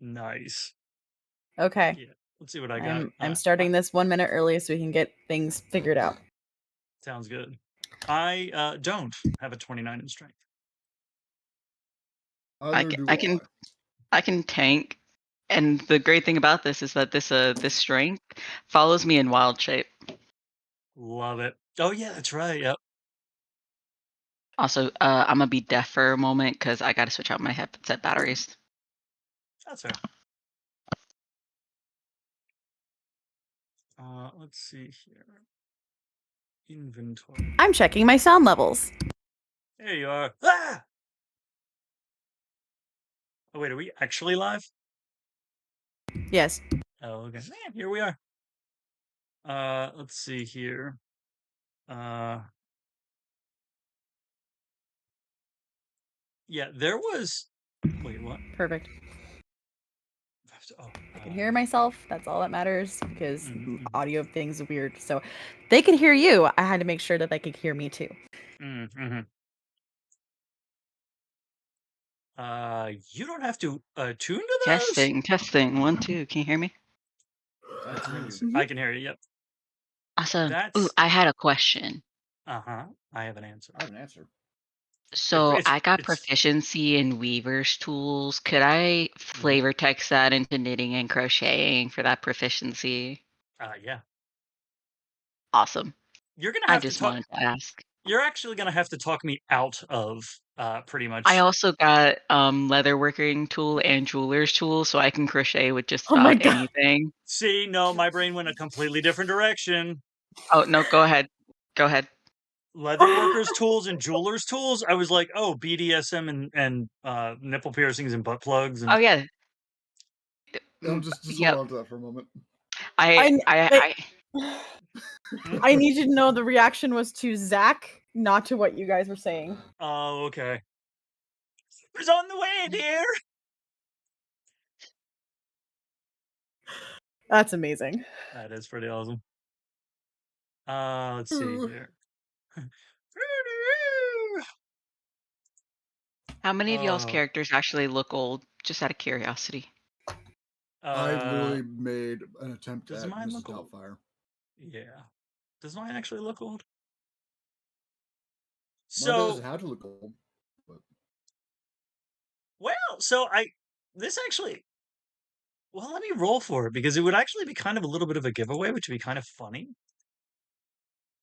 Nice. Okay. Yeah. Let's see what I got. I'm starting this 1 minute early so we can get things figured out. Sounds good. I don't have a 29 in strength. Either do I. I can tank, and the great thing about this is that this strength follows me in wild shape. Love it. Oh yeah, that's right. Yep. Also, I'm gonna be deaf for a moment because I gotta switch out my headset batteries. That's fair. Let's see here. Inventory. I'm checking my sound levels. There you are. Ah! Oh wait, are we actually live? Yes. Oh, okay. Man, here we are. Let's see here. Yeah, there was. Wait, what? Perfect. Oh, I can hear myself. That's all that matters because audio of things are weird. So they could hear you. I had to make sure that they could hear me too. Mm-hmm. You don't have to tune to those. Testing. 1, 2. Can you hear me? I can hear you. Yep. Awesome. Ooh, I had a question. I have an answer. I have an answer. So I got proficiency in weaver's tools. Could I flavor text that into knitting and crocheting for that proficiency? Yeah. Awesome. You're gonna I have just to talk. wanted to ask. You're actually gonna have to talk me out of pretty much. I also got leatherworking tool and jeweler's tool, so I can crochet with just Oh my about God. anything. See, no, my brain went a completely different direction. Oh no, go ahead. Go ahead. Leatherworkers tools and jewelers tools. I was like, oh, BDSM and nipple piercings and butt plugs and. Oh yeah. Just hold on to that for a moment. I I need you to know the reaction was to Zach, not to what you guys were saying. Oh, okay. It's on the way, dear. That's amazing. That is pretty awesome. Let's see here. How many of y'all's characters actually look old? Just out of curiosity. I literally made an attempt does at mine Mrs. look old? Doubtfire. Yeah. Does mine actually look old? Mine doesn't have to look old. But... Well, so this actually. Well, let me roll for it because it would actually be kind of a little bit of a giveaway, which would be kind of funny.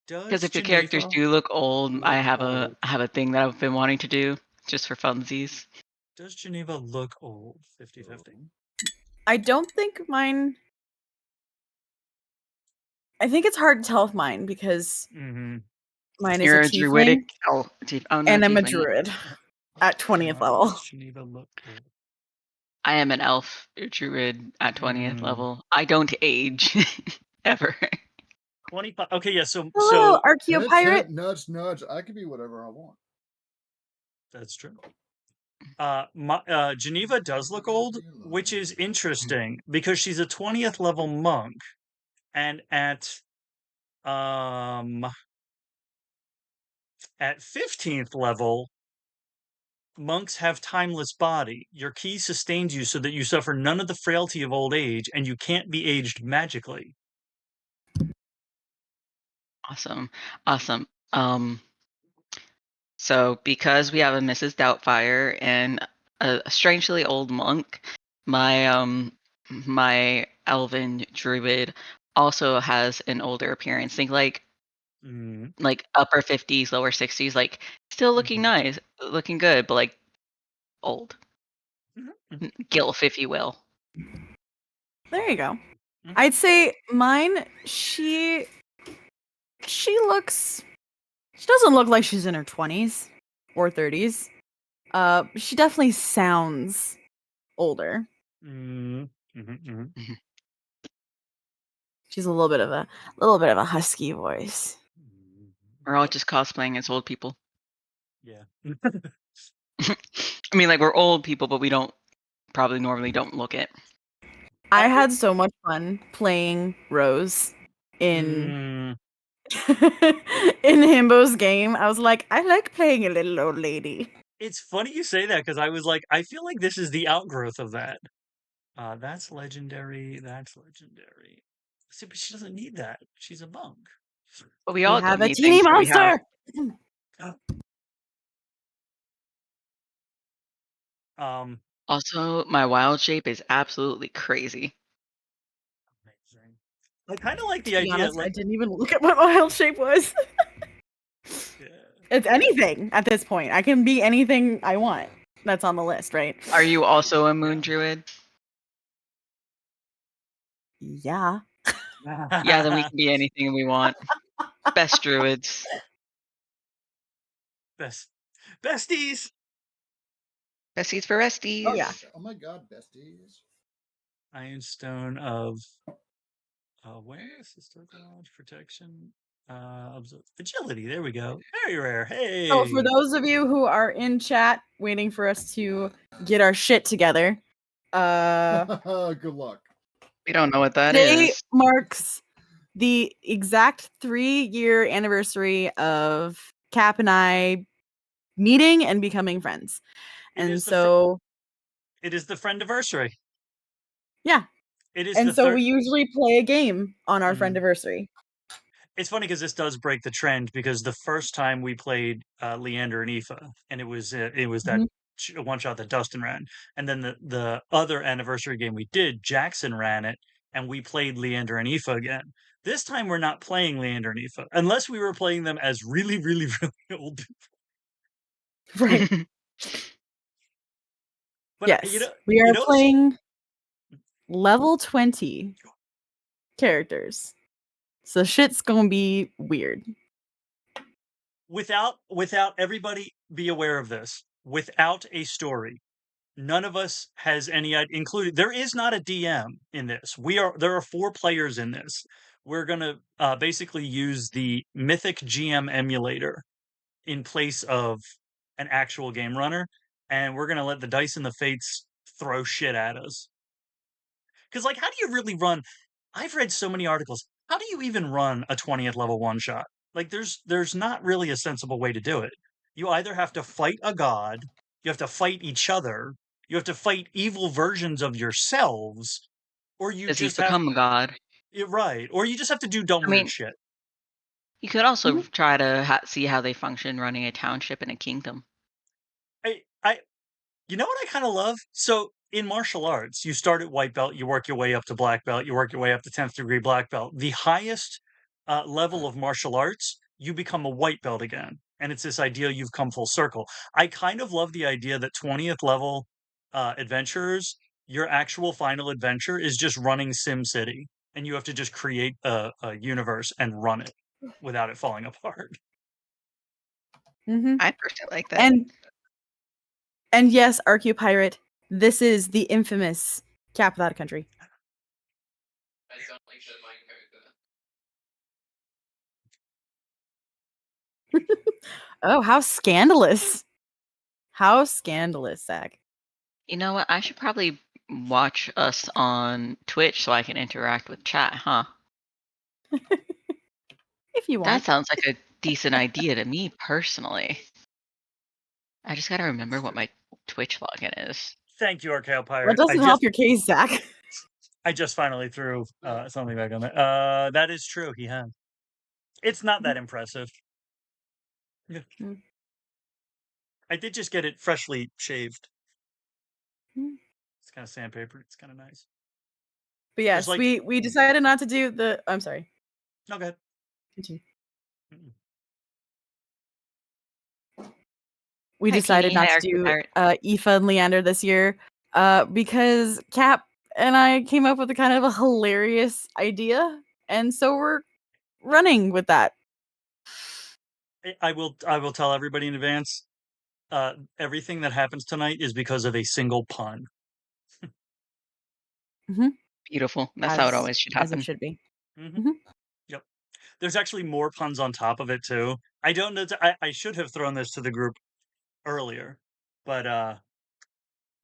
Because if your characters do look old, I have a thing that I've been wanting to do just for funsies. Does Geneva look old? 50-50. I don't think mine. I think it's hard to tell with mine because mine is a tiefling, druidic. and I'm a druid at 20th level. Does Geneva look old? I am an elf druid at 20th level. I don't age ever. 25. Okay, yeah. So Archaeopirate. Nudge. I can be whatever I want. That's true. Geneva does look old, which is interesting because she's a 20th level monk, and at 15th level, monks have timeless body. Your key sustains you so that you suffer none of the frailty of old age, and you can't be aged magically. Awesome. So because we have a Mrs. Doubtfire and a strangely old monk, my my elven druid also has an older appearance. Think like upper 50s, lower 60s, like still looking nice, looking good, but like old. Gilf, if you will. There you go. I'd say mine, she doesn't look like she's in her 20s or 30s. She definitely sounds older. She's a little bit of a husky voice. We're all just cosplaying as old people. Yeah. I mean, like we're old people, but we don't normally don't look it. I had so much fun playing Rose in Himbo's game. I was like, I like playing a little old lady. It's funny you say that because I was like, I feel like this is the outgrowth of that. That's legendary. That's legendary. See, but she doesn't need that. She's a monk. But we We all have don't a need teeny things, but we have. monster. Also, my wild shape is absolutely crazy. Amazing. I kind of like To the be idea, honest, I like, didn't even look at what my wild shape was. yeah. It's anything at this point. I can be anything I want that's on the list, right? Are you also a moon druid? Yeah. Yeah, then we can be anything we want. Best druids. Besties. Besties for resties. Oh, yeah. Oh my god, besties. Ironstone of awareness, historical knowledge, protection, agility. There we go. Very rare. Hey. So for those of you who are in chat waiting for us to get our shit together, Good luck. We don't know what that today is. marks the exact 3-year anniversary of Cap and I meeting and becoming friends. It And is so it is the friendiversary. yeah. It is And the so third. we usually play a game on our Mhm. friendiversary. It's funny because this does break the trend, because the first time we played Leander and Aoife, and it was that one shot that Dustin ran, and then the other anniversary game we did, Jackson ran it, and we played Leander and Aoife again. This time we're not playing Leander and Aoife, unless we were playing them as really, really, really old. Right. But Yes. We are playing level 20 characters. So shit's gonna be weird. without everybody be aware of this. Without a story, none of us has any included. There is not a DM in this. There are 4 players in this. We're gonna basically use the Mythic GM emulator in place of an actual game runner, and we're gonna let the dice and the fates throw shit at us. Because, like, how do you really run? I've read so many articles. How do you even run a 20th level one shot? Like, there's not really a sensible way to do it. You either have to fight a god, you have to fight each other, you have to fight evil versions of yourselves, or you Because you've just have become a god. right, or you just have to do dumb I weird mean, shit. you could also try to see how they function running a township in a kingdom. I You know what I kind of love? So in martial arts, you start at white belt, you work your way up to black belt, you work your way up to 10th degree black belt. The highest level of martial arts, you become a white belt again. And it's this idea you've come full circle. I kind of love the idea that 20th level adventurers, your actual final adventure is just running Sim City. And you have to just create a universe and run it without it falling apart. Mm-hmm. I personally like that. And yes, Archeopirate, this is the infamous Cap Without a Country. Oh, how scandalous. How scandalous, Zach. You know what? I should probably watch us on Twitch so I can interact with chat, huh? If you want. That sounds like a decent idea to me personally. I just gotta remember what my Twitch login is. Thank you, Archaeo That Pirate. doesn't help your case, Zach. I just finally threw something back on there. That is true. He has. It's not that impressive. Yeah. Mm. I did just get it freshly shaved. Mm. It's kind of sandpaper. It's kind of nice. But yes, like- we decided not to do the. I'm sorry. No, go ahead. Continue. Mm-mm. We Hi, decided Peony. not Hi, to do Archeopirate. Aoife and Leander this year because Cap and I came up with a kind of a hilarious idea, and so we're running with that. I will tell everybody in advance. Everything that happens tonight is because of a single pun. Beautiful. That's how it always should As it happen. should be. Yep. There's actually more puns on top of it too. I don't know. I should have thrown this to the group earlier, but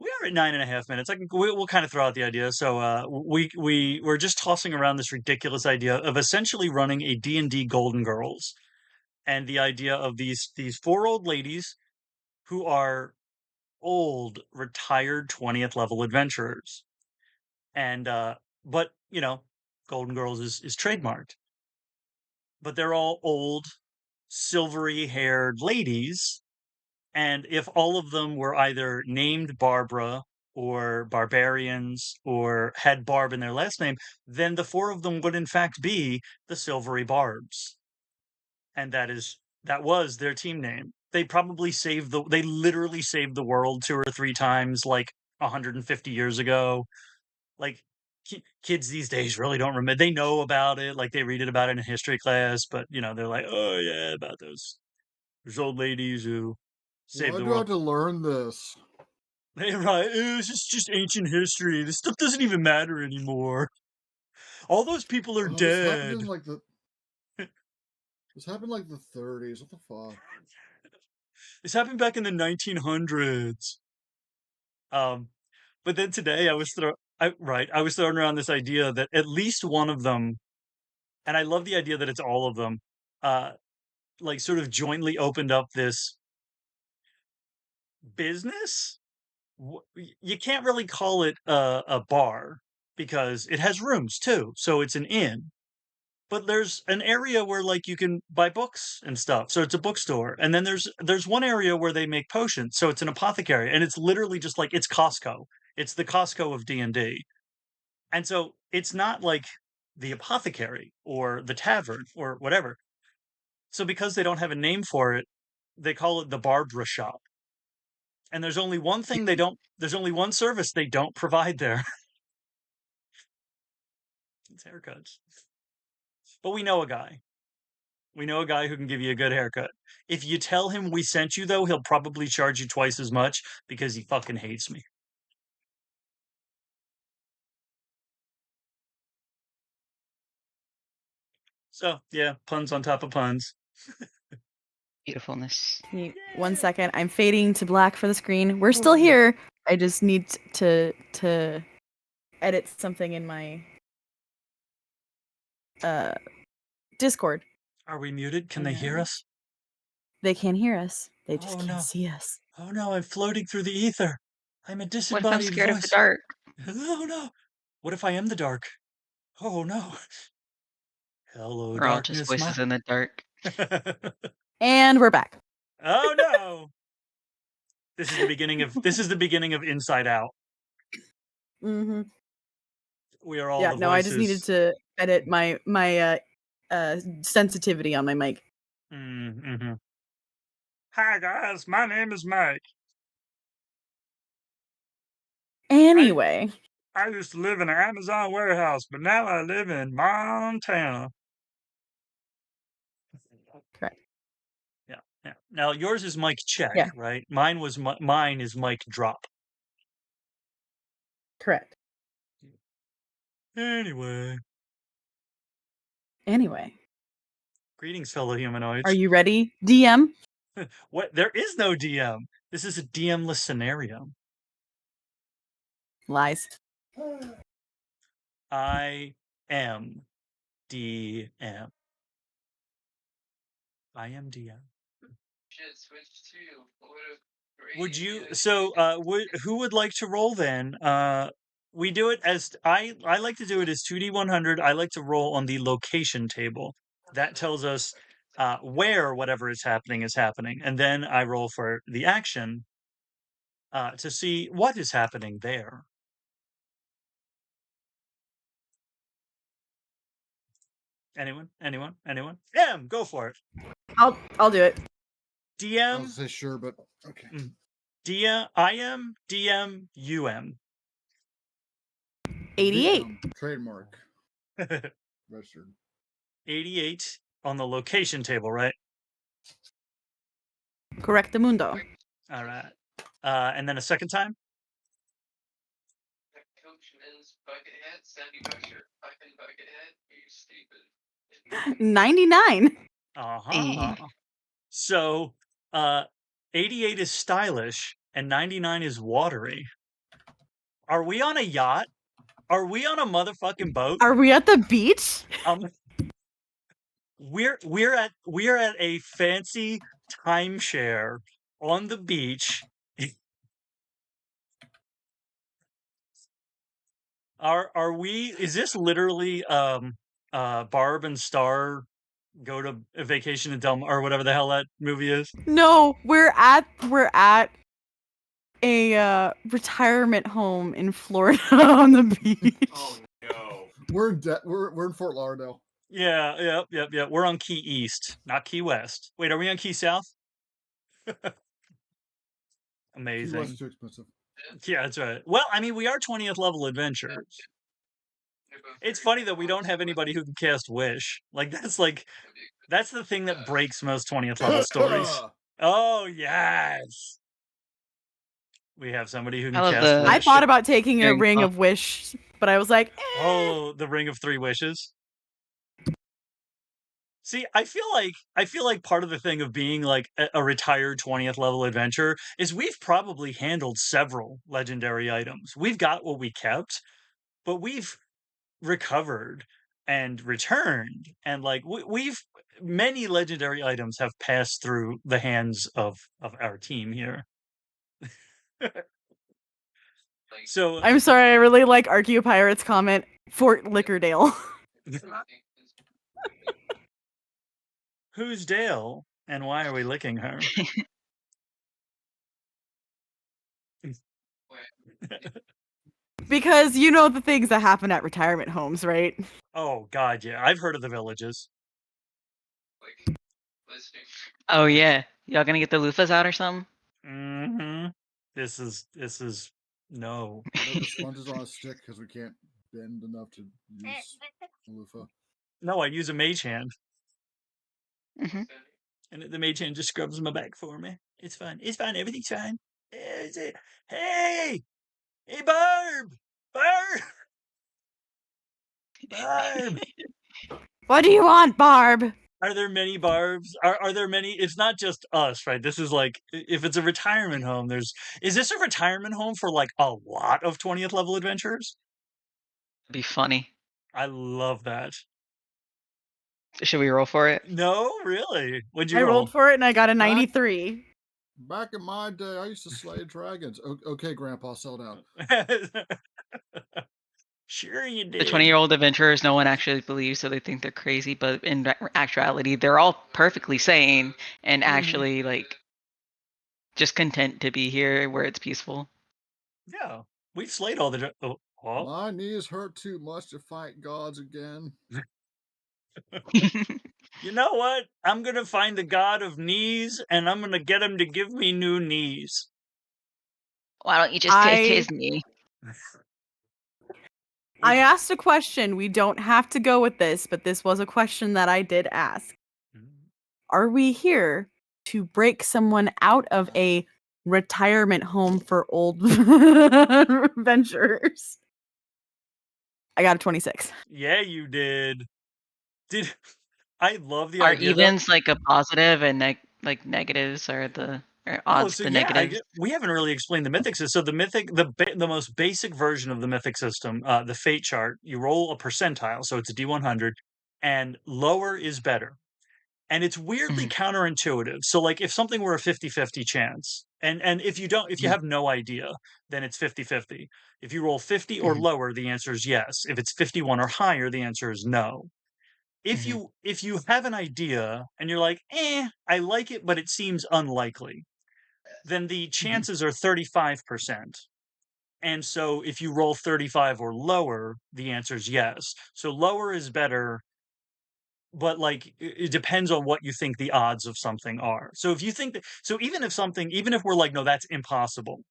we are at 9.5 minutes. We'll kind of throw out the idea. So we're just tossing around this ridiculous idea of essentially running a D&D Golden Girls, and the idea of these 4 old ladies who are old, retired 20th level adventurers. And but Golden Girls is trademarked. But they're all old, silvery haired ladies. And if all of them were either named Barbara or barbarians or had Barb in their last name, then the four of them would in fact be the Silvery Barbs. And that was their team name. They probably they literally saved the world 2 or 3 times, like 150 years ago. Like kids these days really don't remember. They know about it, like they read it about it in history class, but they're like, oh yeah, about those old ladies who saved Why the do I world. have to learn this? Right, it's just ancient history. This stuff doesn't even matter anymore. All those people are This happened dead. in like the. This happened like the 30s. What the fuck? This happened back in the 1900s. But then today I was throwing around this idea that at least one of them, and I love the idea that it's all of them, uh, like sort of jointly opened up this business. You can't really call it a bar because it has rooms too, so it's an inn. But there's an area where like you can buy books and stuff, so it's a bookstore. And then there's one area where they make potions, so it's an apothecary, and it's literally just like it's Costco. It's the Costco of D&D. And so it's not like the apothecary or the tavern or whatever. So because they don't have a name for it, they call it the Barbara shop. And there's only one service they don't provide there. It's haircuts. But we know a guy. We know a guy who can give you a good haircut. If you tell him we sent you, though, he'll probably charge you twice as much because he fucking hates me. So, yeah, puns on top of puns. Beautifulness. 1 second. I'm fading to black for the screen. We're still here. I just need to edit something in my Discord. Are we muted? Can they hear us? They can't hear us. They just Oh, can't no. see us. Oh no, I'm floating through the ether. I'm a What if I'm disembodied scared of the voice. dark? Oh no. What if I am the dark? Oh no. Hello, We're all just darkness, voices in the dark. And we're back. Oh no. This is the beginning of Inside Out. Mm-hmm. We are all Yeah, the no, I just needed voices. to edit my sensitivity on my mic. Mm-hmm. Hi guys, my name is Mike. Anyway, I used to live in an Amazon warehouse, but now I live in Montana. correct. Yeah, yeah. Now yours is Mike check, Yeah. right? Mine is Mike drop. Correct. Anyway, greetings, fellow humanoids. Are you ready, DM? What? There is no DM. This is a DM-less scenario. Lies. I am DM. I am DM. Would you? So, who would like to roll then? We do it as I like to do it as 2d100. I like to roll on the location table. That tells us where whatever is happening, and then I roll for the action to see what is happening there. Anyone? M, go for it. I'll do it. I DM. was say sure, but okay. DM. I am DM. UM. 88. Trademark. Registered. 88 on the location table, right? Correcto mundo. All right. And then a second time. 99. Uh-huh. So, 88 is stylish and 99 is watery. Are we on a yacht? Are we on a motherfucking boat? Are we at the beach? We're at a fancy timeshare on the beach. Are we? Is this literally Barb and Star go to a vacation in Del or whatever the hell that movie is? No, we're at a retirement home in Florida on the beach. Oh no. We're in Fort Lauderdale. Yeah, yep. We're on Key East, not Key West. Wait, are we on Key South? Key West Amazing. is too expensive. Yeah, that's right. Well, I mean, we are 20th level adventurers. It's funny that we don't have anybody who can cast Wish. That's the thing that breaks most 20th level stories. Oh yes, we have somebody who I can love cast the- I Wish. thought about taking a Hearing ring stuff. of wish, but I was like, eh. Oh, the Ring of Three Wishes. See, I feel like part of the thing of being like a retired 20th level adventurer is we've probably handled several legendary items. We've got what we kept, but we've recovered and returned, and like we've many legendary items have passed through the hands of our team here. So I'm sorry, I really like Archaeopirate's comment, Fort Lickerdale. who's Dale, and why are we licking her? Because you know the things that happen at retirement homes, right? Oh God, yeah, I've heard of the villages. Oh yeah, y'all gonna get the loofahs out or something? Mm-hmm. This is no. No, the sponge is on a stick because we can't bend enough to use a loofah. No, I use a mage hand, hmm and the mage hand just scrubs my back for me. It's fine. It's fine. Everything's fine. Hey, hey, Barb, Barb, Barb. What do you want, Barb? Are there many Barbs? Are there many? It's not just us, right? This is like if it's a retirement home. Is this a retirement home for like a lot of 20th level adventurers? Be funny. I love that. Should we roll for it? No, really. What'd you I roll? rolled for it and I got a 93. Back in my day, I used to slay dragons. Okay, Grandpa, settle down. Sure you The did. 20-year-old adventurers, no one actually believes, so they think they're crazy. But in actuality, they're all perfectly sane and actually like just content to be here where it's peaceful. Yeah, we've slayed all the. Well, My knees hurt too much to fight gods again. you know what? I'm gonna find the god of knees, and I'm gonna get him to give me new knees. Why don't you just take his knee? I asked a question. We don't have to go with this, but this was a question that I did ask. Are we here to break someone out of a retirement home for old adventurers? I got a 26. Yeah, you did. Did I love the Are idea that evens like a positive and negatives are the odds so the yeah, negatives? we haven't really explained the mythic system. So the most basic version of the mythic system, the fate chart, you roll a percentile, so it's a D100, and lower is better. And it's weirdly counterintuitive. So like if something were a 50-50 chance, and if you have no idea, then it's 50-50. If you roll 50 or lower, the answer is yes. If it's 51 or higher, the answer is no. If you have an idea and you're like, I like it, but it seems unlikely, then the chances are 35%. And so if you roll 35 or lower, the answer is yes. So lower is better, but like it depends on what you think the odds of something are. So if you think that, so even if we're like, no, that's impossible,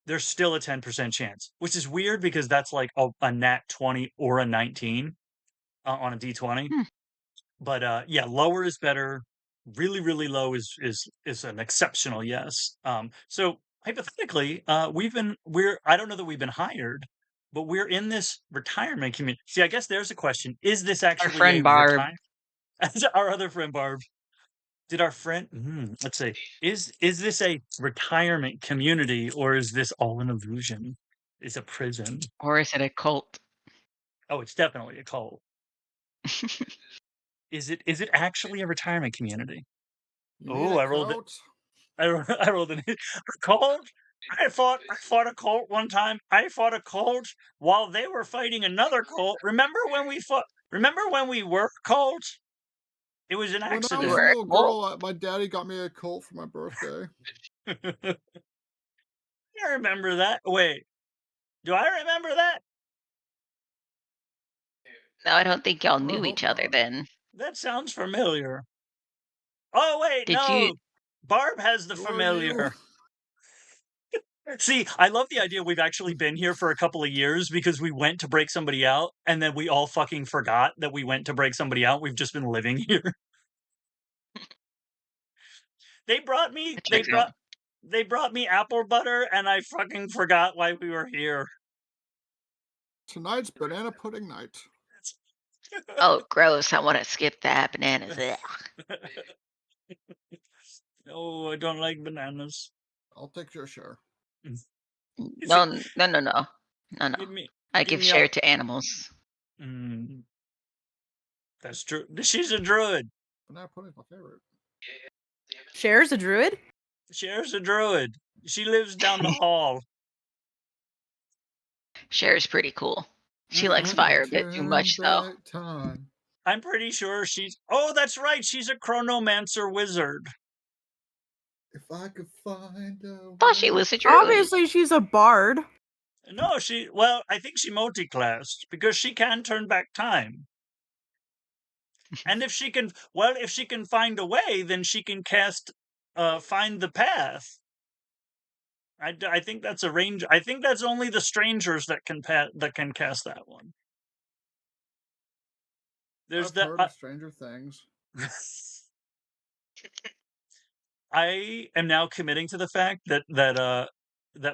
there's still a 10% chance, which is weird because that's like a nat 20 or a 19 on a d20. But yeah, lower is better. Really, really low is an exceptional yes. So hypothetically, I don't know that we've been hired, but we're in this retirement community. See, I guess there's a question: is this Our actually a friend Barb. Our other friend Barb? Did our friend? Let's see. Is this a retirement community or is this all an illusion? It's a prison. Or is it a cult? Oh, it's definitely a cult. Is it actually a retirement community? You Oh, need I a rolled it. coat? I rolled an a cult. I fought a cult one time. I fought a cult while they were fighting another cult. Remember when we were cult? It was an When I was accident. a little girl, my daddy got me a colt for my birthday. I remember that. Wait, do I remember that? No, I don't think y'all I knew hope each other not. then. That sounds familiar. Oh wait, Did you? no. Barb has the Who are you? familiar. See, I love the idea we've actually been here for a couple of years because we went to break somebody out and then we all fucking forgot that we went to break somebody out. We've just been living here. They brought me That checks out. they brought me apple butter and I fucking forgot why we were here. Tonight's banana pudding night. Oh, gross! I want to skip that bananas. Ugh. No, I don't like bananas. I'll take your share. No, no, no, no, no, no. I give share all... to animals. That's true. She's a druid. Banana pudding's my favorite. Cher's a druid? Cher's a druid. She lives down the hall. Cher's pretty cool. She likes fire a bit too much, though. Time. I'm pretty sure she's... Oh, that's right. She's a chronomancer wizard. If I could find a Thought she was a druid. Obviously, she's a bard. No, I think she multi-classed because she can turn back time. And if she can find a way, then she can cast Find the Path. I think that's a range. I think that's only the strangers that can cast that one. I've heard of Stranger Things. I am now committing to the fact that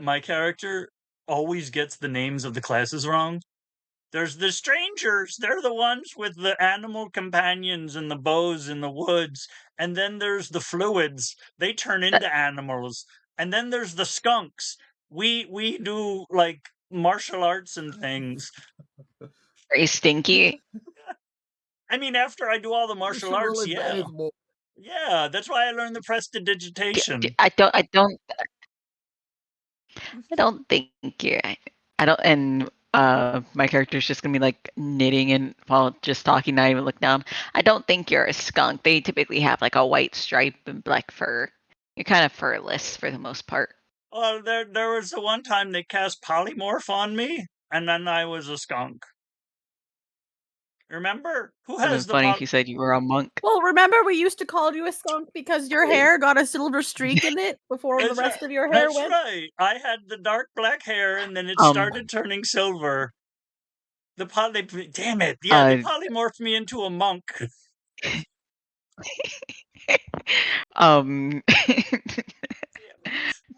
my character always gets the names of the classes wrong. There's the strangers. They're the ones with the animal companions and the bows in the woods. And then there's the fluids. They turn into animals. And then there's the skunks. We do like martial arts and things. Very stinky. I mean, after I do all the martial arts, really yeah. Yeah, that's why I learned the prestidigitation. I don't think you're. I don't. And my character's just gonna be like knitting and while just talking, not even look down. I don't think you're a skunk. They typically have like a white stripe and black fur. You're kind of furless for the most part. Well, there was the one time they cast polymorph on me, and then I was a skunk. Remember? Who It would has have been funny if you said you were a monk. Well, remember we used to call you a skunk because your hair got a silver streak in it before the rest of your hair went? That's right. I had the dark black hair, and then it started turning silver. Damn it! Yeah, they polymorphed me into a monk.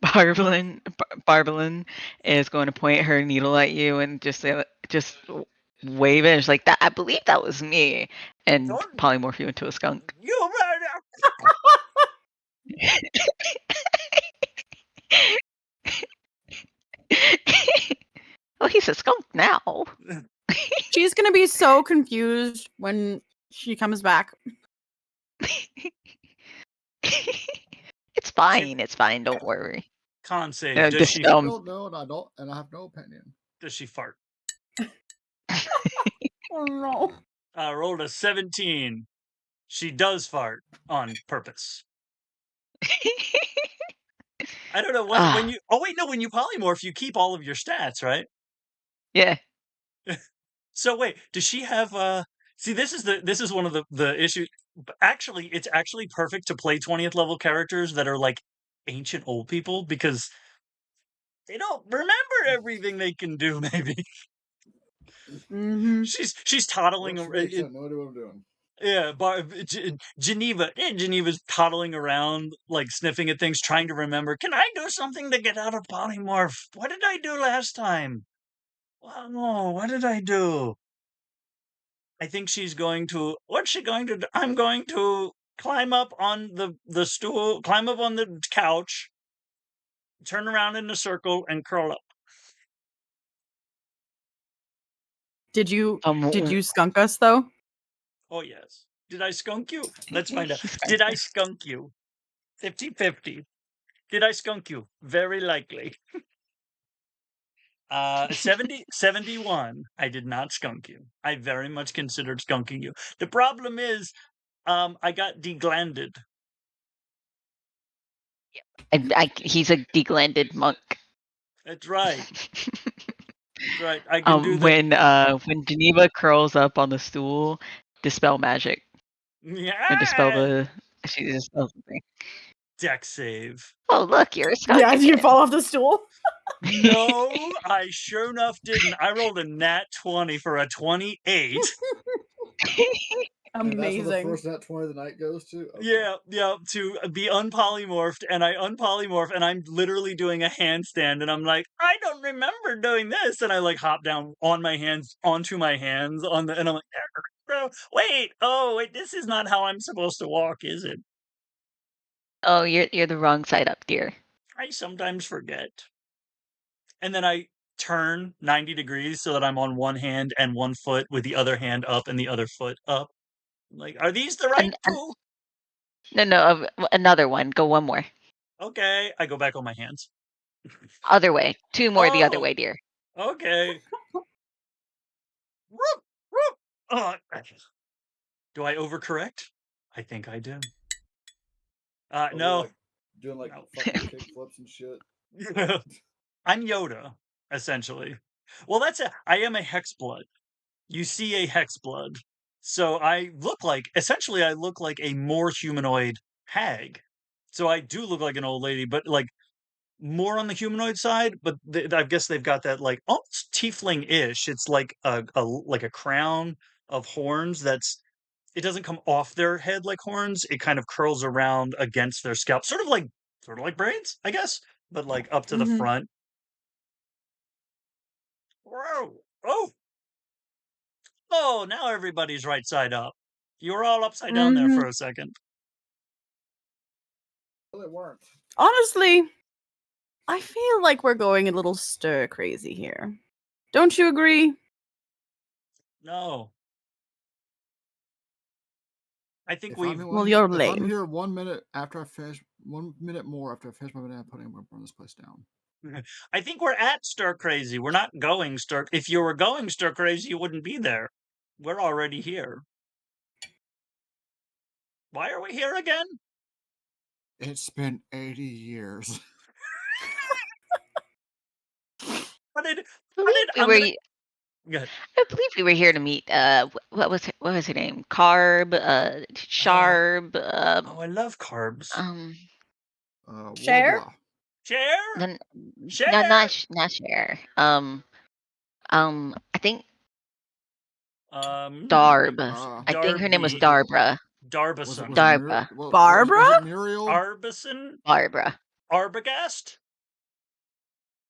Barbalyn is going to point her needle at you and just wave it. It's like that. I believe that was me, and polymorph you into a skunk. You Oh, he's a skunk now. She's gonna be so confused when she comes back. It's fine. It's fine. Don't worry. Con save. I don't know, and I have no opinion. Does she fart? Oh no. Rolled a 17. She does fart on purpose. I don't know when you. Oh wait, no. When you polymorph, you keep all of your stats, right? Yeah. So wait, does she have? See, this is one of the issues. Actually, it's actually perfect to play 20th level characters that are like ancient old people because they don't remember everything they can do. Maybe she's toddling around. No idea what I'm doing. Yeah, Geneva's toddling around, like sniffing at things, trying to remember. Can I do something to get out of polymorph? What did I do last time? Well, no, what did I do? I think she's going to. What's she going to do? I'm going to climb up on the stool, climb up on the couch, turn around in a circle, and curl up. Did you skunk us though? Oh yes. Did I skunk you? Let's find out. Did I skunk you? 50-50. Did I skunk you? Very likely. 71. I did not skunk you. I very much considered skunking you. The problem is, I got deglanded. He's a deglanded monk. That's right. That's right. I can do the when Geneva curls up on the stool, dispel magic. Or dispel yeah she dispels something. deck save. Oh look, you're a skunk Yeah, did you again. fall off the stool? No, I sure enough didn't. I rolled a nat 20 for a 28. And that's where the Amazing. first nat 20 of the night goes to? Okay. Yeah, to be unpolymorphed, and I unpolymorph, and I'm literally doing a handstand, and I'm like, I don't remember doing this, and I like hop down on my hands, onto my hands, and I'm like, wait, this is not how I'm supposed to walk, is it? Oh, you're the wrong side up, dear. I sometimes forget. And then I turn 90 degrees so that I'm on one hand and one foot with the other hand up and the other foot up. Like, are these the right two? No, another one. Go one more. Okay, I go back on my hands. Other way. Two more the other way, dear. Okay. Whoop, whoop. Do I overcorrect? I think I do. No. Like doing like fucking kick flips and shit. I'm Yoda, essentially. Well, I am a Hexblood. You see a Hexblood. So I look like a more humanoid hag. So I do look like an old lady, but like more on the humanoid side. But I guess they've got that like almost tiefling-ish. It's like a crown of horns it doesn't come off their head like horns. It kind of curls around against their scalp, sort of like braids, I guess, but like up to the front. Whoa! Oh, now everybody's right side up. You were all upside down there for a second. Well, it weren't. Honestly, I feel like we're going a little stir crazy here. Don't you agree? No. I think Well, you're lame. If I'm here 1 minute after I finish, 1 minute more after I finish my banana pudding, I'm going to burn this place down. I think we're at stir crazy. We're not going stir. If you were going stir crazy, you wouldn't be there. We're already here. Why are we here again? It's been 80 years. I believe we were here to meet what was her name? Carb, Sharb. I love carbs. Share? Share? No, not Share. I think Darb. I think her name was Darbra. Darbison. Darbra. Barbara? Was it Muriel? Arbison? Barbara. Arbogast?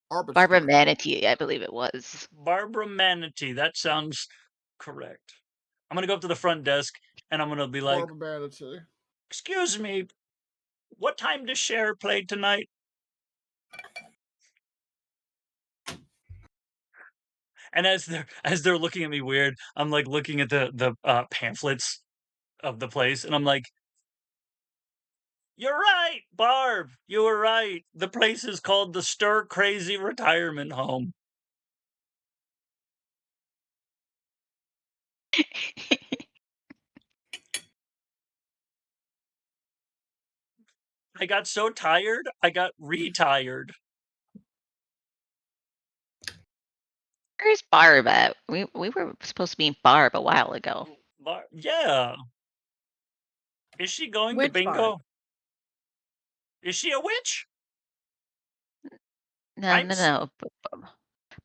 Barbara Manatee, I believe it was. Barbara Manatee. That sounds correct. I'm going to go up to the front desk and I'm going to be like, Barbara Manatee. Excuse me, what time does Cher play tonight? And as they're looking at me weird, I'm like looking at the pamphlets of the place, and I'm like, "You're right, Barb. You were right. The place is called the Stir Crazy Retirement Home." I got so tired, I got retired. Where's Barb at? We were supposed to be in Barb a while ago. Yeah. Is she going to bingo? Barb? Is she a witch? No.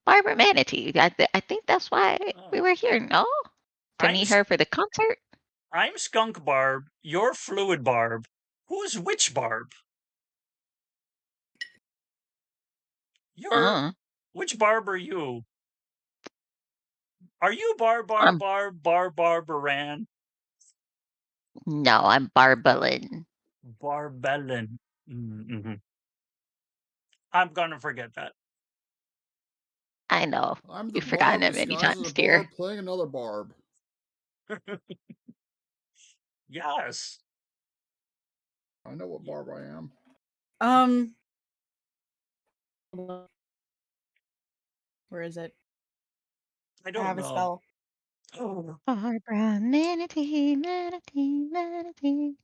Barbara Manatee. I think that's why we were here. No, to meet her for the concert. I'm Skunk Barb. You're Fluid Barb. Who's Witch Barb? Which Barb are you? Are you Barbaran? No, I'm Barbellin. Barbellin. Mm-hmm. I'm gonna forget that. I know. I'm the You've forgotten it many times, dear. Barb playing another Barb. Yes. I know what Barb I am. Where is it? I I don't have a know. spell. Oh, Barbara, manatee, manatee, manatee.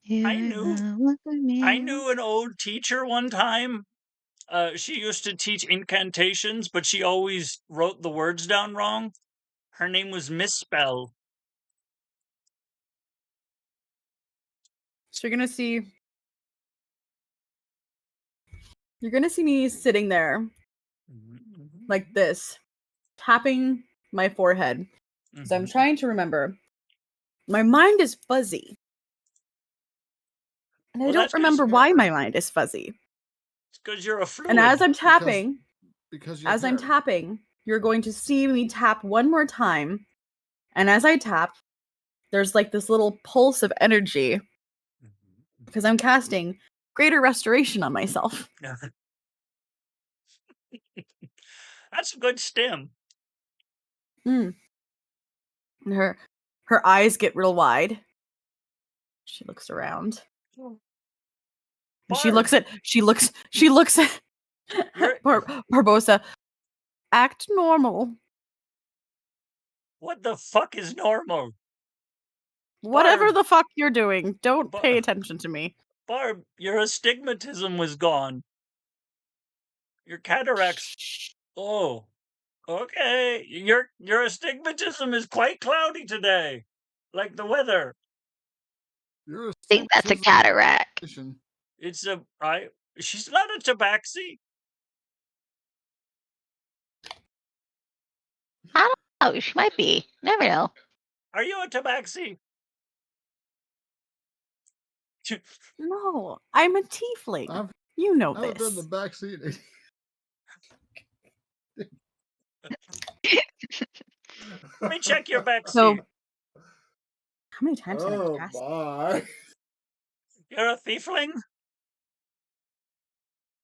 You I are knew the one for me. I knew an old teacher one time. She used to teach incantations, but she always wrote the words down wrong. Her name was Misspell. So you're gonna see me sitting there like this, tapping my forehead. So I'm trying to remember. My mind is fuzzy. And I Well, don't that's 'cause remember why my mind is fuzzy. it's 'cause you're a fluid. And as I'm tapping, because you have hair. you're going to see me tap one more time. And as I tap, there's like this little pulse of energy because I'm casting Greater Restoration on myself. That's a good stem. And her eyes get real wide. She looks around. And she looks at Barbosa. Act normal. What the fuck is normal? Whatever Barb. the fuck you're doing, don't pay attention to me. Barb, your astigmatism was gone. Your cataracts. Oh, okay. Your astigmatism is quite cloudy today, like the weather. You're a I think that's a cataract. It's a She's not a tabaxi. I don't know. She might be. Never know. Are you a tabaxi? No, I'm a tiefling. You know I've been in this. the backseat. Let me check your backseat. So, how many times have I Oh cast? my! You're a thiefling?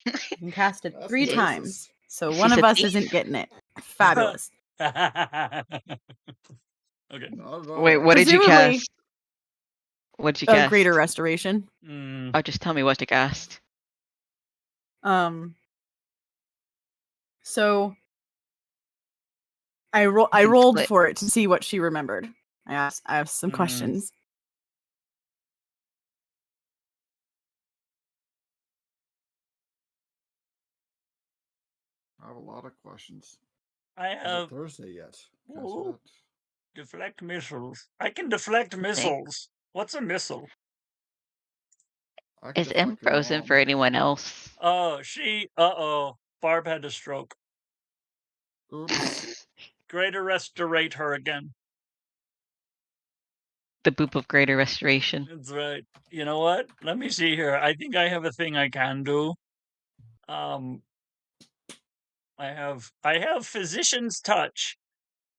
You can cast it That's 3 racist. times. So She's one a of us thief. isn't getting it. Fabulous. Okay. Not at all. Wait, what did you Presumably- cast? What did you cast? Greater Restoration. Oh, just tell me what to cast. So I rolled split. for it to see what she remembered. I asked some questions. I have a lot of questions. I Is it have Thursday yet? Can I say Ooh. that? Deflect missiles. I can deflect missiles. What's a missile? I can Is M deflect your frozen mom. for anyone else? Oh, Barb had a stroke. Oops. Greater restorate her again. The boop of greater restoration. That's right. You know what? Let me see here. I think I have a thing I can do. I have Physician's Touch.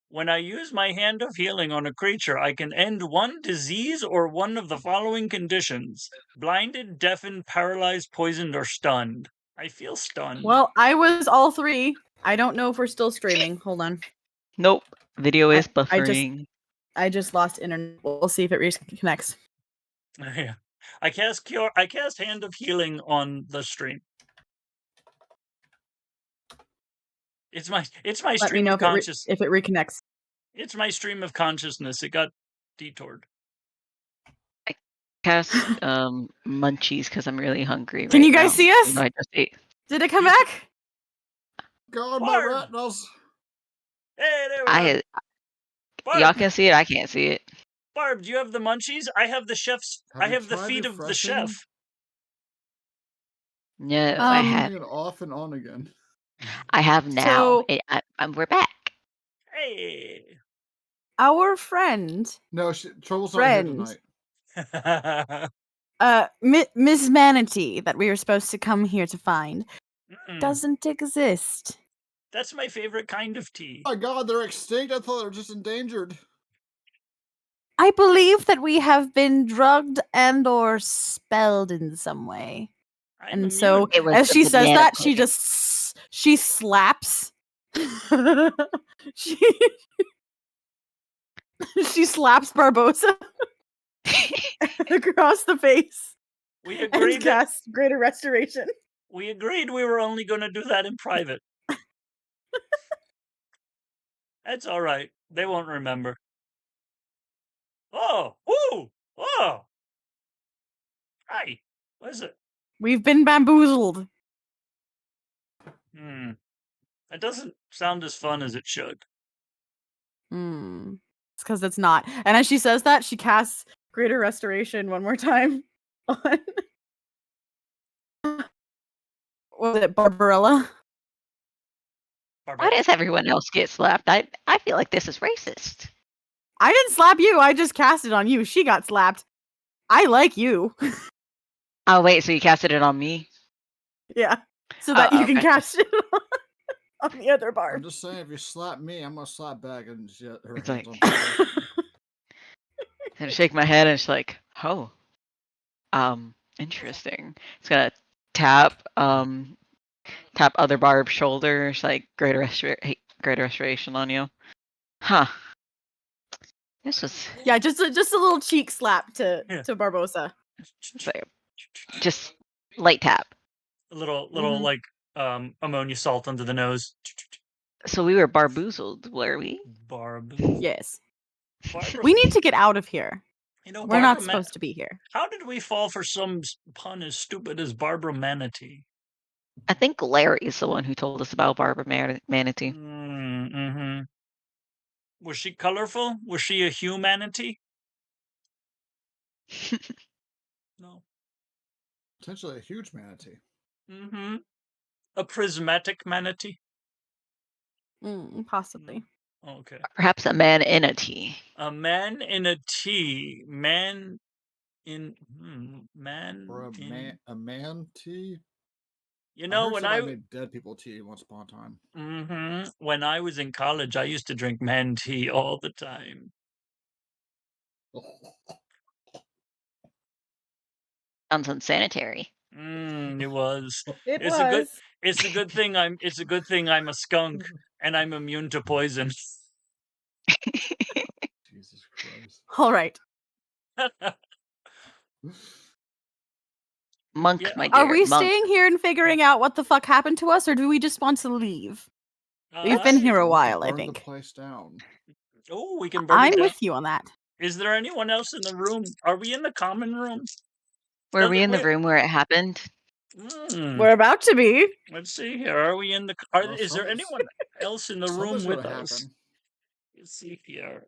When I use my Hand of Healing on a creature, I can end one disease or one of the following conditions: blinded, deafened, paralyzed, poisoned, or stunned. I feel stunned. Well, I was all 3. I don't know if we're still streaming. Hold on. Nope. Video is buffering. I just lost internet. We'll see if it reconnects. Yeah. I cast Hand of Healing on the stream. It's my Let me stream know of consciousness. if it reconnects. It's my stream of consciousness. It got detoured. I cast munchies because I'm really hungry. Can right you guys now. see us? No, I just ate. Did it come back? God, my Barb! retinas. Hey, there we go. Y'all can see it. I can't see it. Barb, do you have the munchies? I have the chef's. Have I you have the tried feet of the refreshing? chef. No, I have. Turning it off and on again. I have now. So- We're back. Hey. Our friend, No, Trouble's not here Friend. tonight. Miss Manatee, that we were supposed to come here to find, Mm, doesn't exist. That's my favorite kind of tea. Oh my God, they're extinct. I thought they were just endangered. I believe that we have been drugged and or spelled in some way. I'm And so, It was as the she says banana that, pudding. she slaps. she slaps Barbosa across the face We agreed and that casts Greater Restoration. We agreed we were only going to do that in private. That's all right. They won't remember. Oh, woo! Oh! Hi. What is it? We've been bamboozled. It doesn't sound as fun as it should. It's because it's not. And as she says that, she casts Greater Restoration one more time on. Was it Barberella? Why does everyone else get slapped? I feel like this is racist. I didn't slap you. I just cast it on you. She got slapped. I like you. Oh wait, so you casted it on me? Yeah. So that you can okay. cast it on the other barb. I'm just saying, if you slap me, I'm gonna slap back, and her It's hands like- on fire. And shake my head, and it's like, oh, interesting. It's gonna tap other Barb's shoulder. It's like greater restoration on you. Huh. This was Yeah, just a little cheek slap to Barbosa. just light tap. A little like ammonia salt under the nose. So we were barboozled, were we? Yes. Barbara, We need to get out of here. you know, We're not supposed to be here. How did we fall for some pun as stupid as Barbara Manatee? I think Larry is the one who told us about Barbara Manatee. Mm-hmm. Was she colorful? Was she a humanity? No. Potentially a huge manatee. Mm-hmm. A prismatic manatee? Possibly. Okay. Perhaps a man in a tea. A man in a tea. Man in Or a man tea. You know, when I made dead people tea once upon a time. Mm-hmm. When I was in college, I used to drink man tea all the time. Sounds unsanitary. It was. It's a good. It's a good thing I'm a skunk and I'm immune to poison. Jesus Christ. All right. Monk, Yeah. my dear. Are we monk. staying here and figuring out what the fuck happened to us, or do we just want to leave? We've been here a while, I Burn think. the place down. Oh, we can burn it I'm down. with you on that. Is there anyone else in the room? Are we in the common room? Were we in the room where it happened? We're about to be. Let's see here. Are we in the? Is there anyone else in the room with us? Let's see here.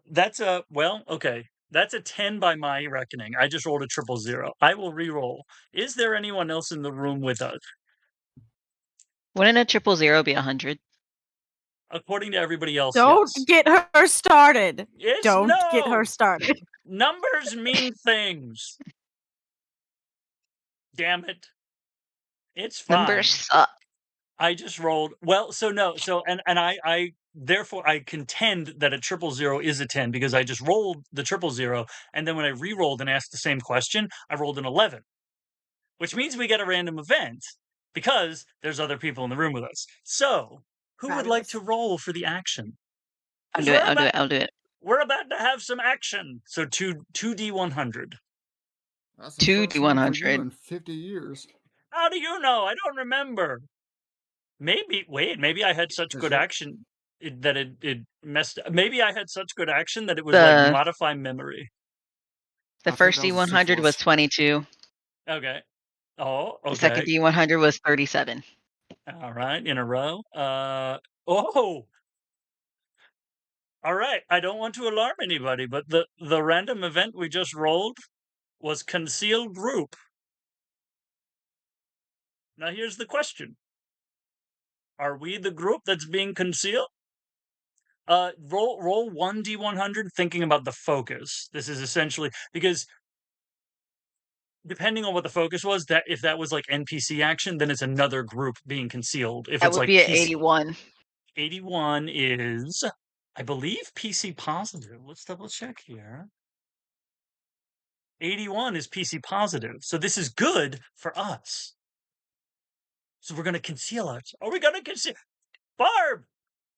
That's a okay. That's a 10 by my reckoning. I just rolled a 000. I will re-roll. Is there anyone else in the room with us? Wouldn't a 000 be 100? According to everybody else, Don't yes. get her started. Don't get her started. Numbers mean things. Damn it. It's fine. Numbers suck. I just rolled. Well, so no. So, and I therefore I contend that a 000 is a 10 because I just rolled the 000. And then when I re-rolled and asked the same question, I rolled an 11, which means we get a random event because there's other people in the room with us. So, who would like to roll for the action? I'll do it. We're about to have some action. So 2d100. That's the 2d100 in 50 years. How do you know? I don't remember. Maybe I had such good action that it messed up. Maybe I had such good action that it was like modify memory. The first D100 was 22. Okay. Oh, okay. The second D100 was 37. All right, in a row. Oh. All right. I don't want to alarm anybody, but the random event we just rolled was concealed group. Now here's the question. Are we the group that's being concealed? Roll 1d100 thinking about the focus. This is essentially because depending on what the focus was, that if that was like NPC action, then it's another group being concealed. If that it's would like be at 81. 81 is, I believe, PC positive. Let's double check here. 81 is PC positive, so this is good for us. So we're going to conceal us. Are we going to conceal? Barb,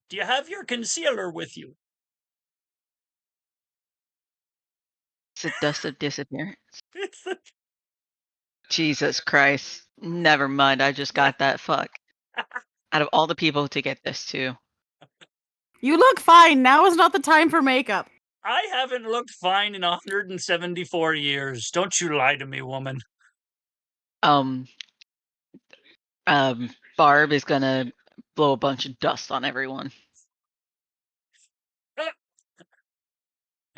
do you have your concealer with you? It's a dust of disappearance. Jesus Christ. Never mind. I just got that. Fuck. Out of all the people to get this too. You look fine. Now is not the time for makeup. I haven't looked fine in 174 years. Don't you lie to me, woman. Barb is gonna blow a bunch of dust on everyone.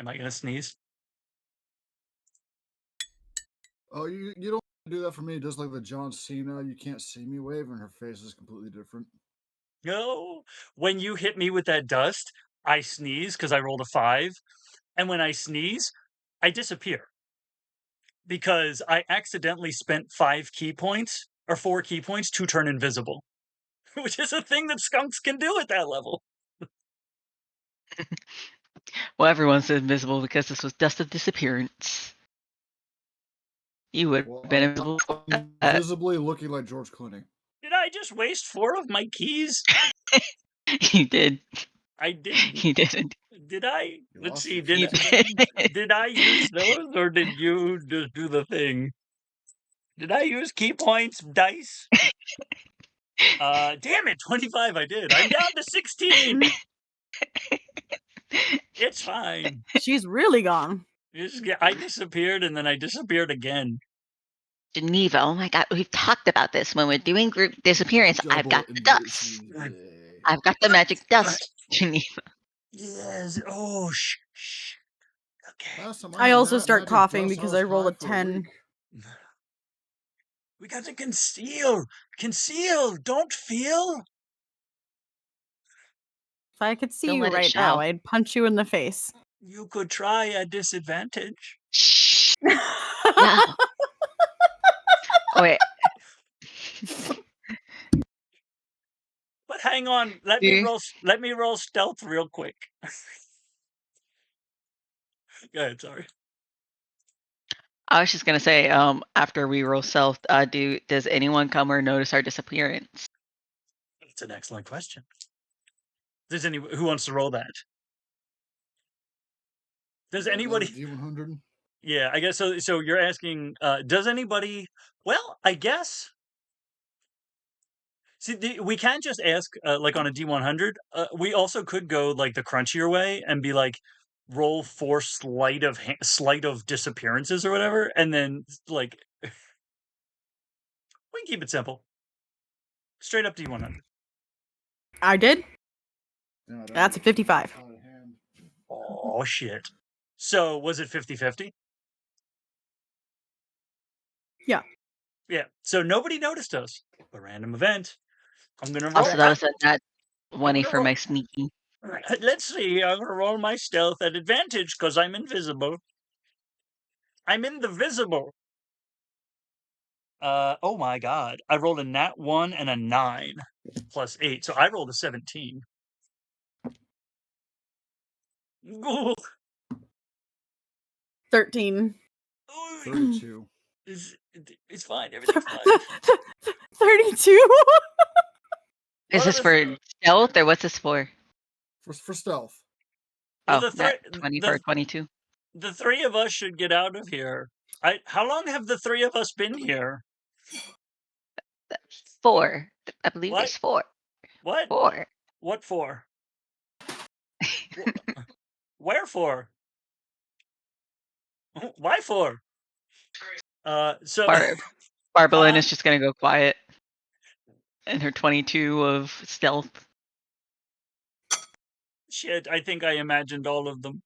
Am I gonna sneeze? Oh, you don't do that for me. Just like the John Cena, you can't see me wave, and her face is completely different. No. When you hit me with that dust, I sneeze because I rolled a 5. And when I sneeze, I disappear. Because I accidentally spent 5 key points, or 4 key points, to turn invisible. Which is a thing that skunks can do at that level. Well, everyone's invisible because this was dust of disappearance. You would have been invisible. Visibly looking like George Clooney. Did I just waste 4 of my keys? You did. I didn't. You didn't. Did I? You Let's lost see. your Did keys. did I use those, or did you just do the thing? Did I use key points dice? Damn it, 25 I did. I'm down to 16. It's fine. She's really gone. I disappeared and then I disappeared again. Geneva, oh my god, we've talked about this when we're doing group disappearance. I've got the dust. I've got the magic dust, Geneva. Yes. Oh, shh. Okay. I also start coughing because I rolled a 10. We got to conceal. Conceal. Don't feel. If I could see Don't you let it right now, show. I'd punch you in the face. You could try at disadvantage. Shh. No. Oh, wait. But hang on. Let me roll stealth real quick. Go ahead, sorry. I was just gonna say, after we roll stealth, does anyone come or notice our disappearance? That's an excellent question. Does who wants to roll that? Does anybody? D100. Yeah, I guess so. So you're asking, does anybody? Well, I guess. See, we can't just ask like on a D100. We also could go like the crunchier way and be like, roll 4 sleight of disappearances or whatever, and then like we can keep it simple. Straight up D100. I did. No, That's a 55. Oh shit. So was it 50-50? Yeah. Yeah. So nobody noticed us. A random event. I'm gonna roll. Also, that was a nat 20 for my sneaky. Let's see. I'm gonna roll my stealth at advantage because I'm invisible. I'm in the visible. Oh my god. I rolled a nat 1 and a 9 plus 8. So I rolled a 17. Ooh. 13. 32. It's fine. Everything's fine. 32? Is this for stealth or what's this for? For stealth. Well, Oh, 20 for 22. The 3 of us should get out of here. How long have the 3 of us been here? 4. I believe What? there's 4. What? 4. What for? Wherefore? Why for? So Barbalyn is just gonna go quiet. And her 22 of stealth. Shit, I think I imagined all of them.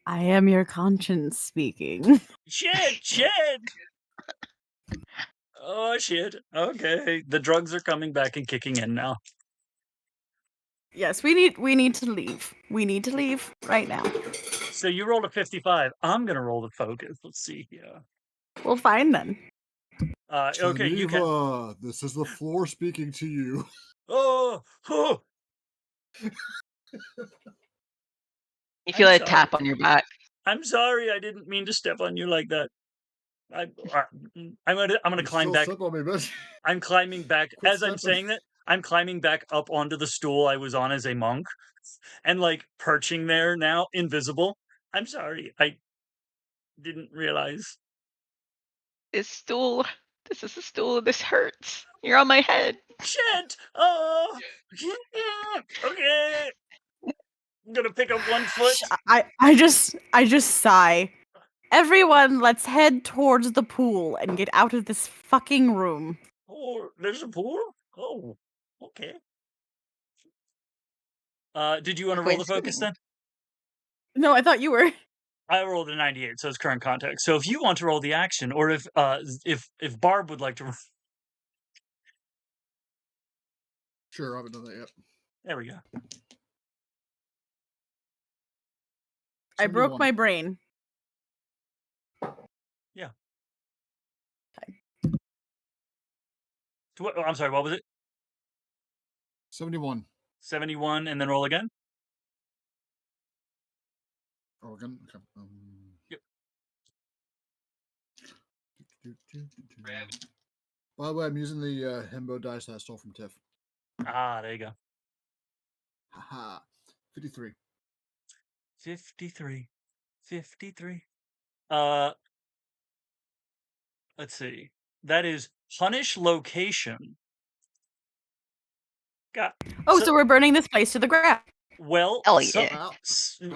I am your conscience speaking. Shit! Oh shit. Okay, the drugs are coming back and kicking in now. Yes, we need to leave. We need to leave right now. So you rolled a 55. I'm gonna roll the focus. Let's see here. Well, fine then. Okay, you can. This is the floor speaking to you. Oh. You feel a tap on your back. I'm sorry. I didn't mean to step on you like that. I'm gonna climb back. On me, bitch. I'm climbing back. Quit As I'm stepping. saying that, I'm climbing back up onto the stool I was on as a monk, and like perching there now, invisible. I'm sorry. I didn't realize. This stool. This is a stool. This hurts. You're on my head. Shit! Oh! Okay. I'm gonna pick up one foot. I just sigh. Everyone, let's head towards the pool and get out of this fucking room. Oh, there's a pool? Oh, okay. Did you want to roll the focus then? No, I thought you were. I rolled a 98, so it's current context. So if you want to roll the action, or if Barb would like to, Sure, I haven't done that yet. there we go. I broke 71. my brain. Yeah. I'm sorry. What was it? 71. 71, and then roll again. Oh, again? Okay. Yep. By the way, I'm using the himbo dice that I stole from Tiff. Ah, there you go. Haha. 53. 53. 53. Let's see. That is punish location. Got. Oh, so we're burning this place to the ground. Well, Oh, yeah.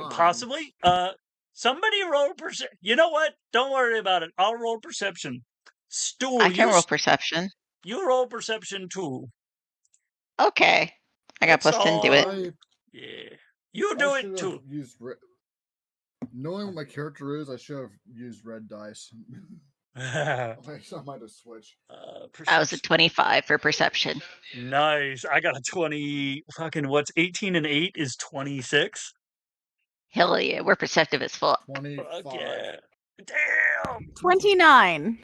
possibly. Somebody roll perception. You know what? Don't worry about it. I'll roll perception. Stool, I can roll perception. you roll perception too. Okay. I got It's +10 to it. all- Yeah. You do it too. Knowing what my character is, I should have used red dice. I might have switched. I was at 25 for perception. Nice. I got a 20. Fucking what's 18 and 8 is 26. Hell yeah, we're perceptive as fuck. 25. Fuck yeah. Damn. 29.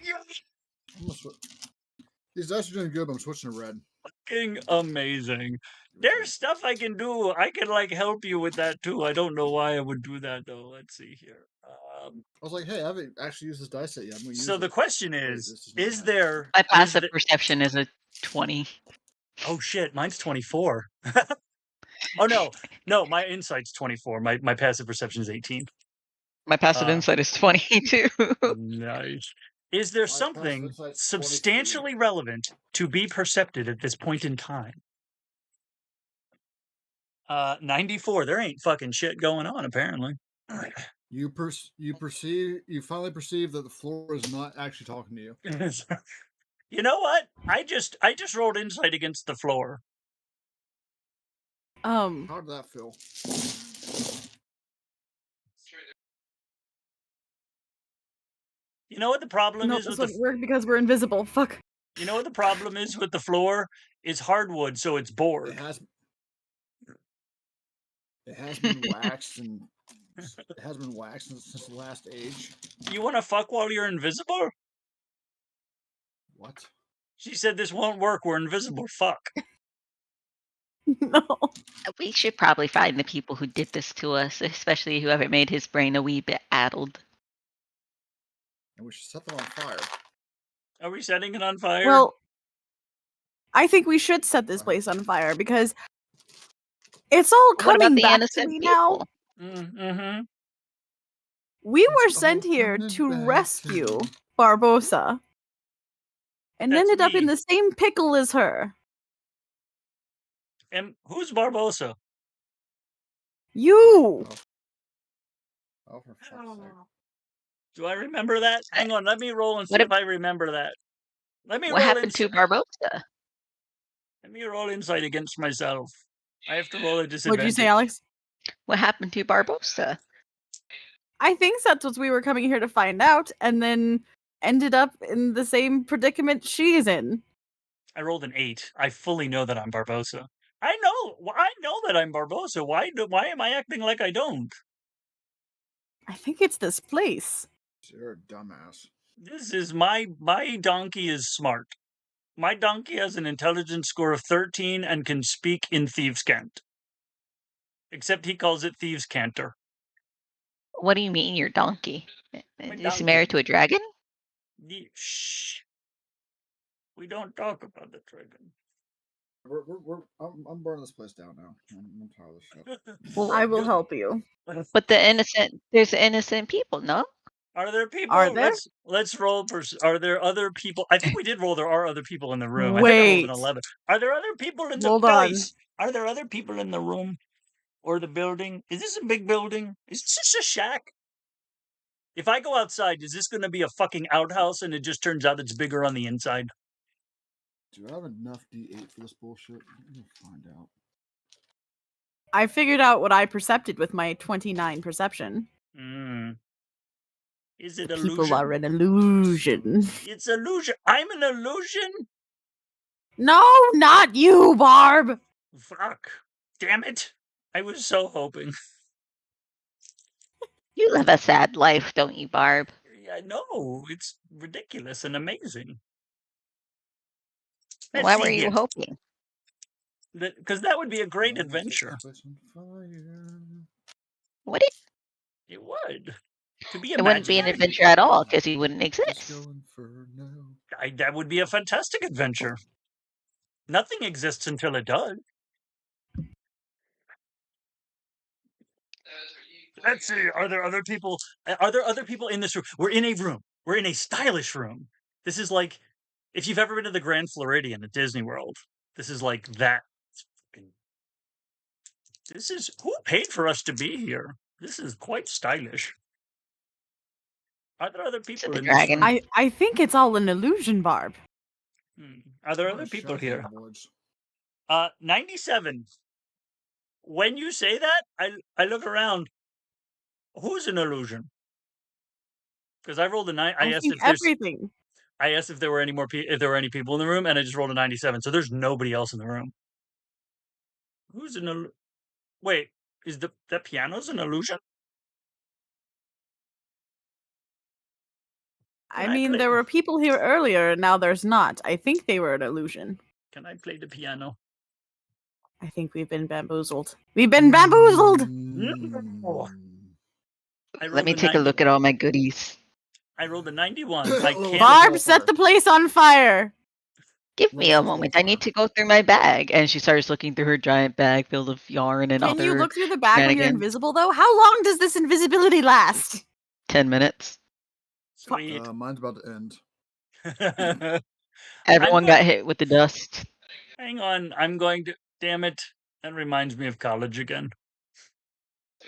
These dice are doing good, but I'm switching to red. Fucking amazing. There's stuff I can do. I can like help you with that too. I don't know why I would do that though. Let's see here. I was like, hey, I haven't actually used this dice set yet. I'm gonna use So the it. question Wait, is this is not there? My passive perception is a 20. Oh shit, mine's 24. Oh no, my insight's 24. My passive perception is 18. My passive insight is 22. Nice. Is there something insight's substantially relevant to be percepted at this point in time? 94. There ain't fucking shit going on apparently. You finally perceive that the floor is not actually talking to you. You know what? I just rolled insight against the floor. How did that feel? You know what the problem is this with wouldn't work because we're invisible. Fuck. You know what the problem is with the floor? It's hardwood, so it's bored. It has been waxed and it has been waxed since the last age. You want to fuck while you're invisible? What? She said this won't work. We're invisible. Fuck. No. We should probably find the people who did this to us, especially whoever made his brain a wee bit addled. And we should set them on fire. Are we setting it on fire? Well, I think we should set this place on fire because it's all coming back to me now. Mm-hmm. We were sent here to rescue Barbosa and ended up in the same pickle as her. And who's Barbosa? You! Oh, for fuck's sake. Do I remember that? Hang on, let me roll and see if I remember that. What happened to Barbosa? Let me roll insight against myself. I have to roll a disadvantage. What'd you say, Alex? What happened to Barbosa? I think that's what we were coming here to find out, and then ended up in the same predicament she's in. I rolled an 8. I fully know that I'm Barbosa. I know that I'm Barbosa. Why am I acting like I don't? I think it's this place. You're a dumbass. This is my donkey is smart. My donkey has an intelligence score of 13 and can speak in Thieves' Cant. Except he calls it Thieves' Canter. What do you mean, your donkey? Is he married to a dragon? Shh. We don't talk about the dragon. I'm burning this place down now. I'm tired of this shit. Well, I will help you. but there's innocent people, no? Are there people? Are there? Let's roll. Are there other people? I think we did roll. There are other people in the room. I think I rolled an Wait. 11. Are there other people in the Hold on. guys? Are there other people in the room or the building? Is this a big building? Is this just a shack? If I go outside, is this going to be a fucking outhouse and it just turns out it's bigger on the inside? Do I have enough D8 for this bullshit? We'll find out. I figured out what I percepted with my 29 perception. Is it People illusion? are an illusion. It's illusion. I'm an illusion? No, not you, Barb. Fuck. Damn it. I was so hoping. You live a sad life, don't you, Barb? I know. It's ridiculous and amazing. Why were you hoping? Because that would be a great adventure. Would it? It would. To be It wouldn't be an adventure at all because he wouldn't exist. That would be a fantastic adventure. Nothing exists until it does. Let's see. Are there other people? Are there other people in this room? We're in a room. We're in a stylish room. This is like, if you've ever been to the Grand Floridian at Disney World, this is like that. This is, who paid for us to be here? This is quite stylish. Are there other people in this room? I think it's all an illusion, Barb. Are there other people here? 97. When you say that, I look around. Who's an illusion? Because I rolled a 9. I asked if there's everything. I asked if there were any more if there were any people in the room, and I just rolled a 97. So there's nobody else in the room. Who's an illusion? Wait, is that piano's an illusion? I mean, there were people here earlier, and now there's not. I think they were an illusion. Can I play the piano? I think we've been bamboozled. We've been bamboozled! No. Let me take a look at all my goodies. I rolled a 91. I can't. Barb, set the place on fire! Give me a moment. I need to go through my bag. And she starts looking through her giant bag filled with yarn and other. Can you look through the bag when you're invisible, though? How long does this invisibility last? 10 minutes. Sweet. Mine's about to end. Everyone got hit with the dust. Hang on. I'm going to. Damn it. That reminds me of college again.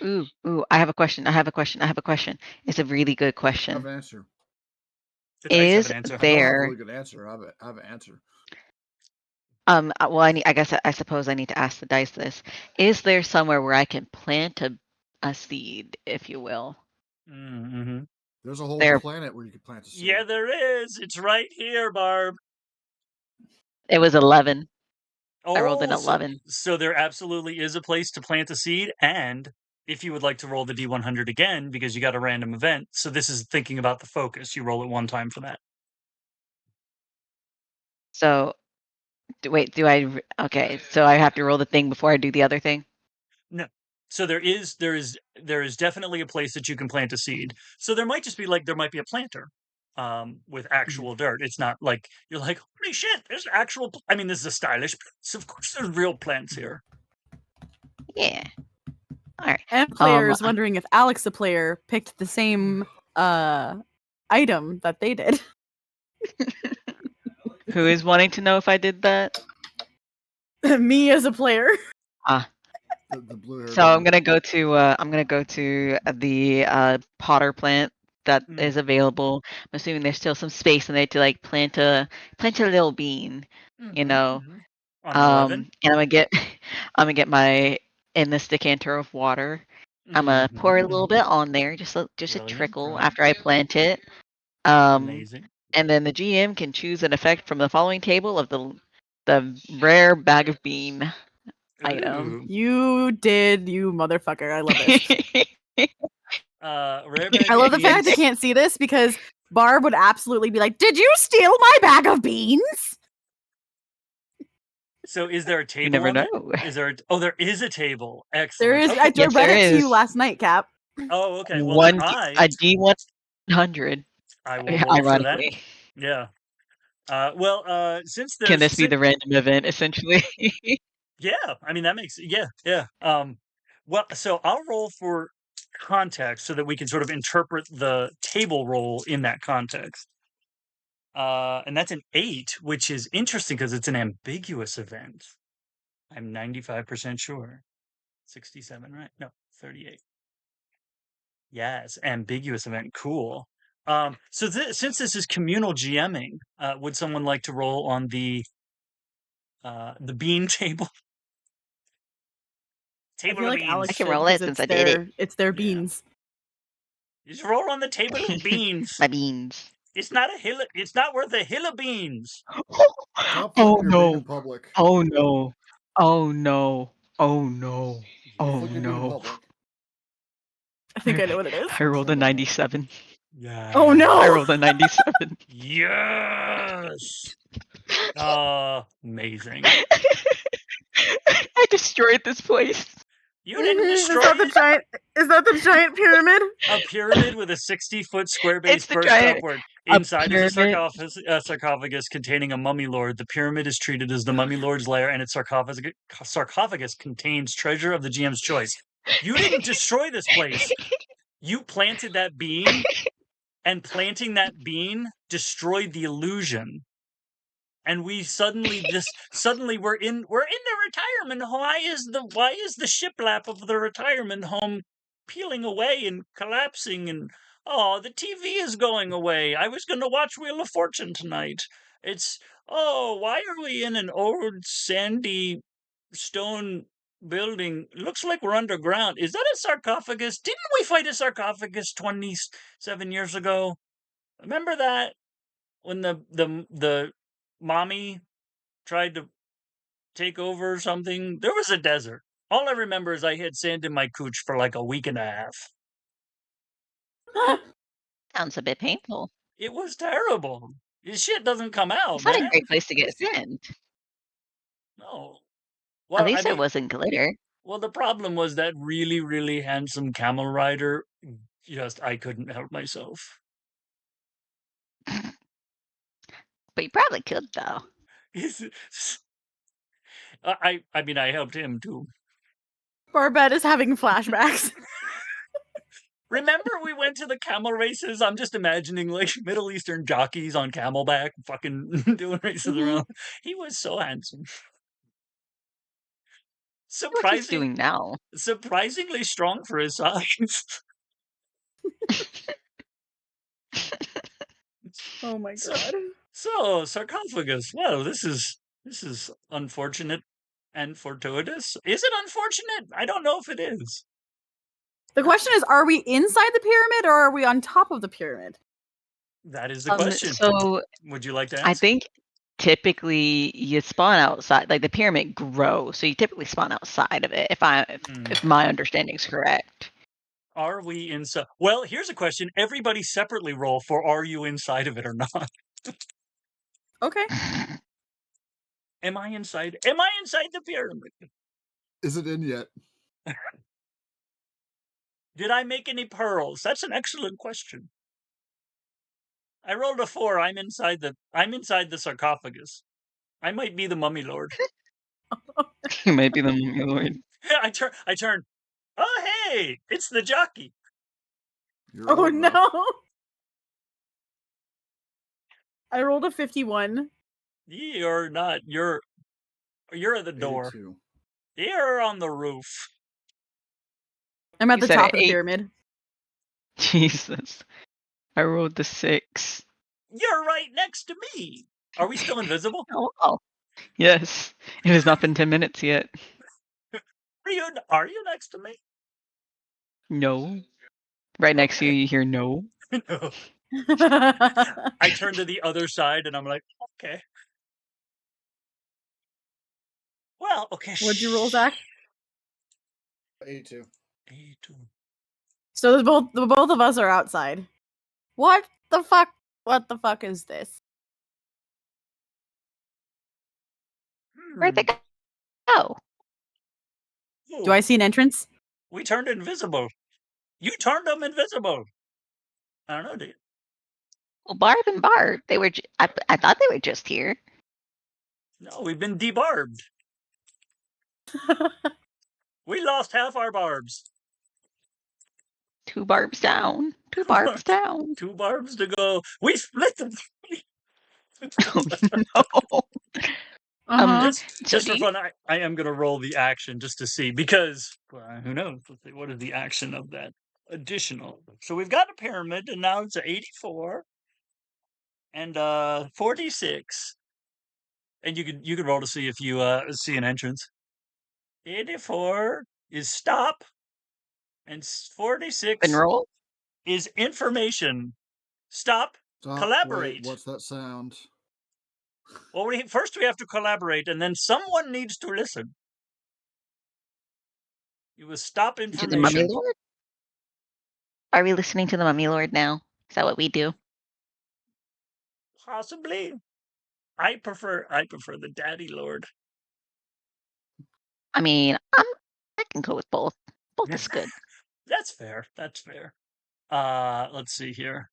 Ooh, I have a question. It's a really good question. I have an answer. Is I don't have there a really good answer. I have an answer. Well, I suppose I need to ask the dice this. Is there somewhere where I can plant a seed, if you will? Mm-hmm. There's a whole planet where you could plant a seed. Yeah, there is. It's right here, Barb. It was 11. Oh, I rolled an 11. So there absolutely is a place to plant a seed, and if you would like to roll the D100 again, because you got a random event, so this is thinking about the focus. You roll it one time for that. So, wait, okay, so I have to roll the thing before I do the other thing? No. So there is definitely a place that you can plant a seed. So there might just be there might be a planter with actual dirt. It's not like you're like, holy shit, there's actual. I mean, this is a stylish place. Of course, there's real plants here. Yeah. All right. And players wondering if Alex, the player, picked the same item that they did. Who is wanting to know if I did that? Me as a player. The blue. So I'm gonna go to the potter plant that is available. I'm assuming there's still some space in there to plant a little bean, you know. On 11. And I'm gonna get my in this decanter of water. I'm gonna pour a little bit on there, just a trickle after I plant it. Amazing. And then the GM can choose an effect from the following table of the rare bag of bean item. You did, you motherfucker. I love it. Rare bag I love the fact they can't see this because Barb would absolutely be like, "Did you steal my bag of beans?" So is there a table? You never know. Is there? There is a table. Excellent. There is. Okay. I read it to you last night, Cap. Oh, okay. Well, a D100. I will roll for that. Yeah. Since Can there's this be the random event, essentially? yeah, I mean that makes yeah. Well, so I'll roll for context so that we can sort of interpret the table roll in that context. And that's an 8, which is interesting because it's an ambiguous event. I'm 95% sure. 67, right? No, 38. Yes, ambiguous event. Cool. So since this is communal GMing, would someone like to roll on the bean table? I Table feel of like beans. Alex I can should roll because it since I did it. it's their Yeah. beans. Just roll on the table of beans. My beans. It's not worth a hill of beans. Stop Oh flicking your bean in no! public. Oh no! Oh no! Oh no! Oh Flick your bean in no! public. I think I know what it is. I rolled a 97. Yeah. Oh I no! rolled a 97. Yes. Amazing. I destroyed this place. You didn't Is destroy that the giant? Is that the giant pyramid? a pyramid with a 60-foot square base It's the perched giant- upward. a Inside is a pyramid. sarcophagus containing a mummy lord. The pyramid is treated as the mummy lord's lair, and its sarcophagus contains treasure of the GM's choice. You didn't destroy this place. You planted that bean, and planting that bean destroyed the illusion. And we suddenly we're in the retirement home. Why is the shiplap of the retirement home peeling away and collapsing, and the TV is going away. I was gonna watch Wheel of Fortune tonight. Why are we in an old sandy stone building? Looks like we're underground. Is that a sarcophagus? Didn't we fight a sarcophagus 27 years ago? Remember that? When the mommy tried to take over or something? There was a desert. All I remember is I had sand in my cooch for like a week and a half. Sounds a bit painful. It was terrible. This shit doesn't come out, It's not man. a great place to get sand. No. At Well, least it wasn't glitter. Well, the problem was that really, really handsome camel rider. I couldn't help myself. But you probably could, though. I mean, I helped him too. Barbette is having flashbacks. Remember we went to the camel races? I'm just imagining like Middle Eastern jockeys on camelback fucking doing races around. He was so handsome. What he's doing now. Surprisingly strong for his size. Oh my god. So sarcophagus. Well, this is unfortunate and fortuitous. Is it unfortunate? I don't know if it is. The question is, are we inside the pyramid or are we on top of the pyramid? That is the question. So would you like to ask? I think typically you spawn outside, like the pyramid grows, so you typically spawn outside of it. If my understanding is correct. Are we inside? Well, here's a question. Everybody separately roll for are you inside of it or not? Okay. Am I inside? Am I inside the pyramid? Is it in yet? Did I make any pearls? That's an excellent question. I rolled a 4. I'm inside the sarcophagus. I might be the mummy lord. You might be the mummy lord. I turn. Oh hey, it's the jockey. Oh no. I rolled a 51. You're not. You're at the door. 82. You're on the roof. I'm at You the said top of the 8. pyramid. Jesus. I rolled the 6. You're right next to me. Are we still invisible? Oh. Yes. It has not been 10 minutes yet. Are you next to me? No. Right next to you, you hear no. No. I turn to the other side and I'm like, okay. Well, okay. What'd you roll, Zach? 82. 82. So the both of us are outside. What the fuck? What the fuck is this? Where'd they go? Do I see an entrance? We turned invisible. You turned them invisible. I don't know, dude. Well, Barb and Barb, they were. I thought they were just here. No, we've been debarbed. We lost half our barbs. 2 barbs down. 2 barbs down. 2 barbs to go. We split them. Oh, no. Just for fun, I am going to roll the action just to see, because who knows? Let's see, what is the action of that additional? So we've got a pyramid, and now it's 84 and 46, and you can roll to see if you see an entrance. 84 is stop, and 46 And roll. is information. Stop. Collaborate. Wait, what's that sound? Well, first we have to collaborate, and then someone needs to listen. You will stop information. To the Mummy Lord? Are we listening to the Mummy Lord now? Is that what we do? Possibly. I prefer the Daddy Lord. I mean, I can go with both. Both is good. That's fair. That's fair. Let's see here.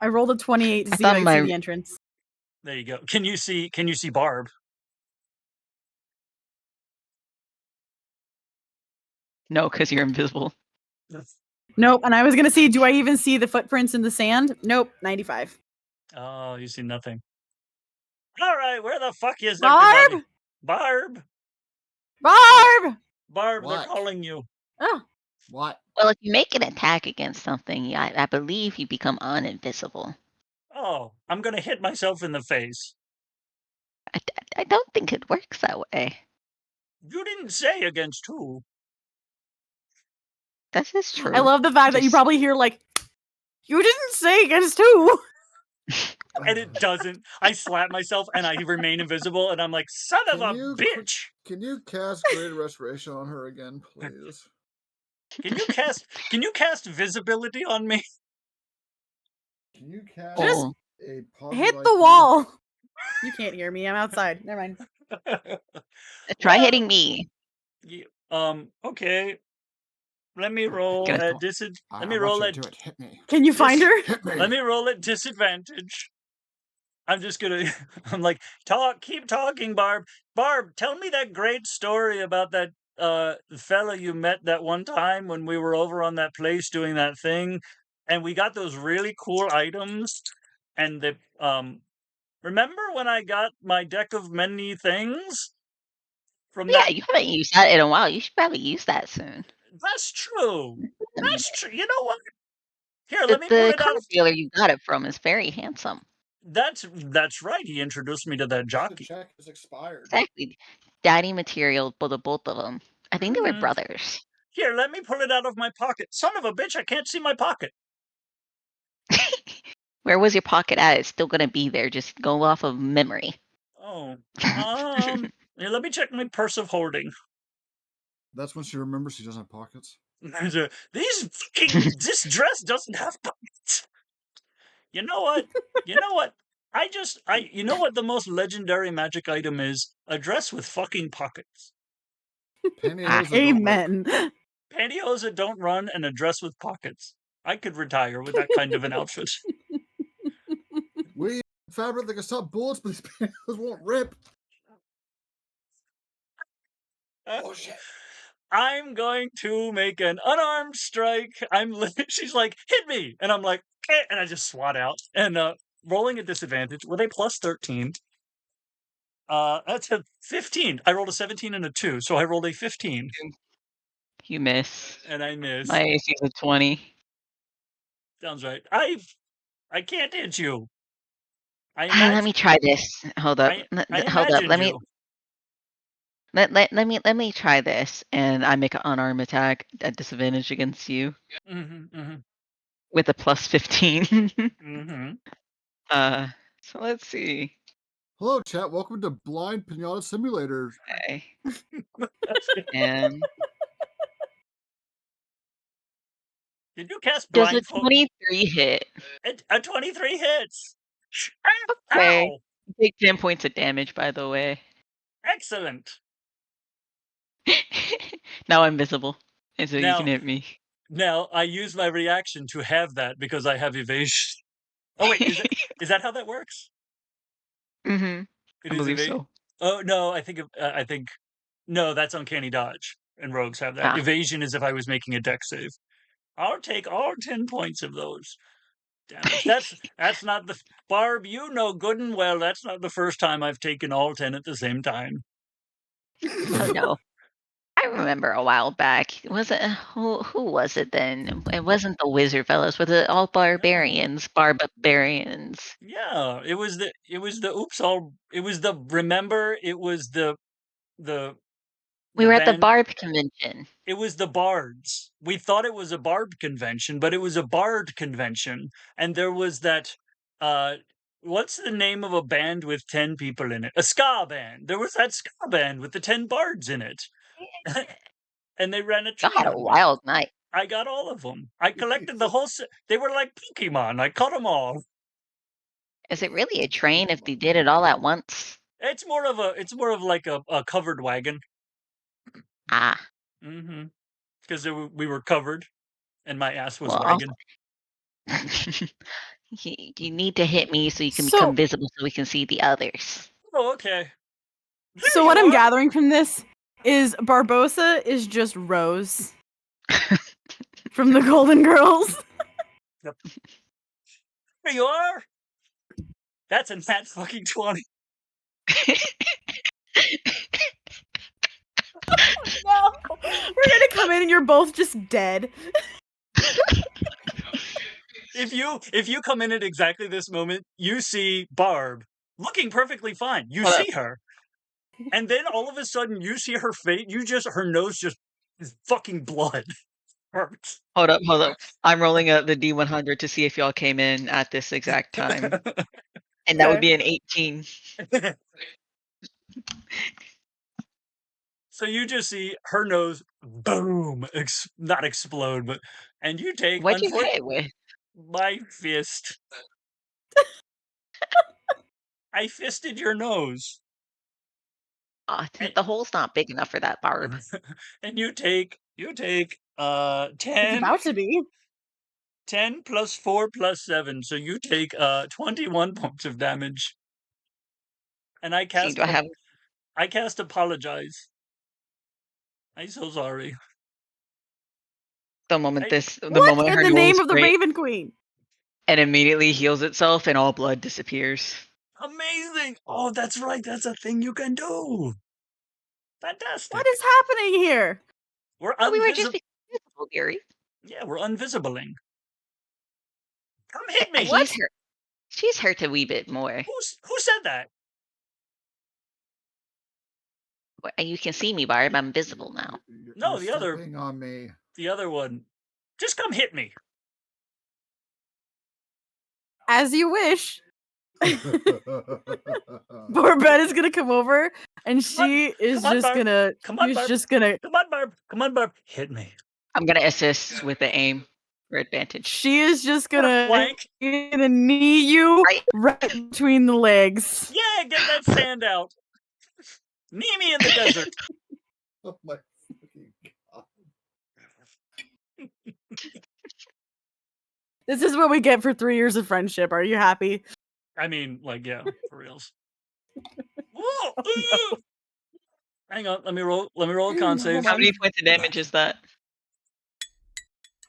I rolled a 28 to see if I can see the entrance. There you go. Can you see Barb? No, because you're invisible. Nope. And I was gonna see, do I even see the footprints in the sand? Nope. 95. Oh, you see nothing. All right, where the fuck is Barb? everybody? Barb. Barb. Barb, What? they're calling you. Oh. What? Well, if you make an attack against something, I believe you become uninvisible. Oh, I'm gonna hit myself in the face. I don't think it works that way. You didn't say against who. This is true. I love the fact that you probably hear like, you didn't say against who. And it doesn't. I slap myself and I remain invisible, and I'm like, son of a bitch. Can you cast Greater Restoration on her again, please? Can you cast visibility on me? Can you cast Just a hit the wall. You can't hear me. I'm outside. Never mind. Try hitting me. Okay. Let me roll at disadvantage. Let me roll at. Hit me. Can you find her? Hit me. Let me roll at disadvantage. I'm just gonna. I'm like, keep talking, Barb. Barb, tell me that great story about that fella you met that one time when we were over on that place doing that thing, and we got those really cool items. And the remember when I got my deck of many things? Yeah, you haven't used that in a while. You should probably use that soon. That's true. That's true. You know what? Here, let me pull The it out. card dealer you got it from is very handsome. That's right. He introduced me to that jockey. The check is expired. Exactly. Daddy material for the both of them. I think they were brothers. Here, let me pull it out of my pocket. Son of a bitch, I can't see my pocket. Where was your pocket at? It's still gonna be there. Just go off of memory. Oh. Here, let me check my purse of holding. That's when she remembers she doesn't have pockets. This dress doesn't have pockets. You know what? You know what? You know what the most legendary magic item is? A dress with fucking pockets. Amen. Pantyhose that don't run and a dress with pockets. I could retire with that kind of an outfit. We fabric that can stop bullets, but these pantyhose won't rip. Oh shit. I'm going to make an unarmed strike. She's like, hit me. And I'm like, eh, and I just swat out. And rolling at disadvantage with a plus 13. That's a 15. I rolled a 17 and a 2, so I rolled a 15. You miss. And I miss. My AC is a 20. Sounds right. I can't hit you. Let me try this. Hold up. Hold up. Let me try this, and I make an unarmed attack at disadvantage against you. With a plus 15. So let's see. Hello, chat. Welcome to Blind Pinata Simulator. Okay. And did you cast does a blindfold? 23 hit? A 23 hits. Okay. Ow! You take 10 points of damage, by the way. Excellent. Now I'm visible, and so you can hit me. Now, I use my reaction to have that because I have evasion. Oh wait, is that how that works? Mm-hmm. It I is believe evade. so. Oh no, I think no, that's uncanny dodge, and rogues have that. Ah. Evasion is if I was making a dex save. I'll take all 10 points of those damage. That's not the Barb. You know good and well that's not the first time I've taken all 10 at the same time. Oh no. I remember a while back. Was it who was it then? It wasn't the wizard fellows, but the all barbarians, barbarians. Yeah, it was the oops all. It was the remember. It was the We were at the band. Barb convention. It was the bards. We thought it was a barb convention, but it was a bard convention, and there was that. What's the name of a band with 10 people in it? A ska band. There was that ska band with the 10 bards in it, and they ran a Y'all treat had a on me. wild night. I got all of them. I collected the whole set. They were like Pokemon. I caught them all. Is it really a train if they did it all at once? It's more of like a covered wagon. Ah. Mm-hmm. Because we were covered, and my ass was Well, wagon. you need to hit me so you can become visible so we can see the others. Oh, okay. So what I'm gathering from this is Barbosa is just Rose from the Golden Girls. Yep. There you are. That's a nat fucking 20. No, we're gonna come in and you're both just dead. If you come in at exactly this moment, you see Barb looking perfectly fine. You see her, and then all of a sudden you see her face. Her nose just is fucking blood. Hurts. Hold up. I'm rolling the D100 to see if y'all came in at this exact time. And that would be an 18. So you just see her nose, boom, not explode, but, and you take, What'd you hit with? My fist. I fisted your nose. The hole's not big enough for that, Barb. And you take 10. It's about to be. 10 plus 4 plus 7. So you take 21 points of damage. And I cast I cast apologize. I'm so sorry. The moment what in the name of the Raven Queen? And immediately heals itself and all blood disappears. Amazing! Oh, that's right. That's a thing you can do. Fantastic. What is happening here? We were just invisible, Gary. Yeah, we're unvisibling. Come hit me. She's hurt a wee bit more. Who said that? You can see me, Barb. I'm visible now. No, the other on me. The other one. Just come hit me. As you wish. Barbette is gonna come over, and she's just gonna. Come on, Barb. Hit me. I'm gonna assist with the aim for advantage. She is just gonna knee you right between the legs. Yeah, get that sand out. Knee me in the desert. Oh my fucking god. This is what we get for 3 years of friendship. Are you happy? I mean, like, yeah, for reals. Oh, no. Hang on, let me roll a con save. How many points of damage is that?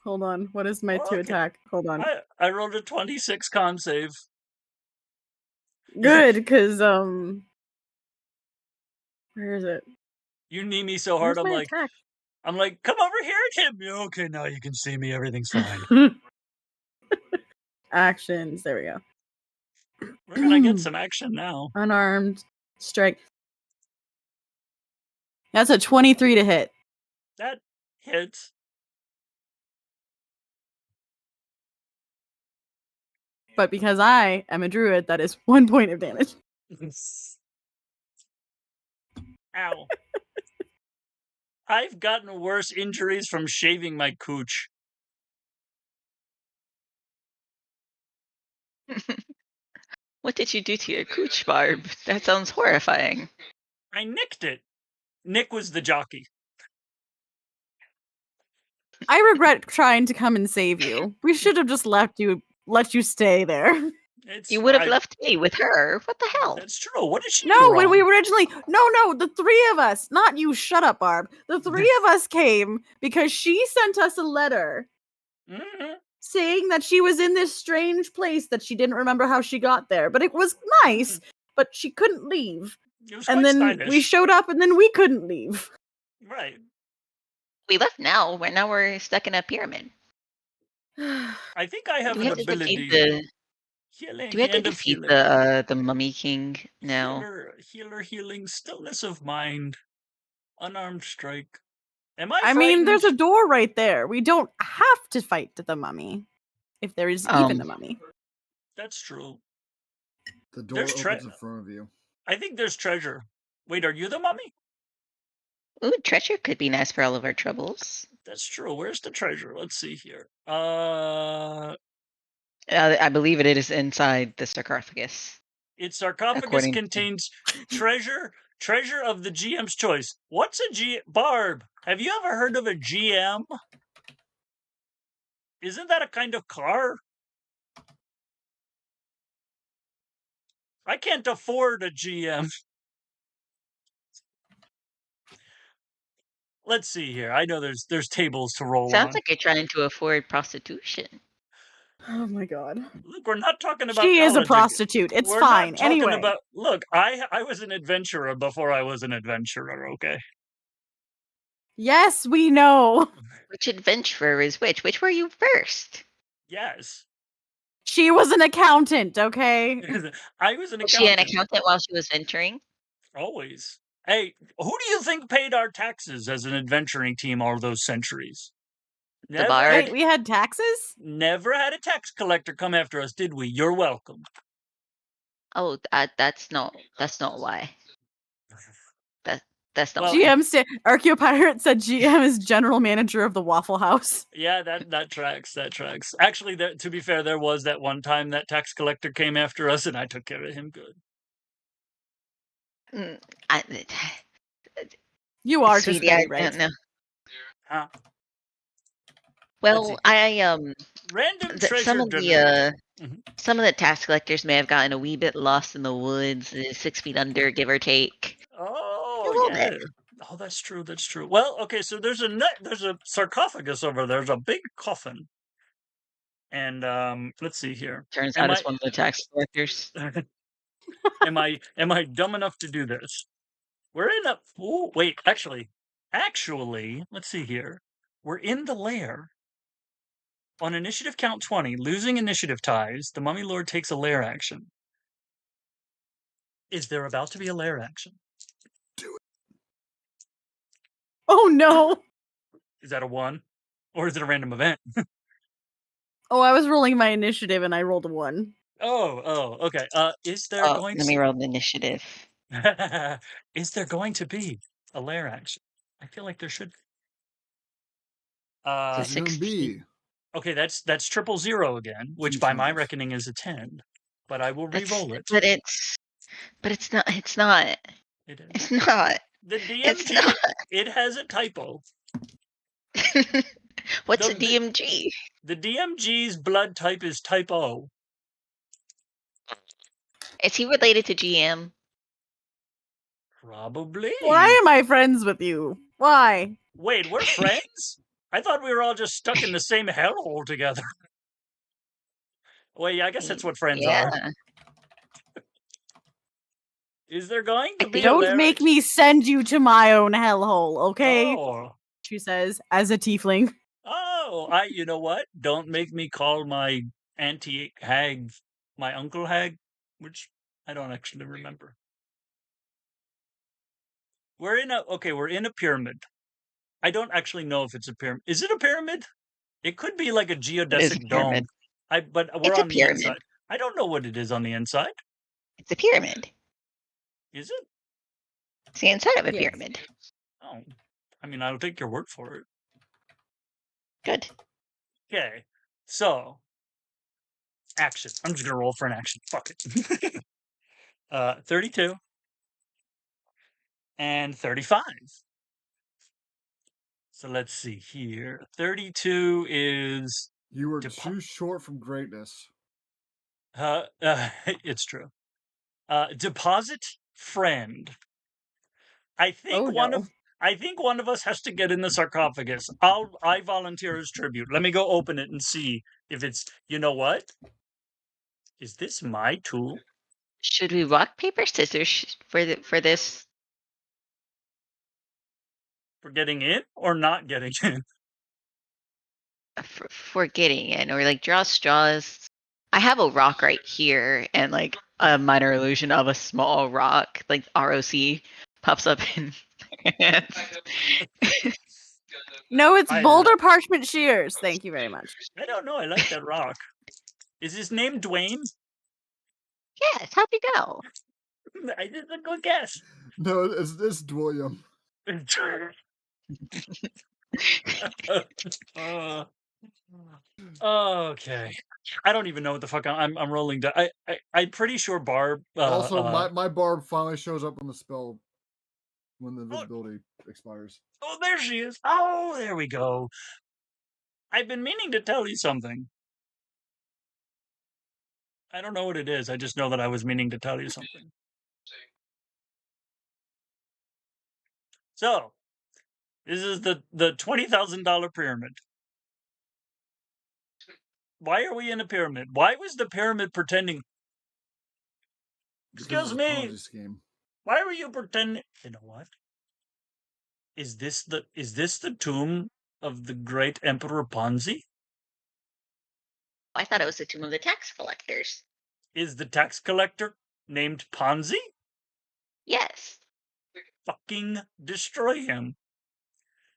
Hold on. What is my 2 attack? Hold on. I rolled a 26 con save. Good, because where is it? You knee me so hard, I'm like, come over here and hit me. Okay, now you can see me. Everything's fine. Actions. There we go. We're gonna get some action now. Unarmed strike. That's a 23 to hit. That hits. But because I am a druid, that is 1 point of damage. Ow. I've gotten worse injuries from shaving my cooch. What did you do to your cooch, Barb? That sounds horrifying. I nicked it. Nick was the jockey. I regret trying to come and save you. We should have just let you stay there. You would have left me with her. What the hell? That's true. What did she do No, when wrong? we originally no, the three of us, not you, shut up, Barb. The three of us came because she sent us a letter saying that she was in this strange place that she didn't remember how she got there. But it was nice, but she couldn't leave. It was And quite then stylish. we showed up and then we couldn't leave. Right. We left now. Now we're stuck in a pyramid. I think I have Do we an have to defeat ability. the? Healing, Do we have to hand of defeat healing. the Mummy King now? Healer, healing, stillness of mind, unarmed strike. Am I I frightened? mean, there's a door right there. We don't have to fight the mummy. If there is even a mummy. That's true. The door There's opens in front of you. I think there's treasure. Wait, are you the mummy? Ooh, treasure could be nice for all of our troubles. That's true. Where's the treasure? Let's see here. I believe it is inside the sarcophagus. Its sarcophagus contains treasure of the GM's choice. What's a Barb? Have you ever heard of a GM? Isn't that a kind of car? I can't afford a GM. Let's see here. I know there's tables to roll on. Sounds like you're trying to afford prostitution. Oh my god. Look, we're not talking about She is a college prostitute. It's we're fine. Not talking Anyway. about, look, I was an adventurer before I was an adventurer, okay? Yes, we know. Which adventurer is which? Which were you first? Yes. She was an accountant, okay? I was an accountant. Was she an accountant while she was venturing? Always. Hey, who do you think paid our taxes as an adventuring team all those centuries? The bard. Wait, we had taxes? Never had a tax collector come after us, did we? You're welcome. Oh, that's not why. That's not GM Archaeopirate said GM is general manager of the Waffle House. Yeah, that tracks. Actually, to be fair, there was that one time that tax collector came after us, and I took care of him good. You are Sweetie, just very I right. don't know. Huh. Well, random treasure some of the tax collectors may have gotten a wee bit lost in the woods, 6 feet under, give or take. Oh, yeah. Oh, that's true. Well, okay, so there's a sarcophagus over there. There's a big coffin. And let's see here. Turns out it's one of the tax collectors. Am I dumb enough to do this? We're in a wait, actually, let's see here. We're in the lair. On initiative count 20, losing initiative ties, the Mummy Lord takes a lair action. Is there about to be a lair action? Do it. Oh no. Is that a 1? Or is it a random event? Oh, I was rolling my initiative and I rolled a 1. Oh, okay. Is there going let me roll the initiative. Is there going to be a lair action? I feel like there should be. 16. Okay, that's 000 again, which by my reckoning is a 10. But I will re-roll it. But it's not. It's not. It is. It's not. The DMG. It has a typo. What's a DMG? The DMG's blood type is type O. Is he related to GM? Probably. Why am I friends with you? Why? Wait, we're friends? I thought we were all just stuck in the same hellhole together. Well, yeah, I guess that's what friends are. Is there going to be Don't make me send you to my own hellhole, okay? Oh. She says, as a tiefling. Oh, you know what? Don't make me call my auntie hag my uncle hag, which I don't actually remember. We're in a pyramid. I don't actually know if it's a pyramid. Is it a pyramid? It could be like a geodesic dome. But we're on the inside. I don't know what it is on the inside. It's a pyramid. Is it? It's the inside of a pyramid. Oh, I mean, I'll take your word for it. Good. Okay, so action. I'm just gonna roll for an action. Fuck it. 32 and 35. So let's see here. 32 is you were too short from greatness. It's true. Deposit friend. I think Oh no. I think one of us has to get in the sarcophagus. I volunteer as tribute. Let me go open it and see if it's. You know what? Is this my tool Should we rock paper scissors for this? for getting in or not getting in? For getting in, or like draw straws. I have a rock right here, and like a minor illusion of a small rock, like ROC, pops up in my hands. No, it's I boulder parchment shears. Thank you very much. I don't know. I like that rock. Is his name Dwayne? Yes, how'd you know? I did a good guess. No, it's William. Okay. I don't even know what the fuck I'm rolling. I'm pretty sure Barb. Also, my barb finally shows up on the spell when the invisibility expires. Oh, there she is. Oh, there we go. I've been meaning to tell you something. I don't know what it is. I just know that I was meaning to tell you something. So, this is the $20,000 pyramid. Why are we in a pyramid? Why was the pyramid pretending? Excuse me. Ponzi scheme. Why were you pretending? You know what? Is this the tomb of the great Emperor Ponzi? I thought it was the tomb of the tax collectors. Is the tax collector named Ponzi? Yes. Fucking destroy him.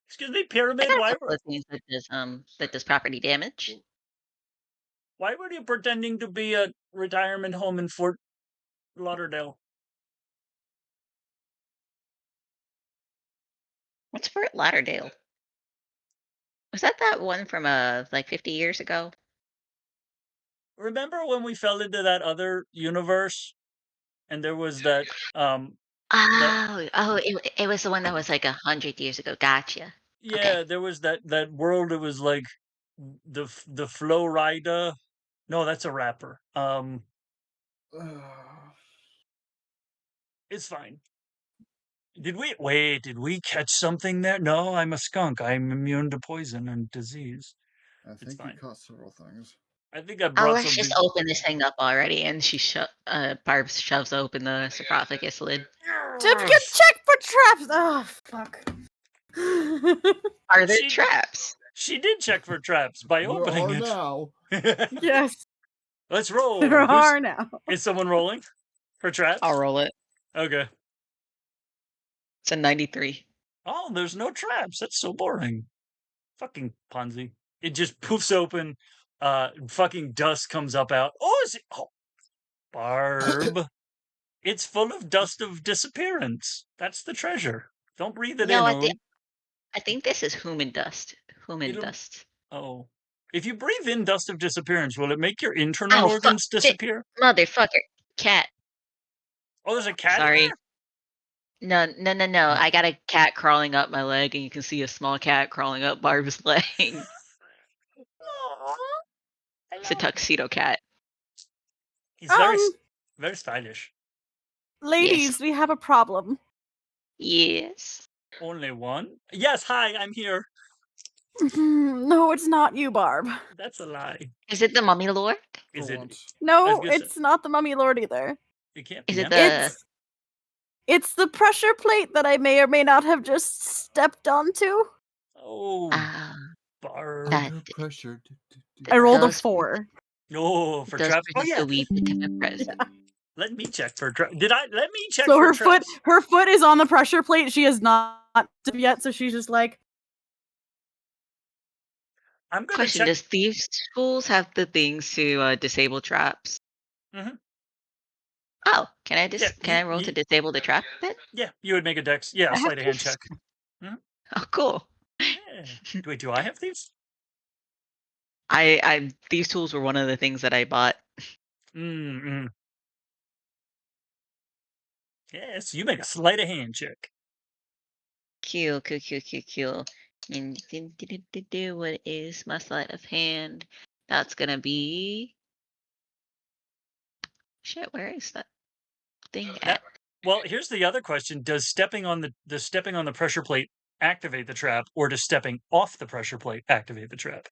Excuse me, I pyramid. got a Why couple of things that does property damage. were you pretending to be a retirement home in Fort Lauderdale? What's Fort Lauderdale? Was that one from like 50 years ago? Remember when we fell into that other universe and there was that It was the one that was like 100 years ago. Gotcha. yeah, there was that world. It was like the Flow Rida. No, that's a rapper. It's fine. Did we catch something there? No, I'm a skunk. I'm immune to poison and disease. I It's think you fine. caught several things. I think I Oh, brought let's just something. open this thing up already. And Barbs shoves open the sarcophagus lid. Just get checked for traps. Oh fuck. Are there traps? She did check for traps by There opening are it. now. Yes, Let's roll. there are now. Is someone rolling for traps? I'll roll it. Okay. It's a 93. Oh, there's no traps. That's so boring. Fucking Ponzi. It just poofs open. Fucking dust comes up out. Oh, is it? Oh, Barb. It's full of dust of disappearance. That's the treasure. Don't breathe it No, in. I think this is human dust. It'll- Dust. Oh. If you breathe in dust of disappearance, will it make your internal Ow, organs fuck. disappear? Motherfucker. Cat. Oh, there's a cat Sorry. in there? No. I got a cat crawling up my leg, and you can see a small cat crawling up Barb's leg. Aw, It's a tuxedo cat. He's very stylish. Ladies, we have a problem. Yes. Only one? Yes, hi, I'm here. No, it's not you, Barb. That's a lie. Is it the Mummy Lord? Is it? No, it's not the Mummy Lord either. It can't Is be. it the? It's the pressure plate that I may or may not have just stepped onto. Oh, Barb. Under pressure. I rolled a 4. Oh, for Those traps. Oh pretty yeah. sweet present. Let me check for traps. Let me check So for her traps. her foot is on the pressure plate. She has not yet, so she's just like. I'm gonna Question: check. Does thieves' tools have the things to disable traps? Mm-hmm. Oh, can I roll to disable the trap then? Yeah, you would make a dex. Yeah, I have sleight of hand thieves? check. Mm-hmm. Oh, cool. Yeah. Wait, do I have thieves? These tools were one of the things that I bought. Mm-hmm. Yes, you make a sleight of hand check. Cool. And what is my sleight of hand? That's gonna be Shit, where is that thing Now, at? well, here's the other question: does stepping on the pressure plate activate the trap, or does stepping off the pressure plate activate the trap?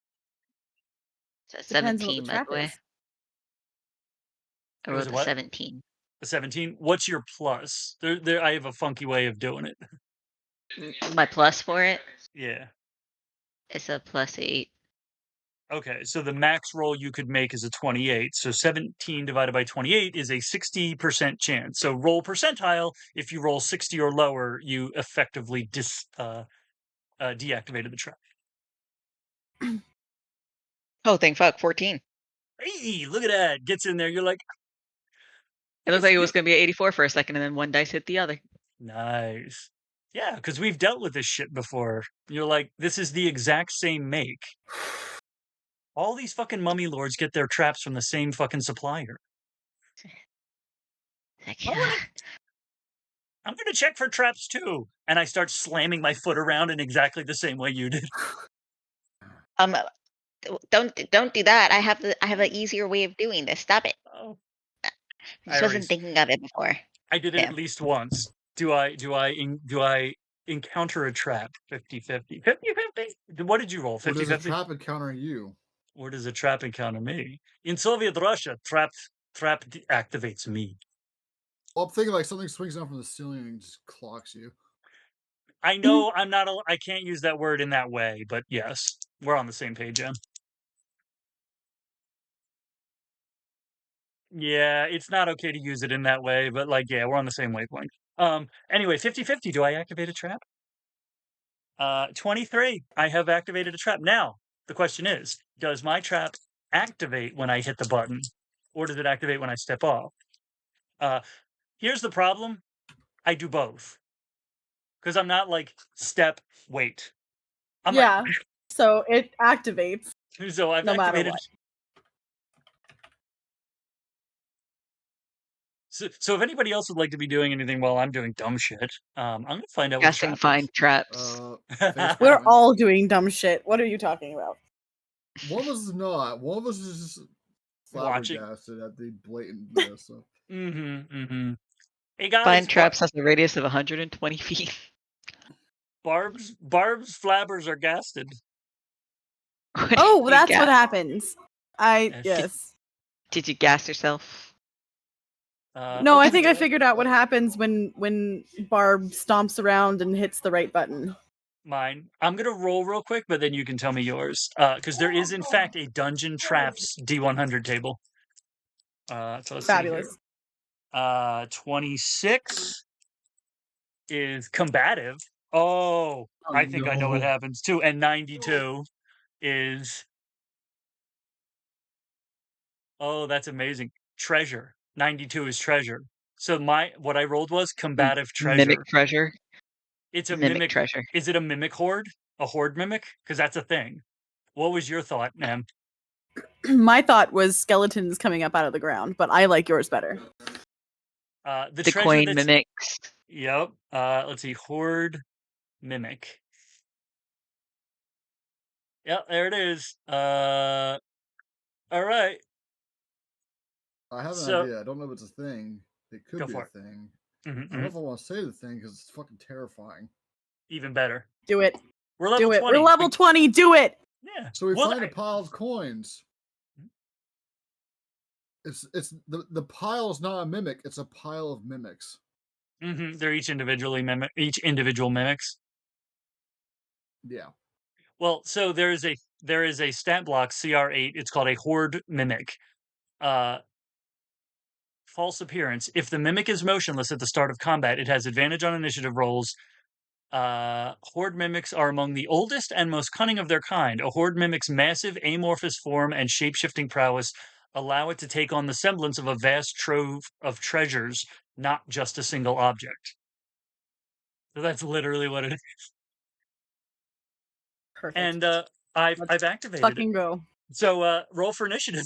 So Depends on what the 17, by trap the way. is. I It was rolled a a what? 17. A 17. What's your plus? There. I have a funky way of doing it. My plus for it Yeah. is a +8. Okay, so the max roll you could make is a 28. So 17 divided by 28 is a 60% chance. So roll percentile. If you roll 60 or lower, you effectively deactivated the trap. Oh, thank fuck, 14. Hey, look at that. Gets in there. You're like, It looked like it was going to be 84 for a second, and then one dice hit the other. nice. Yeah, because we've dealt with this shit before. You're like, this is the exact same make. All these fucking mummy lords get their traps from the same fucking supplier. Like, I'm gonna check for traps too. And I start slamming my foot around in exactly the same way you did. don't do that. I have an easier way of doing this. Stop it. Oh, I I just already, wasn't thinking of it before. I did it Yeah. at least once. Do I encounter a trap 50-50? 50-50? What did you roll? Or does a 50-50? trap encounter you? Or does a trap encounter me? In Soviet Russia, trap activates me. Well, I'm thinking like something swings down from the ceiling and just clocks you. I know I can't use that word in that way, but yes, we're on the same page, Em. Yeah, it's not okay to use it in that way, but like, yeah, we're on the same wavelength. Anyway, 50-50, do I activate a trap? 23, I have activated a trap. Now, the question is, does my trap activate when I hit the button, or does it activate when I step off? Here's the problem. I do both. Because I'm not like, step, wait. I'm Yeah. So it activates like, so I've no matter activated. what. So if anybody else would like to be doing anything while I'm doing dumb shit, I'm gonna find out what the Casting trap fine is. traps. Face We're point. all doing dumb shit. What are you talking about? One of us is not. One of us is just Watching. flabbergasted at the blatantness. So. Hey guys, Fine traps has a radius of 120 feet. Barbs flabbers are gasted. Oh, that's what happens. Yes. Did you gas yourself? No, I think I figured out what happens when Barb stomps around and hits the right button. Mine. I'm gonna roll real quick, but then you can tell me yours. Because there is in fact a Dungeon Traps D100 table. So let's Fabulous. see here. 26 is combative. Oh, I think I know what happens too. And 92 is, oh, that's amazing. Treasure. 92 is treasure. So what I rolled was combative treasure. Mimic treasure. It's a Mimic treasure. Is it a mimic horde? A horde mimic? Because that's a thing. What was your thought, ma'am? My thought was skeletons coming up out of the ground, but I like yours better. The treasure coin that's, mimics. Yep. Let's see. Horde mimic. Yep, there it is. All right. I have an idea. I don't know if it's a thing. It could be a thing. I don't know if I want to say the thing because it's fucking terrifying. Even better. Do it. We're level 20. We're level 20. Do it. Yeah. So we find a pile of coins. It's the pile is not a mimic. It's a pile of mimics. They're each individual mimics. Yeah. Well, so there is a stat block CR8. It's called a horde mimic. False appearance. If the mimic is motionless at the start of combat, it has advantage on initiative rolls. Horde mimics are among the oldest and most cunning of their kind. A horde mimic's massive amorphous form and shape-shifting prowess allow it to take on the semblance of a vast trove of treasures, not just a single object. So that's literally what it is. Perfect. And I've activated fucking it. Go. So roll for initiative.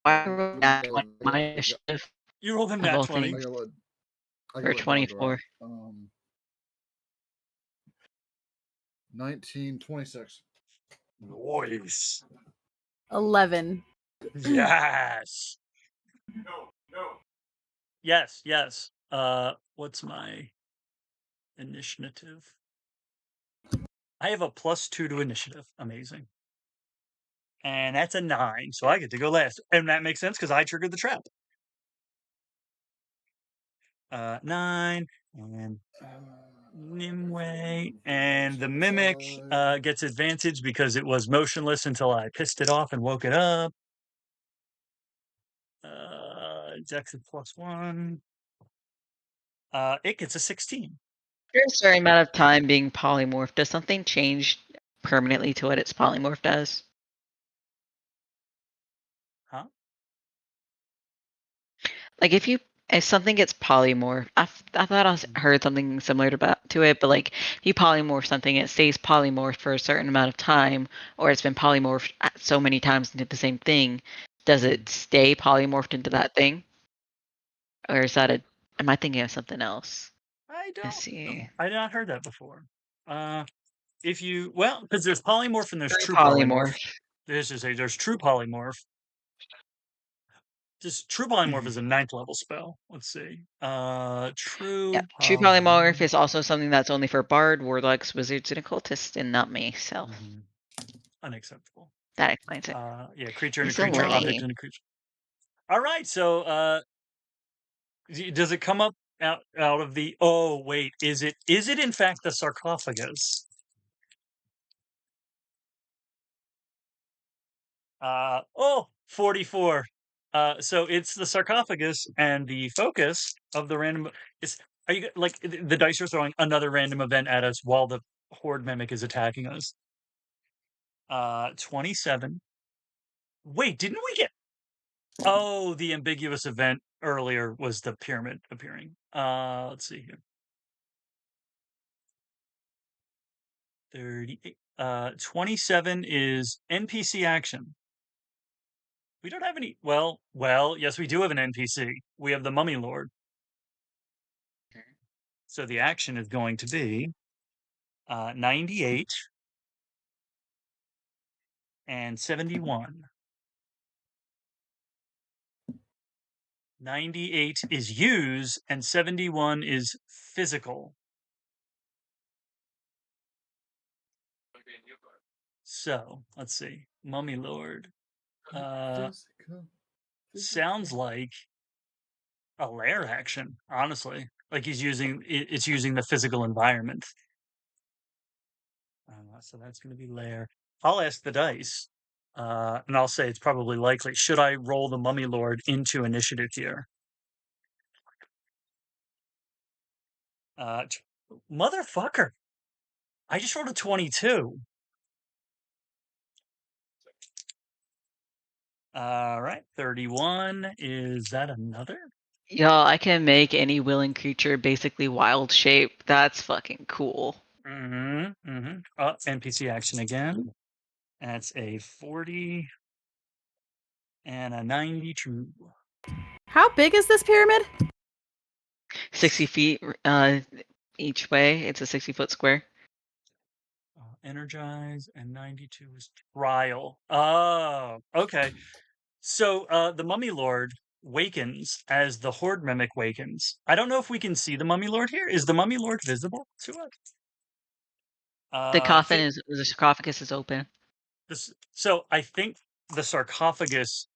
My initiative. You rolled a nat 20. Or 24. 1926. Nice. 11. Yes. Yes, yes. What's my initiative? I have a +2 to initiative. Amazing. And that's a 9, so I get to go last. And that makes sense because I triggered the trap. 9, and Nimue, and the mimic gets advantage because it was motionless until I pissed it off and woke it up. Dex is +1. It gets a 16. After a certain amount of time being polymorphed, does something change permanently to what it's polymorphed as? Huh? Like if something gets polymorphed, I thought I heard something similar to it, but like if you polymorph something, it stays polymorphed for a certain amount of time, or it's been polymorphed so many times into the same thing. Does it stay polymorphed into that thing, or is that am I thinking of something else? I don't Let's see. know. I had not heard that before. Because there's polymorph and there's true polymorph. There's true polymorph. Just true polymorph is a 9th level spell. Let's see. True polymorph is also something that's only for bard, warlocks, wizards, and occultists, and not me. So unacceptable. That explains it. Yeah, creature and a creature, object and a creature. All right, so does it come up out of the? Oh wait, is it in fact the sarcophagus? 44. So it's the sarcophagus, and the focus of the random is. Are you like the dice are throwing another random event at us while the horde mimic is attacking us? 27. Wait, didn't we get? Oh, the ambiguous event earlier was the pyramid appearing. Let's see here. 38. 27 is NPC action. We don't have any. Well, yes, we do have an NPC. We have the Mummy Lord. So the action is going to be 98 and 71. 98 is use and 71 is physical. So let's see. Mummy Lord. Sounds like a lair action, honestly. Like it's using the physical environment. So that's going to be lair. I'll ask the dice, and I'll say it's probably likely. Should I roll the Mummy Lord into initiative here? Motherfucker! I just rolled a 22. All right, 31. Is that another? Y'all, I can make any willing creature basically wild shape. That's fucking cool. NPC action again. That's a 40 and a 92. How big is this pyramid? 60 feet each way. It's a 60-foot square. Energize, and 92 is trial. Oh, okay. So the Mummy Lord wakens as the Horde Mimic wakens. I don't know if we can see the Mummy Lord here. Is the Mummy Lord visible to us? The sarcophagus is open. So I think the sarcophagus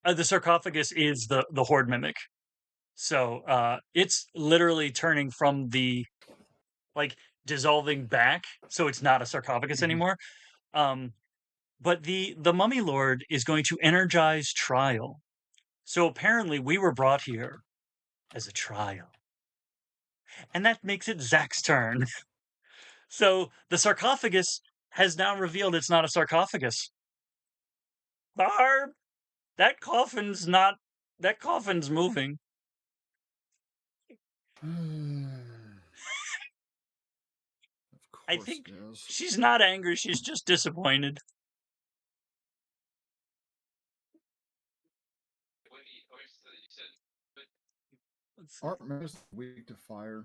is the Horde Mimic. So it's literally turning from the dissolving back, so it's not a sarcophagus anymore. But the Mummy Lord is going to energize trial. So apparently we were brought here as a trial. And that makes it Zach's turn. So the sarcophagus has now revealed it's not a sarcophagus. Barb, that coffin's moving. I think she's not angry, she's just disappointed. Aren't mimics weak to fire?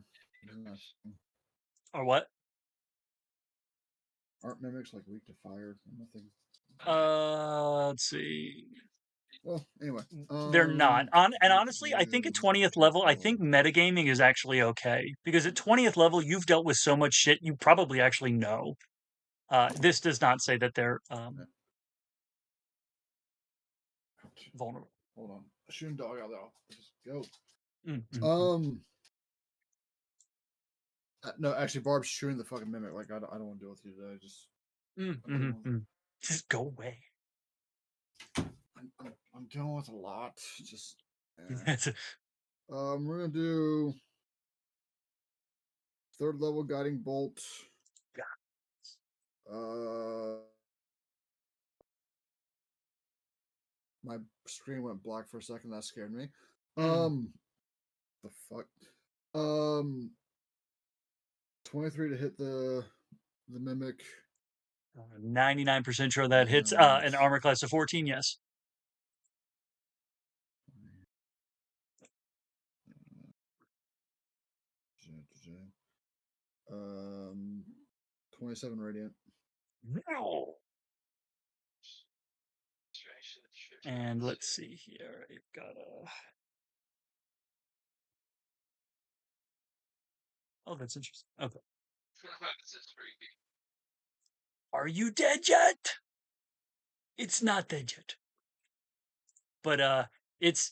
Or what? Aren't mimics weak to fire? Nothing. Let's see. Well, anyway, they're not. And honestly, I think at 20th level, I think metagaming is actually okay because at 20th level, you've dealt with so much shit you probably actually know. This does not say that they're vulnerable. Hold on, shooting dog out there. Just go. No, actually, Barb's shooting the fucking mimic. Like I don't want to deal with you today. Just go away. I'm dealing with a lot. Just we're gonna do 3rd level guiding bolt. My screen went black for a second. That scared me. The fuck. 23 to hit the mimic. 99% sure that hits an armor class of 14. Yes. 27 radiant. No. And let's see here. I've got a. Oh, that's interesting. Okay. Are you dead yet? It's not dead yet. But it's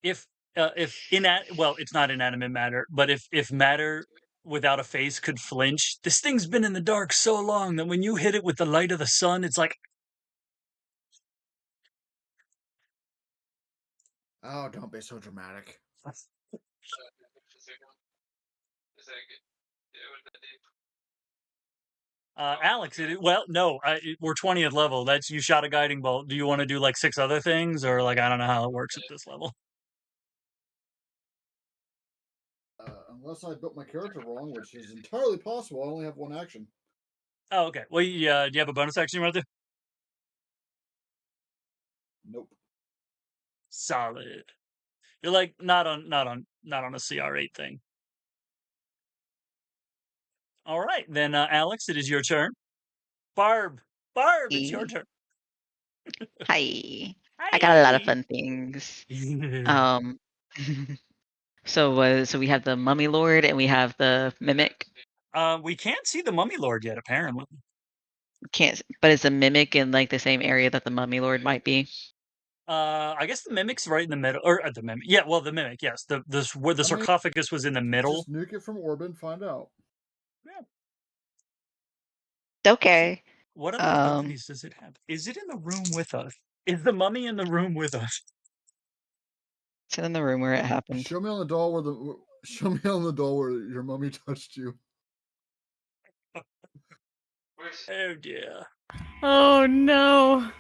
if it's not inanimate matter, but if matter without a face could flinch, this thing's been in the dark so long that when you hit it with the light of the sun, it's like. Oh, don't be so dramatic. Alex, no, we're 20th level. That's you shot a guiding bolt. Do you want to do like 6 other things, or like I don't know how it works at this level? Unless I built my character wrong, which is entirely possible. I only have 1 action. Oh, okay. Well, yeah. Do you have a bonus action you want to do? Nope. Solid. You're like not on a CR8 thing. All right, then, Alex, it is your turn. Barb, it's your turn. Hi. I got a lot of fun things. So we have the Mummy Lord and we have the Mimic. We can't see the Mummy Lord yet, apparently. But it's a Mimic in like the same area that the Mummy Lord might be. I guess the Mimic's right in the middle, or the Mimic. Yeah, well, the Mimic, yes. Where the sarcophagus was in the middle. Just nuke it from orbit and find out. Yeah. Okay. What other abilities does it have? Is it in the room with us? Is the mummy in the room with us? It's in the room where it happened. Show me on the doll where your mummy touched you. Oh dear. Oh no.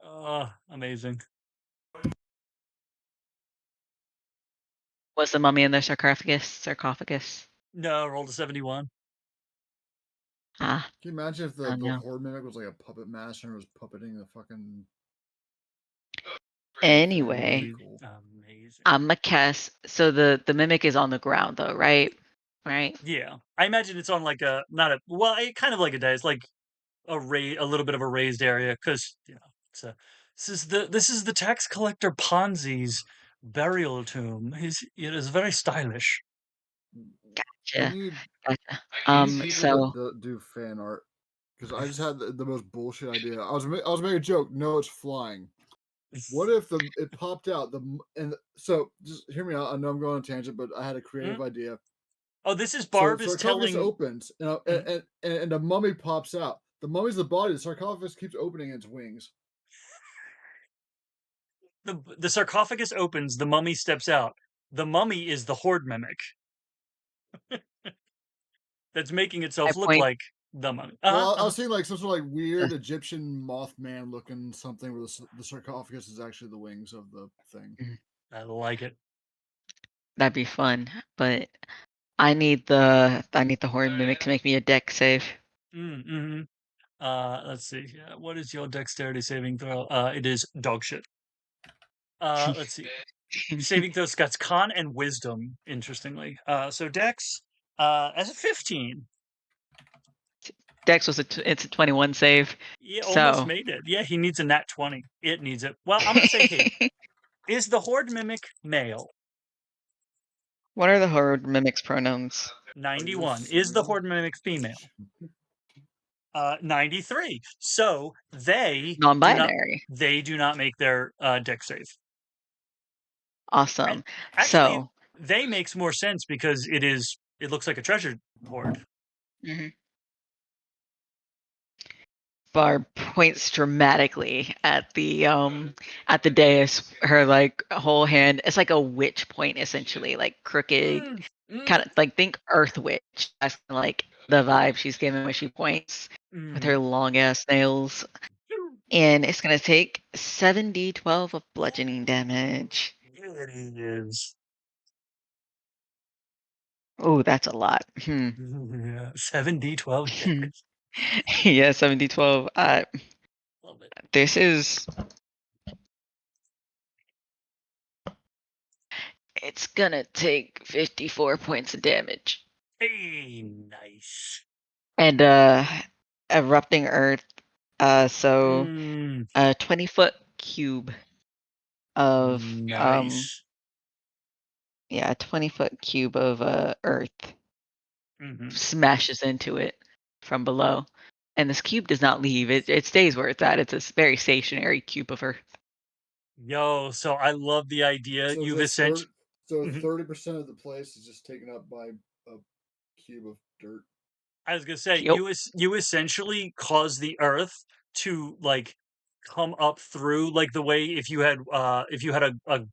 Oh, amazing. Was the mummy in the sarcophagus? No, rolled a 71. Ah. Can you imagine if the horde mimic was like a puppet master and was puppeting the fucking. Anyway, really cool. Amazing. I'm a Kess. So the mimic is on the ground though, right? Right. Yeah, I imagine it's on like kind of like a day. It's like a little bit of a raised area because this is the tax collector Ponzi's burial tomb. It is very stylish. Gotcha. So do fan art because I just had the most bullshit idea. I was making a joke. No, it's flying. What if it popped out so just hear me out. I know I'm going on a tangent, but I had a creative idea. Oh, this is Barb is telling. Opens and the mummy pops out. The mummy's the body. The sarcophagus keeps opening its wings. The sarcophagus opens. The mummy steps out. The mummy is the horde mimic. That's making itself look like the mummy. Well, I was seeing like some sort of like weird Egyptian Mothman looking something where the sarcophagus is actually the wings of the thing. I like it. That'd be fun, but I need the horde mimic to make me a deck save. Mm-hmm. Let's see. What is your dexterity saving throw? It is dog shit. Let's see. Saving throws got con and wisdom, interestingly. So Dex, as a 15. Dex was it's a 21 save. He almost So made it. Yeah, he needs a nat 20. It needs it. Well, I'm gonna say he. Is the Horde Mimic male? What are the Horde Mimic's pronouns? 91. Is the Horde Mimic female? 93. So they Non-binary. do not make their dex save. Awesome. Actually, So they makes more sense because it looks like a treasure hoard. Barb points dramatically at the dais. Her like whole hand, it's like a witch point essentially, like crooked, kind of like think Earth Witch. That's like the vibe she's giving when she points with her long ass nails. And it's gonna take 7d12 of bludgeoning damage. It is. Oh, that's a lot. Yeah, 7d12 damage. Yeah, 7d12. Love it. This is. It's gonna take 54 points of damage. Hey, nice. And erupting earth. So a 20-foot cube of nice. Yeah, a 20-foot cube of earth smashes into it from below. And this cube does not leave. It stays where it's at. It's a very stationary cube of earth. Yo, so I love the idea. So You've essentially 30% of the place is just taken up by a cube of dirt. I was gonna say Yep. you essentially cause the earth to like come up through like the way if you had a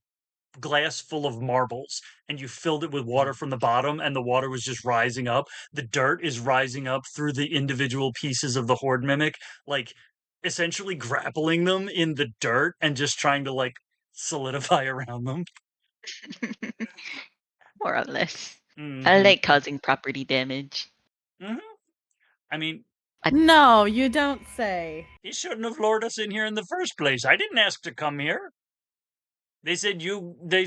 glass full of marbles and you filled it with water from the bottom and the water was just rising up, the dirt is rising up through the individual pieces of the horde mimic, like essentially grappling them in the dirt and just trying to like solidify around them. More or less. I like causing property damage. I mean, no, you don't say. he shouldn't have lured us in here in the first place. I didn't ask to come here. They said they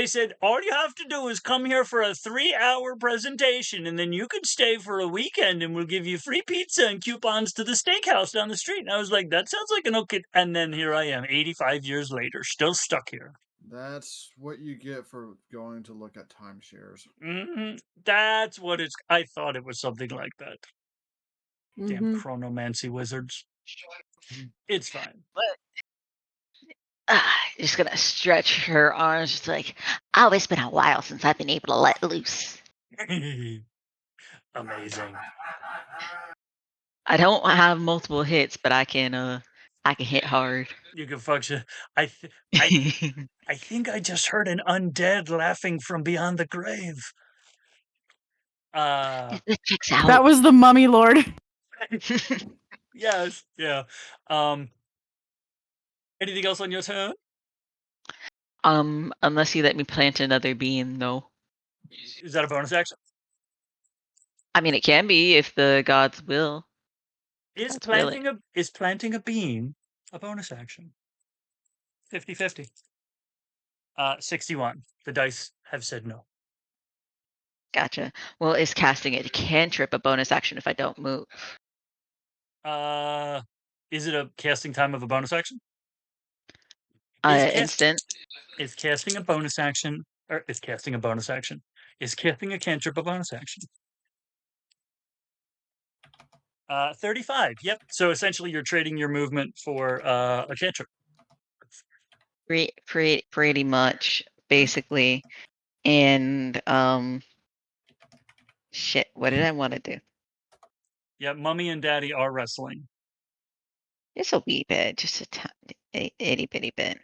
said all you have to do is come here for a 3-hour presentation and then you could stay for a weekend and we'll give you free pizza and coupons to the steakhouse down the street. And I was like, that sounds like an okay. And then here I am, 85 years later, still stuck here. That's what you get for going to look at timeshares. That's what it's. I thought it was something like that. Damn chronomancy wizards. It's fine. Just gonna stretch her arms, just like, oh, it's been a while since I've been able to let loose. Amazing. I don't have multiple hits, but I can hit hard. You can function. I think I just heard an undead laughing from beyond the grave. Checks out. That was the mummy lord. Yes, yeah. Anything else on your turn? Unless you let me plant another bean, no. Is that a bonus action? I mean, it can be if the gods will. Is planting a bean a bonus action? 50-50. 61. The dice have said no. Gotcha. Well, is casting a cantrip a bonus action if I don't move? Is it a casting time of a bonus action? Instant. Is casting a bonus action, or is casting a bonus action? Is casting a cantrip a bonus action? 35. Yep. So essentially, you're trading your movement for a cantrip. Pretty much, basically. And shit. What did I want to do? Yeah, Mummy and Daddy are wrestling. It's a wee bit, just a itty bitty bit.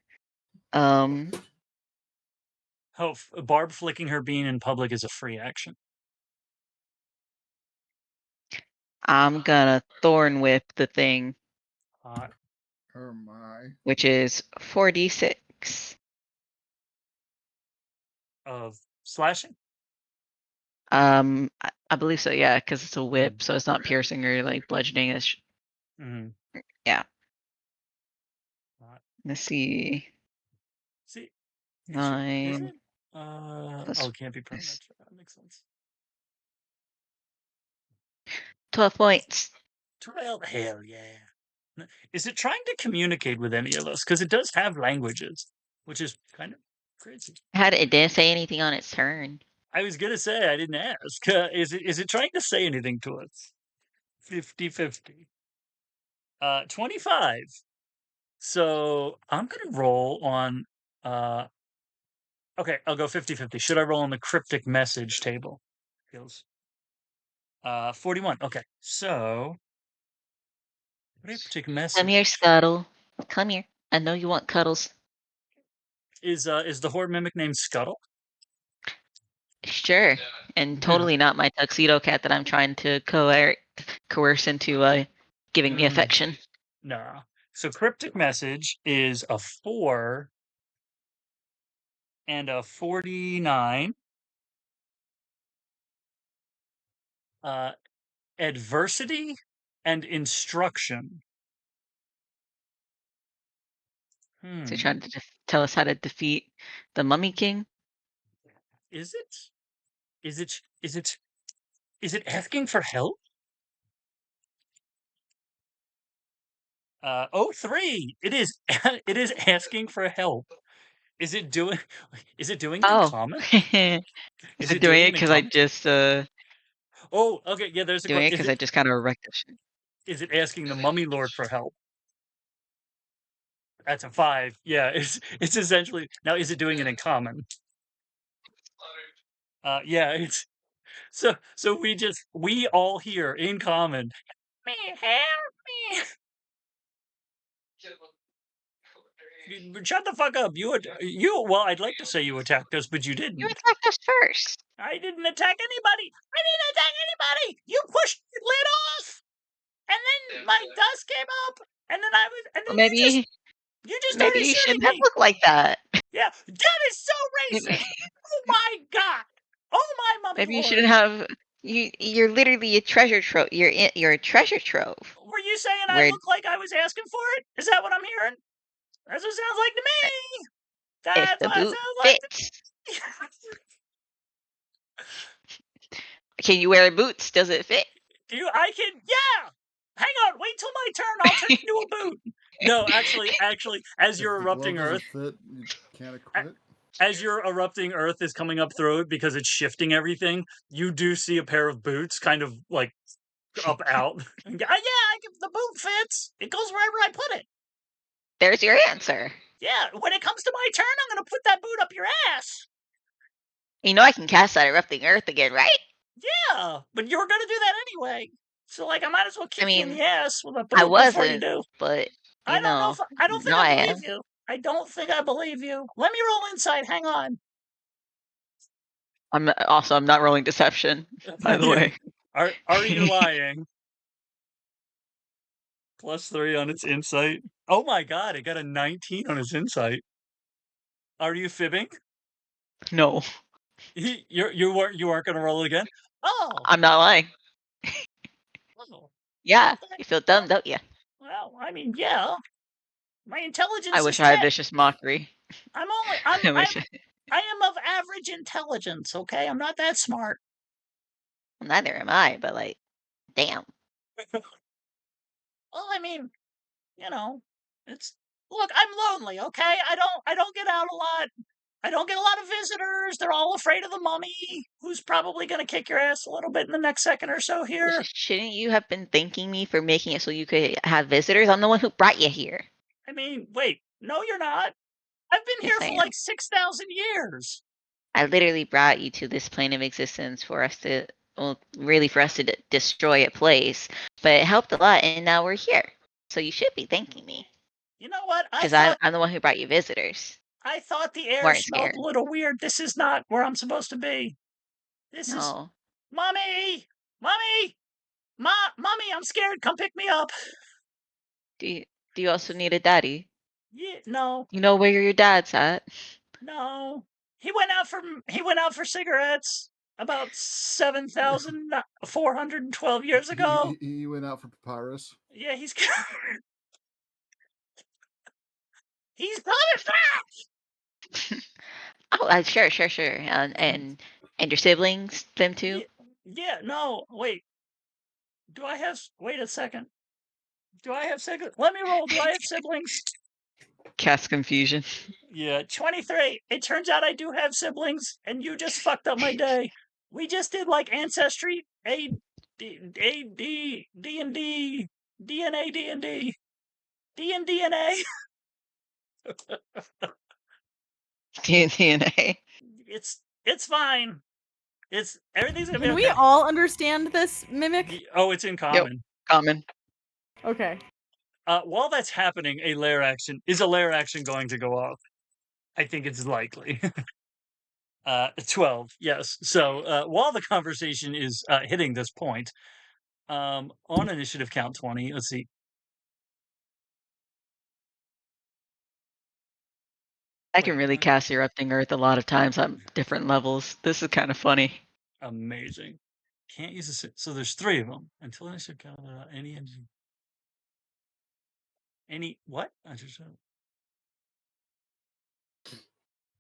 Barb flicking her bean in public is a free action. I'm gonna thorn whip the thing. Oh my. Which is 4d6. Of slashing? I believe so, yeah, because it's a whip, so it's not piercing or like bludgeoning. Yeah. Let's see. 9. It can't be permanent. That makes sense. 12 points. 12, hell yeah. Is it trying to communicate with any of us? Because it does have languages, which is kind of crazy. It didn't say anything on its turn. I was gonna say, I didn't ask. Is it trying to say anything to us? 50-50. 25. So I'm gonna roll on. Okay, I'll go 50-50. Should I roll on the cryptic message table? Feels 41. Okay, so cryptic message. Come here, Scuttle. Come here. I know you want cuddles. Is the horde mimic named Scuttle? Sure. And totally not my tuxedo cat that I'm trying to coerce into giving me affection. Nah. So cryptic message is a 4 and a 49. Adversity and instruction. So trying to tell us how to defeat the Mummy King? Is it? Is it asking for help? 03. It is it is asking for help. Is it doing it in common? Is it doing it because I just Oh, okay, yeah, there's a doing it because I just kind of wrecked it. Is it asking the Mummy Lord for help? That's a 5. Yeah, it's essentially now. Is it doing it in common? Yeah, it's so we all hear in common. Me help me. Shut the fuck up. You well, I'd like to say you attacked us, but you didn't. You attacked us first. I didn't attack anybody. I didn't attack anybody. You pushed the lid off, and then my dust came up, and then I was, and then Maybe you just started you shooting shouldn't have me. looked like that. Yeah, that is so racist. Oh my god. Oh my Mummy Maybe you Lord. shouldn't have. You're literally a treasure trove. You're a treasure trove. Were you saying I look like I was asking for it? Is that what I'm hearing? That's what it sounds like to me. That's the what it boot sounds like to me. Can you wear boots? Does it fit? I can, yeah. Hang on, wait till my turn. I'll turn into a boot. No, actually, as your erupting earth, fit, you can't equip. As your erupting earth is coming up through it because it's shifting everything, you do see a pair of boots kind of like up out. Yeah, the boot fits. It goes wherever I put it. There's your answer. Yeah, when it comes to my turn, I'm gonna put that boot up your ass. You know I can cast that erupting earth again, right? Yeah, but you were gonna do that anyway. So like, I might as well kick you in the ass with a boot I wasn't, before you do. but I don't know if I don't think I believe you. I don't think I believe you. Let me roll insight. Hang on. I'm not rolling deception, by the way. Are you lying? +3 on its insight. Oh my god, it got a 19 on its insight. Are you fibbing? No. You weren't gonna roll it again? Oh. I'm not lying. Oh. Yeah, you feel dumb, don't you? Well, I mean, yeah. My intelligence I wish is I had vicious mockery. I am of average intelligence, okay? I'm not that smart. Well, neither am I, but like, damn. Well, I mean, you know, look, I'm lonely, okay? I don't get out a lot. I don't get a lot of visitors. They're all afraid of the mummy, who's probably going to kick your ass a little bit in the next second or so here. Shouldn't you have been thanking me for making it so you could have visitors? I'm the one who brought you here. I mean, wait, no, you're not. I've been here for like 6,000 years. I literally brought you to this plane of existence for us to, destroy a place, but it helped a lot, and now we're here. So you should be thanking me. You know what? Because I'm the one who brought you visitors. I thought the air smelled a little weird. This is not where I'm supposed to be. This is Mommy! Mommy! Mommy, I'm scared. Come pick me up. Do you also need a daddy? Yeah, no. You know where your dad's at? No. He went out for cigarettes about 7,412 years ago. He went out for papyrus. Yeah, he's coming back. Oh, sure. And your siblings, them too? Yeah, no, wait. Do I have? Wait a second. Do I have siblings? Let me roll. Do I have siblings? Cast confusion. Yeah, 23. It turns out I do have siblings, and you just fucked up my day. We just did like ancestry, A D D and D, DNA D and D, D and DNA. DNA. It's fine. It's everything's gonna be Can okay. we all understand this, Mimic? Oh, it's in Yep. common. Common. Okay. While that's happening, a lair action going to go off? I think it's likely. 12, yes. So while the conversation is hitting this point, on initiative count 20, let's see. I can really cast Erupting Earth a lot of times on different levels. This is kind of funny. Amazing. Can't use this. So there's 3 of them. Until initiative count, any what? I just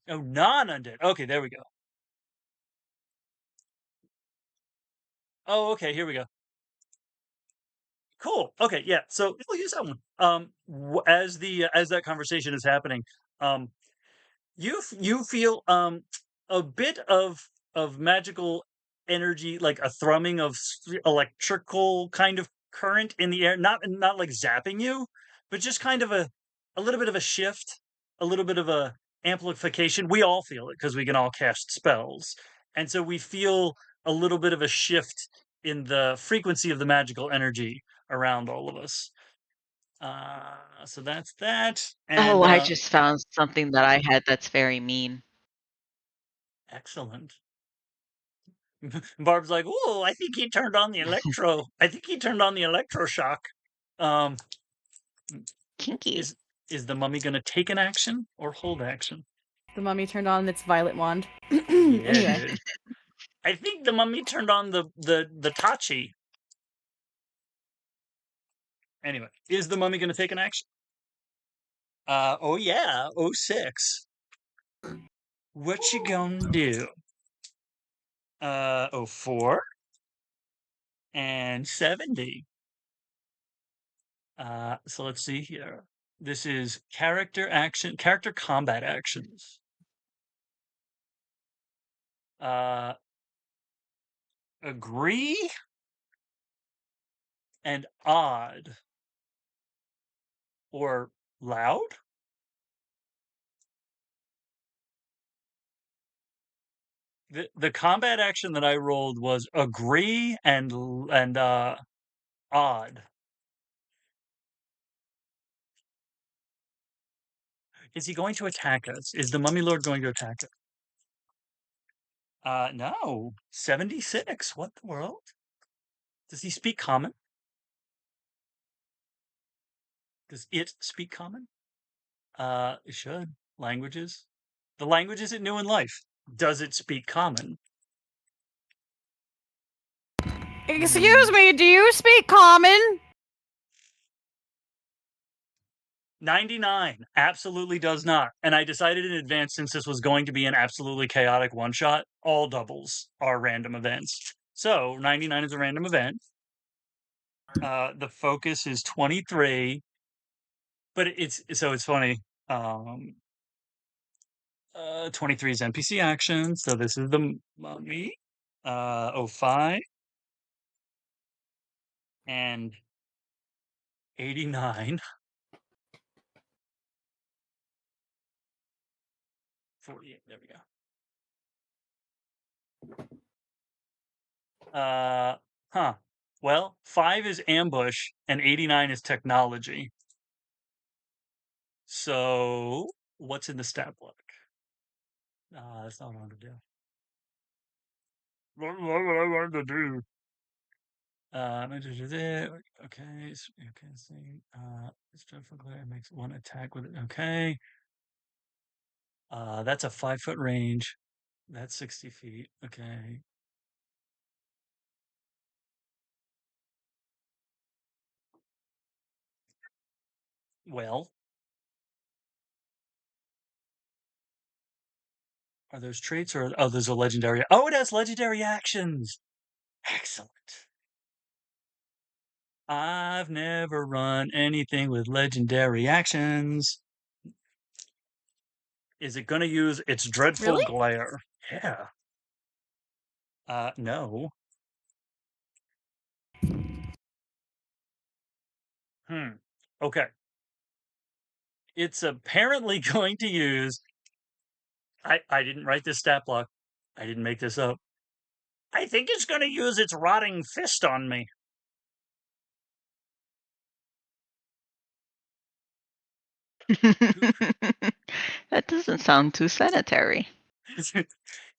oh, non-undead. Okay, there we go. Oh, okay, here we go. Cool. Okay, yeah. So we'll use that one. As that conversation is happening, um, you feel a bit of magical energy, like a thrumming of electrical kind of current in the air, not like zapping you, but just kind of a little bit of a shift, a little bit of a amplification. We all feel it because we can all cast spells, and so we feel a little bit of a shift in the frequency of the magical energy around all of us. So that's that. And Oh, I just found something that I had that's very mean. excellent. Barb's like, "Oh, I think he turned on the electro. I think he turned on the electroshock." Um, Kinky. is the mummy going to take an action or hold action? The mummy turned on its violet wand. Yeah, Anyway. dude. I think the mummy turned on the tachi. Anyway, is the mummy going to take an action? Oh yeah, 06. What you gonna do? 04 and 70. So let's see here. This is character combat actions. Agree and odd or loud. The combat action that I rolled was agree and odd. Is he going to attack us? Is the mummy lord going to attack us? No. 76. What the world? Does he speak common? Does it speak common? It should. Languages. The languages it knew in life. Does it speak common? Excuse me, do you speak common? 99 absolutely does not. And I decided in advance, since this was going to be an absolutely chaotic one shot, all doubles are random events. So 99 is a random event. The focus is 23, but it's funny. 23 is NPC action, so this is the mummy. 05 and 89. 48. There we go. Huh. Well, 5 is ambush and 89 is technology. So, what's in the stat block? That's not what I wanted to do. What I wanted to do? Okay, see. This dreadful glare makes one attack with it. Okay. That's a 5-foot range. That's 60 feet. Okay. Well, are those traits or oh, those are legendary? Oh, it has legendary actions. Excellent. I've never run anything with legendary actions. Is it going to use its dreadful Really? glare? Yeah. No. Okay. It's apparently going to use. I didn't write this stat block. I didn't make this up. I think it's going to use its rotting fist on me. That doesn't sound too sanitary.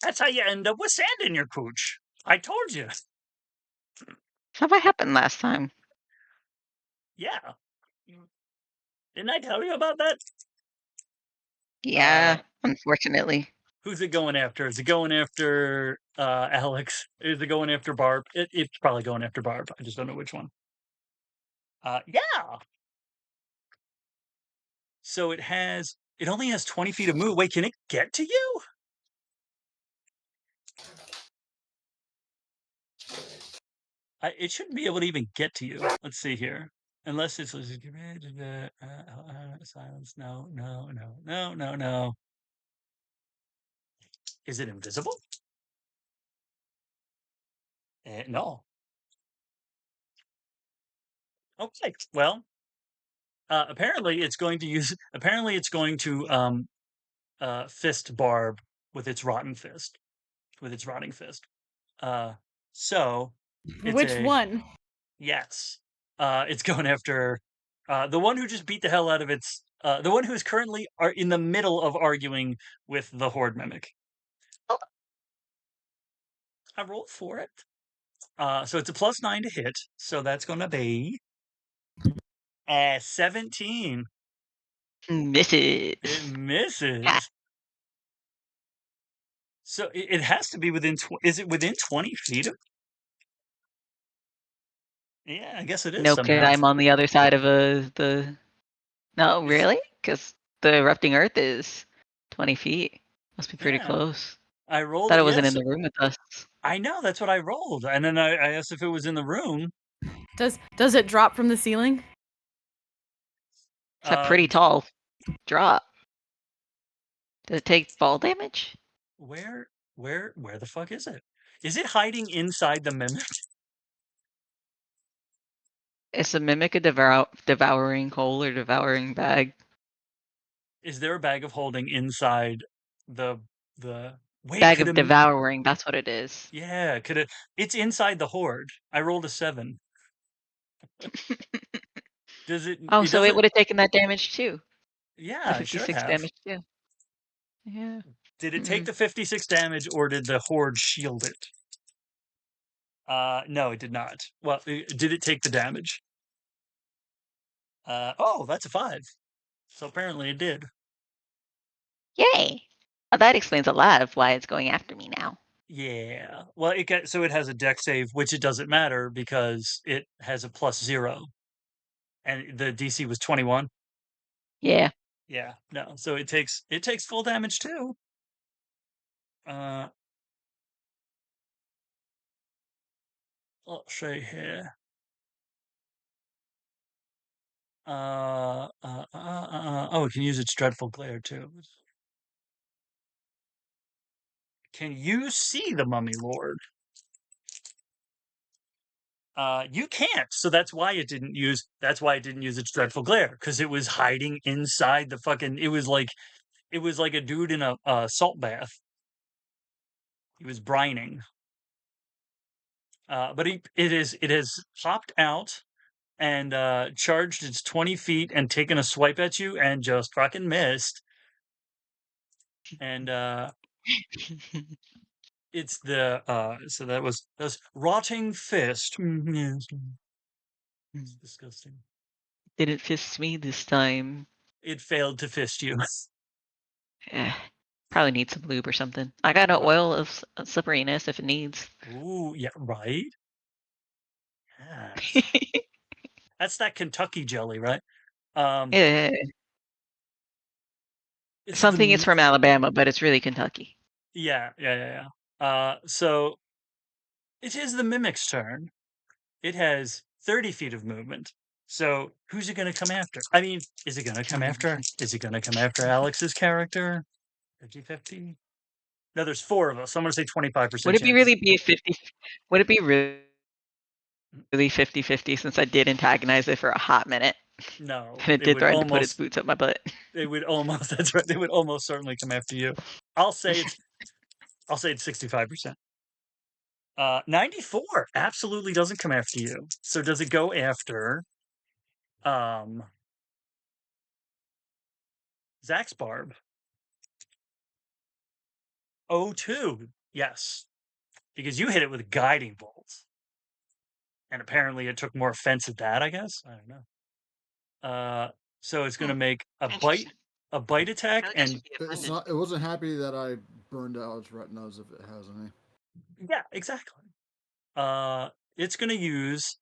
That's how you end up with sand in your cooch. I told you. So what happened last time? Yeah. Didn't I tell you about that? Yeah, unfortunately. Who's it going after? Is it going after Alex? Is it going after Barb? It's probably going after Barb. I just don't know which one. Yeah. So it only has 20 feet of move. Wait, can it get to you? It shouldn't be able to even get to you. Let's see here. Unless it's silence. No, no, no, no, no, no. Is it invisible? No. Okay. Well, apparently it's going to use. Apparently it's going to fist Barb with its rotten fist. With its rotting fist. So it's Which one? Yes. It's going after the one who just beat the hell out of its the one who's currently in the middle of arguing with the Horde Mimic. Oh. I rolled for it. So it's a +9 to hit, so that's gonna be 17. Misses. It misses. Ha. So it has to be within. Is it within 20 feet of? Yeah, I guess it is No, 'cause somehow. I'm on the other side of the. No, really? Because the erupting earth is 20 feet. Must be pretty Yeah, close. I rolled Thought it. it wasn't in Yes, the room with us. I know. That's what I rolled, and then I asked if it was in the room. Does it drop from the ceiling? It's a pretty tall drop. Does it take fall damage? Where the fuck is it? Is it hiding inside the mimic? Is the mimic a devouring hole or devouring bag? Is there a bag of holding inside the wait, Bag could of a devouring, that's what it is. yeah, could it it's inside the horde. I rolled a 7. Does it Oh, it so it doesn't would have taken that damage too. The yeah, it should 56 have. damage too. Yeah. Did it take the 56 damage or did the horde shield it? No, it did not. Well, did it take the damage? Oh, that's a 5. So apparently it did. Yay! Well, that explains a lot of why it's going after me now. Yeah. Well, it has a deck save, which it doesn't matter because it has a +0, and the DC was 21. Yeah. Yeah. No. So it takes full damage too. Let's see here. Oh, it can use its dreadful glare too. Can you see the mummy lord? You can't. So that's why it didn't use. That's why it didn't use its dreadful glare because it was hiding inside the fucking. It was like a dude in a salt bath. He was brining. But it has hopped out and charged its 20 feet and taken a swipe at you and just fucking missed. And it's the so that was rotting fist. Yes. It's disgusting. Didn't fist me this time. It failed to fist you. Probably need some lube or something. I got an oil of slipperiness if it needs. Ooh, yeah, right. Yes. That's that Kentucky jelly, right? Yeah. Something is from Alabama, but it's really Kentucky. Yeah. So it is the mimic's turn. It has 30 feet of movement. So who's it going to come after? I mean, is it going to come after? Is it going to come after Alex's character? 50-50? No, there's 4 of us. So I'm going to say 25% Would it be chance. really be a 50? Would it be really 50-50 since I did antagonize it for a hot minute? No, And it did threaten to put its boots up my butt. It would almost. That's right. They would almost certainly come after you. I'll say it's 65%. 94 absolutely doesn't come after you. So does it go after Zach's Barb? 02. Yes. Because you hit it with guiding bolts. And apparently it took more offense at that, I guess. I don't know. So it's gonna make a bite attack, and it's not. It wasn't happy that I burned out its retinas if it has any. Yeah, exactly. It's gonna use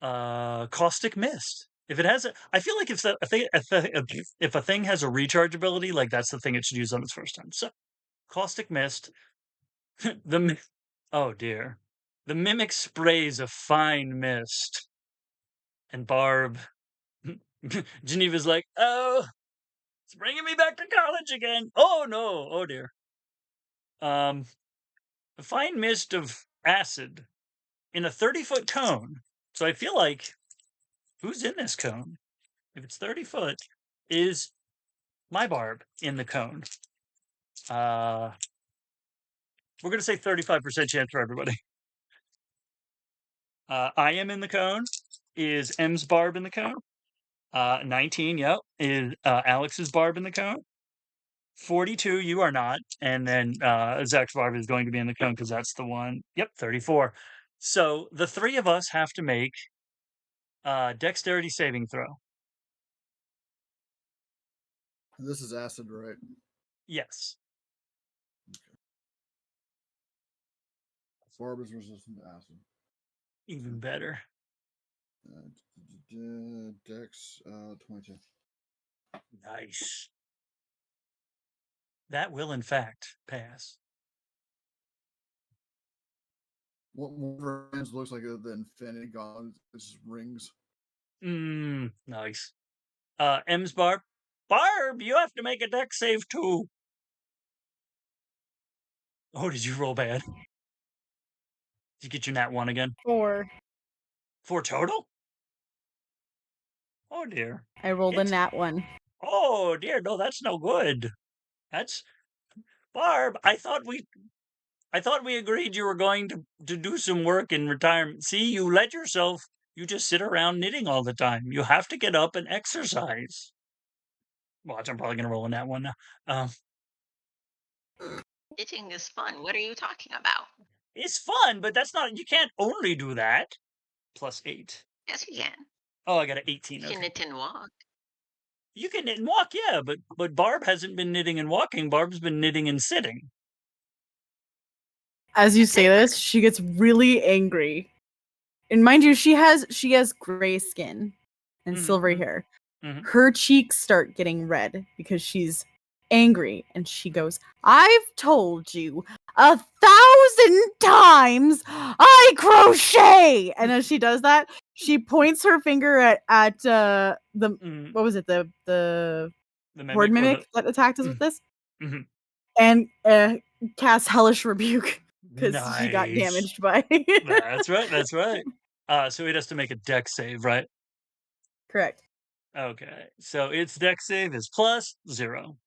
caustic mist. If it has a, I feel like if a thing has a recharge ability, like that's the thing it should use on its first time. So, caustic mist. Oh dear, the mimic sprays a fine mist, and Barb, Geneva's like, oh, it's bringing me back to college again. Oh no, oh dear. A fine mist of acid in a 30-foot cone. So I feel like who's in this cone? If it's 30 foot, is my Barb in the cone? We're gonna say 35% chance for everybody. I am in the cone. Is M's Barb in the cone? 19, yep. Is Alex's Barb in the cone? 42, you are not. And then Zach's Barb is going to be in the cone because that's the one. Yep, 34. So the 3 of us have to make dexterity saving throw. This is acid, right? Yes. Okay. Barb is resistant to acid. Even better. Dex 22. Nice. That will, in fact, pass. What hands looks like the Infinity Gauntlet, it's rings. Nice. M's Barb. Barb, you have to make a dex save too. Oh, did you roll bad? Did you get your nat 1 again? 4. 4 total? Oh dear. I rolled a nat 1. Oh dear, no, that's no good. That's Barb, I thought we agreed you were going to do some work in retirement. See, you let yourself, you just sit around knitting all the time. You have to get up and exercise. Watch, I'm probably gonna roll in that one now. Knitting is fun. What are you talking about? It's fun, but that's not, you can't only do that. +8. Yes, you can. Oh, I got an 18. You can knit and walk. You can knit and walk, yeah, but Barb hasn't been knitting and walking. Barb's been knitting and sitting. As you say this, she gets really angry. And mind you, she has gray skin and silvery hair. Her cheeks start getting red because she's angry, and she goes, I've told you 1,000 times I crochet. And as she does that, she points her finger at the what was it, the horde mimic that attacked us with this, and casts hellish rebuke because she got damaged by That's right. So it has to make a dex save, right? Correct. Okay, so its dex save is +0.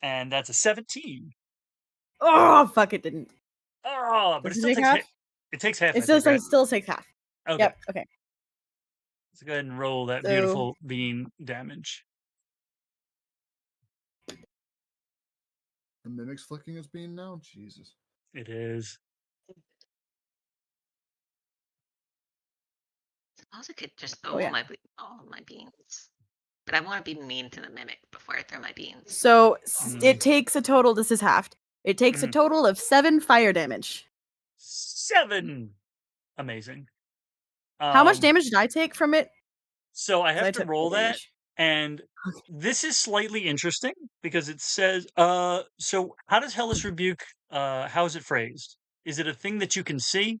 And that's a 17. Oh, fuck, it didn't. Oh, but it still takes half. It takes half. It still takes half. Okay. Yep, okay. Let's go ahead and roll that beautiful bean damage. The mimic's flicking its bean now? Jesus. It is. I suppose I could just throw all my beans. But I want to be mean to the mimic before I throw my beans. So it takes a total, this is halved. It takes a total of 7 fire damage. 7! Amazing. How much damage did I take from it? So I have to roll that, and this is slightly interesting because it says, so how does Hellish Rebuke, how is it phrased? Is it a thing that you can see?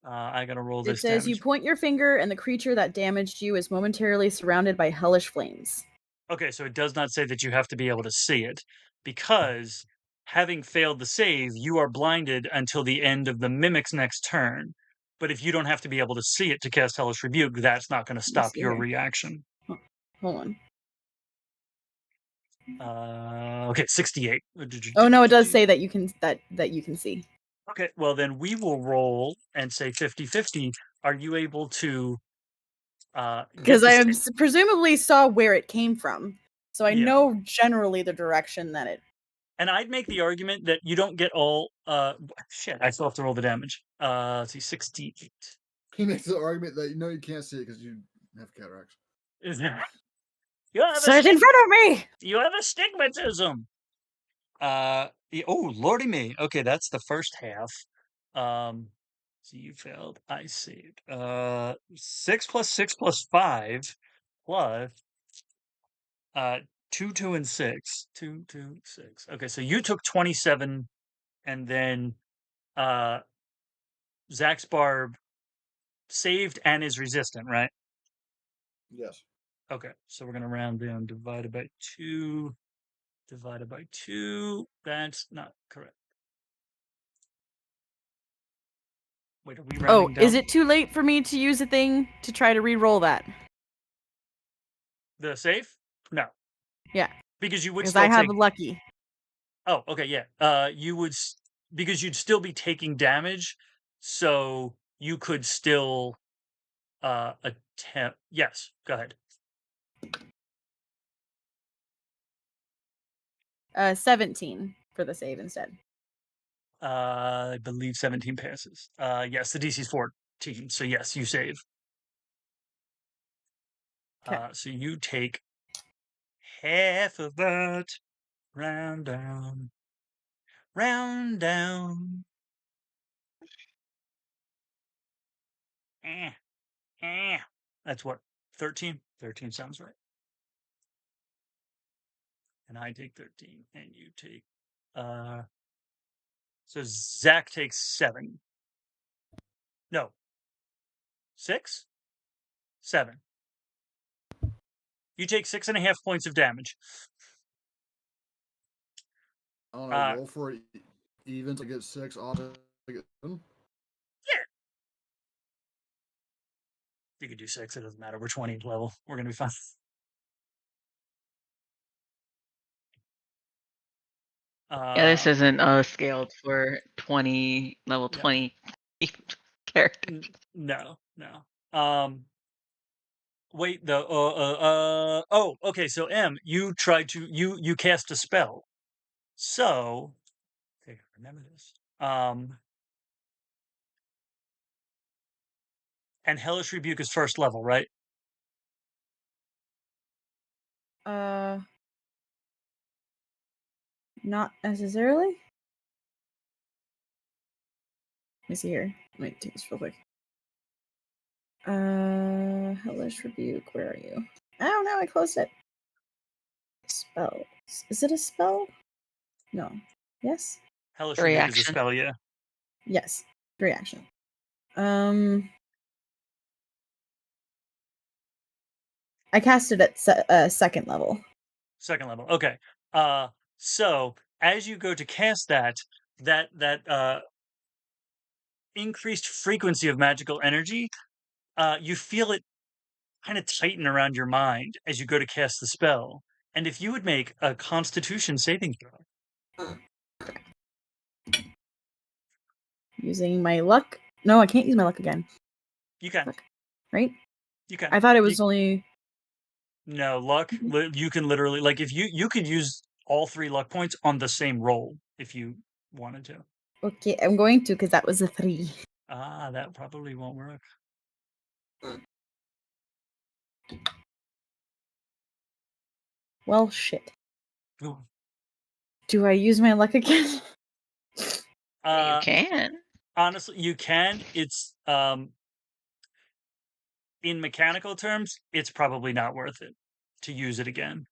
I gotta roll this. It says damage. you point your finger and the creature that damaged you is momentarily surrounded by hellish flames. Okay, so it does not say that you have to be able to see it, because having failed the save, you are blinded until the end of the mimic's next turn. But if you don't have to be able to see it to cast Hellish Rebuke, that's not going to stop your reaction. Hold on. Okay, 68. Oh no, it does say that you can you can see. Okay, well then we will roll and say 50-50. Are you able to because I presumably saw where it came from, so I know generally the direction that it. And I'd make the argument that you don't get all. Shit, I still have to roll the damage. Let's see, 68. He makes the argument that you can't see it because you have cataracts. Is there? You have so it's in front of me. You have astigmatism. Oh lordy me. Okay, that's the first half. So you failed. I saved. 6 + 6 + 5 plus 2, 2, and 6. 2, 2, 6. Okay, so you took 27, and then Zach's Barb saved and is resistant, right? Yes. Okay, so we're gonna round down. Divided by 2. Divided by 2. That's not correct. Wait, are we rounding down? Is it too late for me to use a thing to try to re-roll that? The save? No. Yeah. Because you would still I have lucky. Oh, okay, yeah. You would because you'd still be taking damage, so you could still attempt. Yes, go ahead. 17 for the save instead. I believe 17 passes. Yes, the DC's 14, so yes, you save. So you take half of that. Round down. Round down. That's what? 13? 13 sounds right. And I take 13, and you take so Zach takes 7. No. 6? 7. You take 6.5 points of damage. I don't know, roll for it even to get 6, odd to get 7. Yeah. You could do 6, it doesn't matter. We're 20th level. We're gonna be fine. Yeah, this isn't scaled for 20 level 20 characters. No. Wait, okay, so M, you tried to you cast a spell. So okay, remember this. And Hellish Rebuke is first level, right? Not necessarily. Let me see here. Let me do this real quick. Hellish Rebuke, where are you? Oh no, I closed it. Spells. Is it a spell? No. Yes? Hellish Rebuke is a spell, yeah. Yes. Reaction. I cast it at second level. Second level. Okay. So as you go to cast that increased frequency of magical energy, you feel it kind of tighten around your mind as you go to cast the spell. And if you would make a Constitution saving throw. Using my luck? No, I can't use my luck again. You can. Right? You can. I thought it was only... No, luck. You can literally, like, if you could use all 3 luck points on the same roll if you wanted to. Okay, I'm going to, because that was a 3. That probably won't work. Well, shit. Ooh. Do I use my luck again? You can. Honestly, you can. It's in mechanical terms, it's probably not worth it to use it again.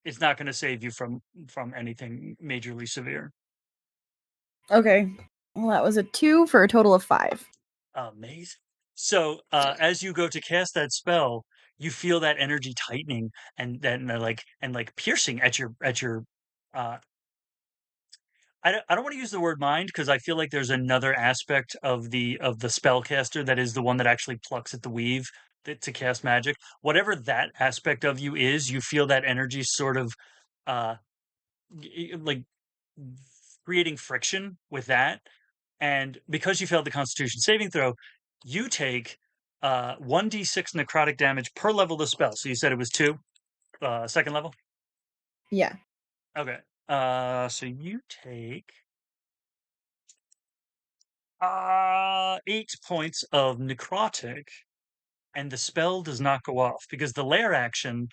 It's not going to save you from anything majorly severe. Okay. Well, that was a 2 for a total of 5. Amazing. So as you go to cast that spell, you feel that energy tightening and then like piercing at your uh I don't want to use the word mind because I feel like there's another aspect of the spellcaster that is the one that actually plucks at the weave to cast magic. Whatever that aspect of you is, you feel that energy sort of uh like creating friction with that. And because you failed the Constitution saving throw, you take 1d6 necrotic damage per level of the spell. So you said it was 2, second level? Yeah. Okay. So you take 8 points of necrotic, and the spell does not go off because the lair action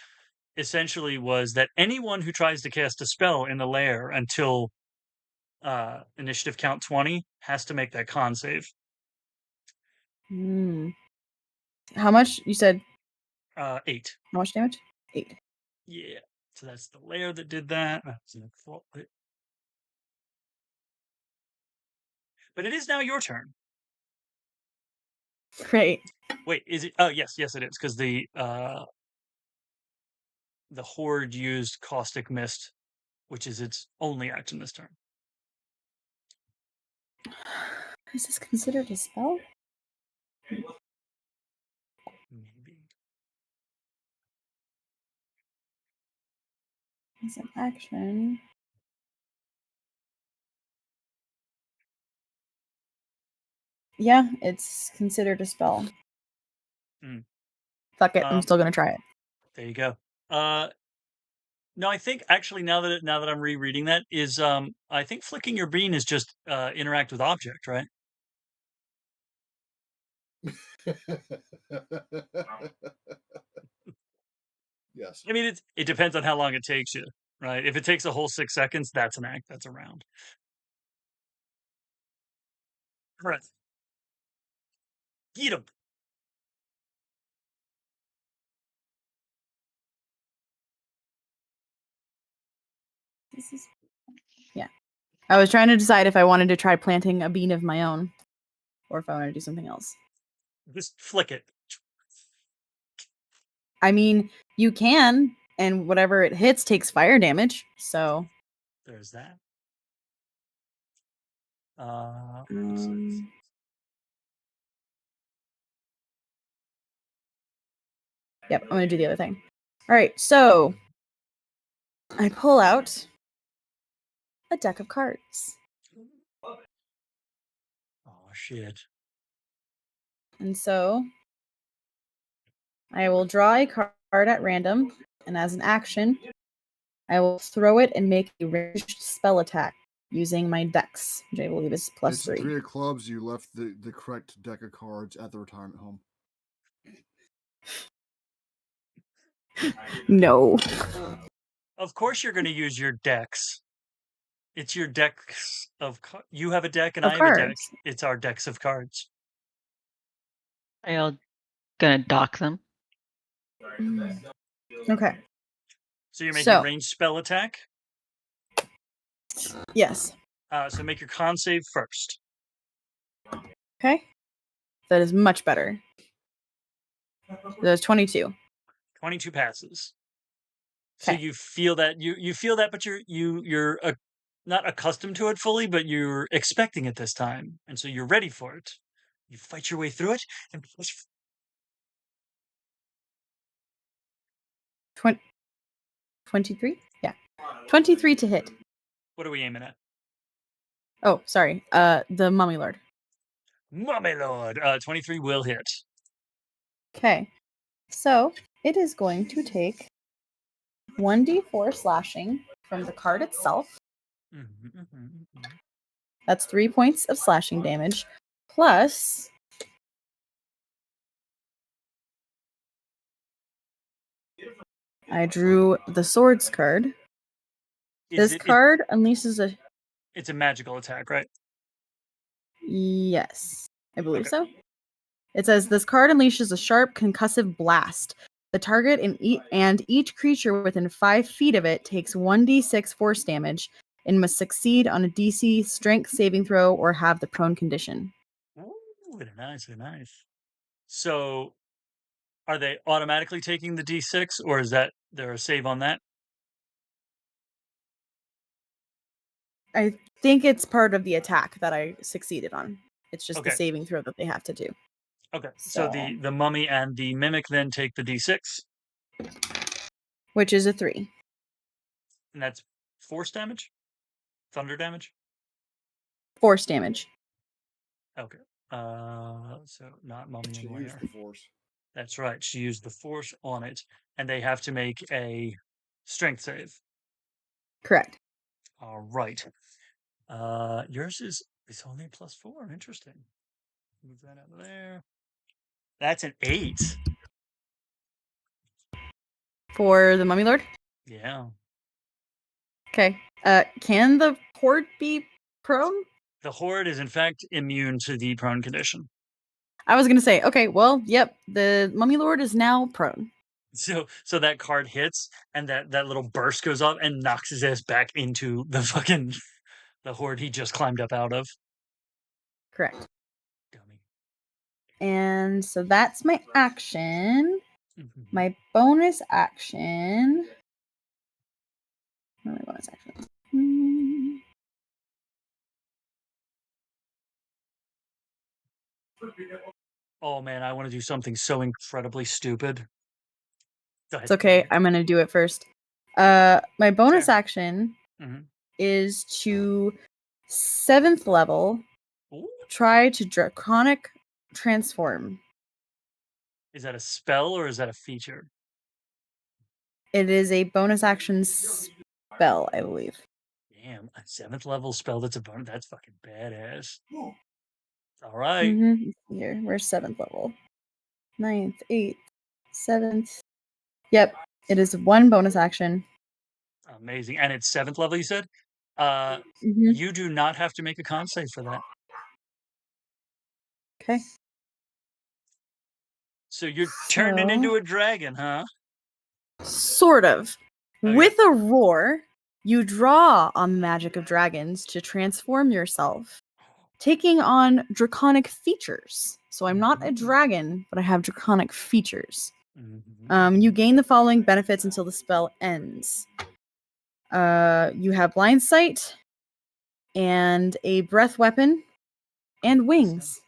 essentially was that anyone who tries to cast a spell in the lair until initiative count 20 has to make that con save. How much? You said 8. how much damage? 8. Yeah. So that's the lair that did that. But it is now your turn. Great. Wait, is it? Oh, yes, it is, because the horde used caustic mist, which is its only action this turn. Is this considered a spell? Maybe. It's an action. Yeah, it's considered a spell. Fuck it, I'm still gonna try it. There you go. No, I think actually now that I'm rereading that is I think flicking your bean is just interact with object, right? Yes. I mean, it depends on how long it takes you, right? If it takes a whole 6 seconds, that's an act. That's a round. Right. Get him. Yeah. I was trying to decide if I wanted to try planting a bean of my own or if I want to do something else. Just flick it. I mean, you can, and whatever it hits takes fire damage, so. There's that. Yep, I'm gonna do the other thing. All right, so I pull out a deck of cards. Oh shit. And so I will draw a card at random, and as an action, I will throw it and make a ranged spell attack using my dex, which I believe is plus it's 3. 3 of clubs. You left the correct deck of cards at the retirement home. No. Of course you're going to use your decks. It's your decks of you have a deck and I have a deck. It's our decks of cards. Are y'all gonna dock them? Okay. So you're making a ranged spell attack? Yes. So make your con save first. Okay. That is much better. There's 22. 22 passes. So you feel that you feel that, but you're not accustomed to it fully, but you're expecting it this time, and so you're ready for it. You fight your way through it, and 23? Yeah. 23 to hit. What are we aiming at? Oh, sorry. The Mummy Lord. Mummy Lord. 23 will hit. Okay. So it is going to take 1d4 slashing from the card itself. That's 3 points of slashing damage. Plus I drew the swords card. This card unleashes a... It's a magical attack, right? Yes. I believe so. It says this card unleashes a sharp concussive blast. The target and each creature within 5 feet of it takes 1d6 force damage and must succeed on a DC strength saving throw or have the prone condition. Ooh, nice, nice. So, are they automatically taking the D6, or is there a save on that? I think it's part of the attack that I succeeded on. It's just the Okay. saving throw that they have to do. Okay. So the mummy and the mimic then take the D6, which is a 3. and that's force damage, thunder damage. Force damage. Okay. So not mummy She and used the force. That's right. She used the force on it, and they have to make a strength save. Correct. All right. Yours is only a +4. Interesting. Move that out of there. That's an 8. For the Mummy Lord? Yeah. Okay. Can the horde be prone? The horde is in fact immune to the prone condition. I was gonna say, okay, well, yep, the Mummy Lord is now prone. So that card hits, and that little burst goes off and knocks his ass back into the fucking the horde he just climbed up out of. Correct. Dummy. And so that's my action. Mm-hmm. My bonus action. What are my bonus actions? Oh man, I want to do something so incredibly stupid. It's okay. I'm gonna do it first. My bonus action Mm-hmm. is to 7th level. Ooh. Try to Draconic transform. Is that a spell or is that a feature? It is a bonus action spell, I believe. Damn, a 7th level spell that's a bonus. That's fucking badass. All right. Here, we're 7th level. 9th, 8th, 7th. Yep, it is 1 bonus action. Amazing. And it's 7th level, you said? You do not have to make a con save for that. Okay. So you're turning into a dragon, huh? Sort of. Okay. With a roar, you draw on the magic of dragons to transform yourself, taking on draconic features. So I'm not a dragon, but I have draconic features. You gain the following benefits until the spell ends. You have blind sight, and a breath weapon, and wings.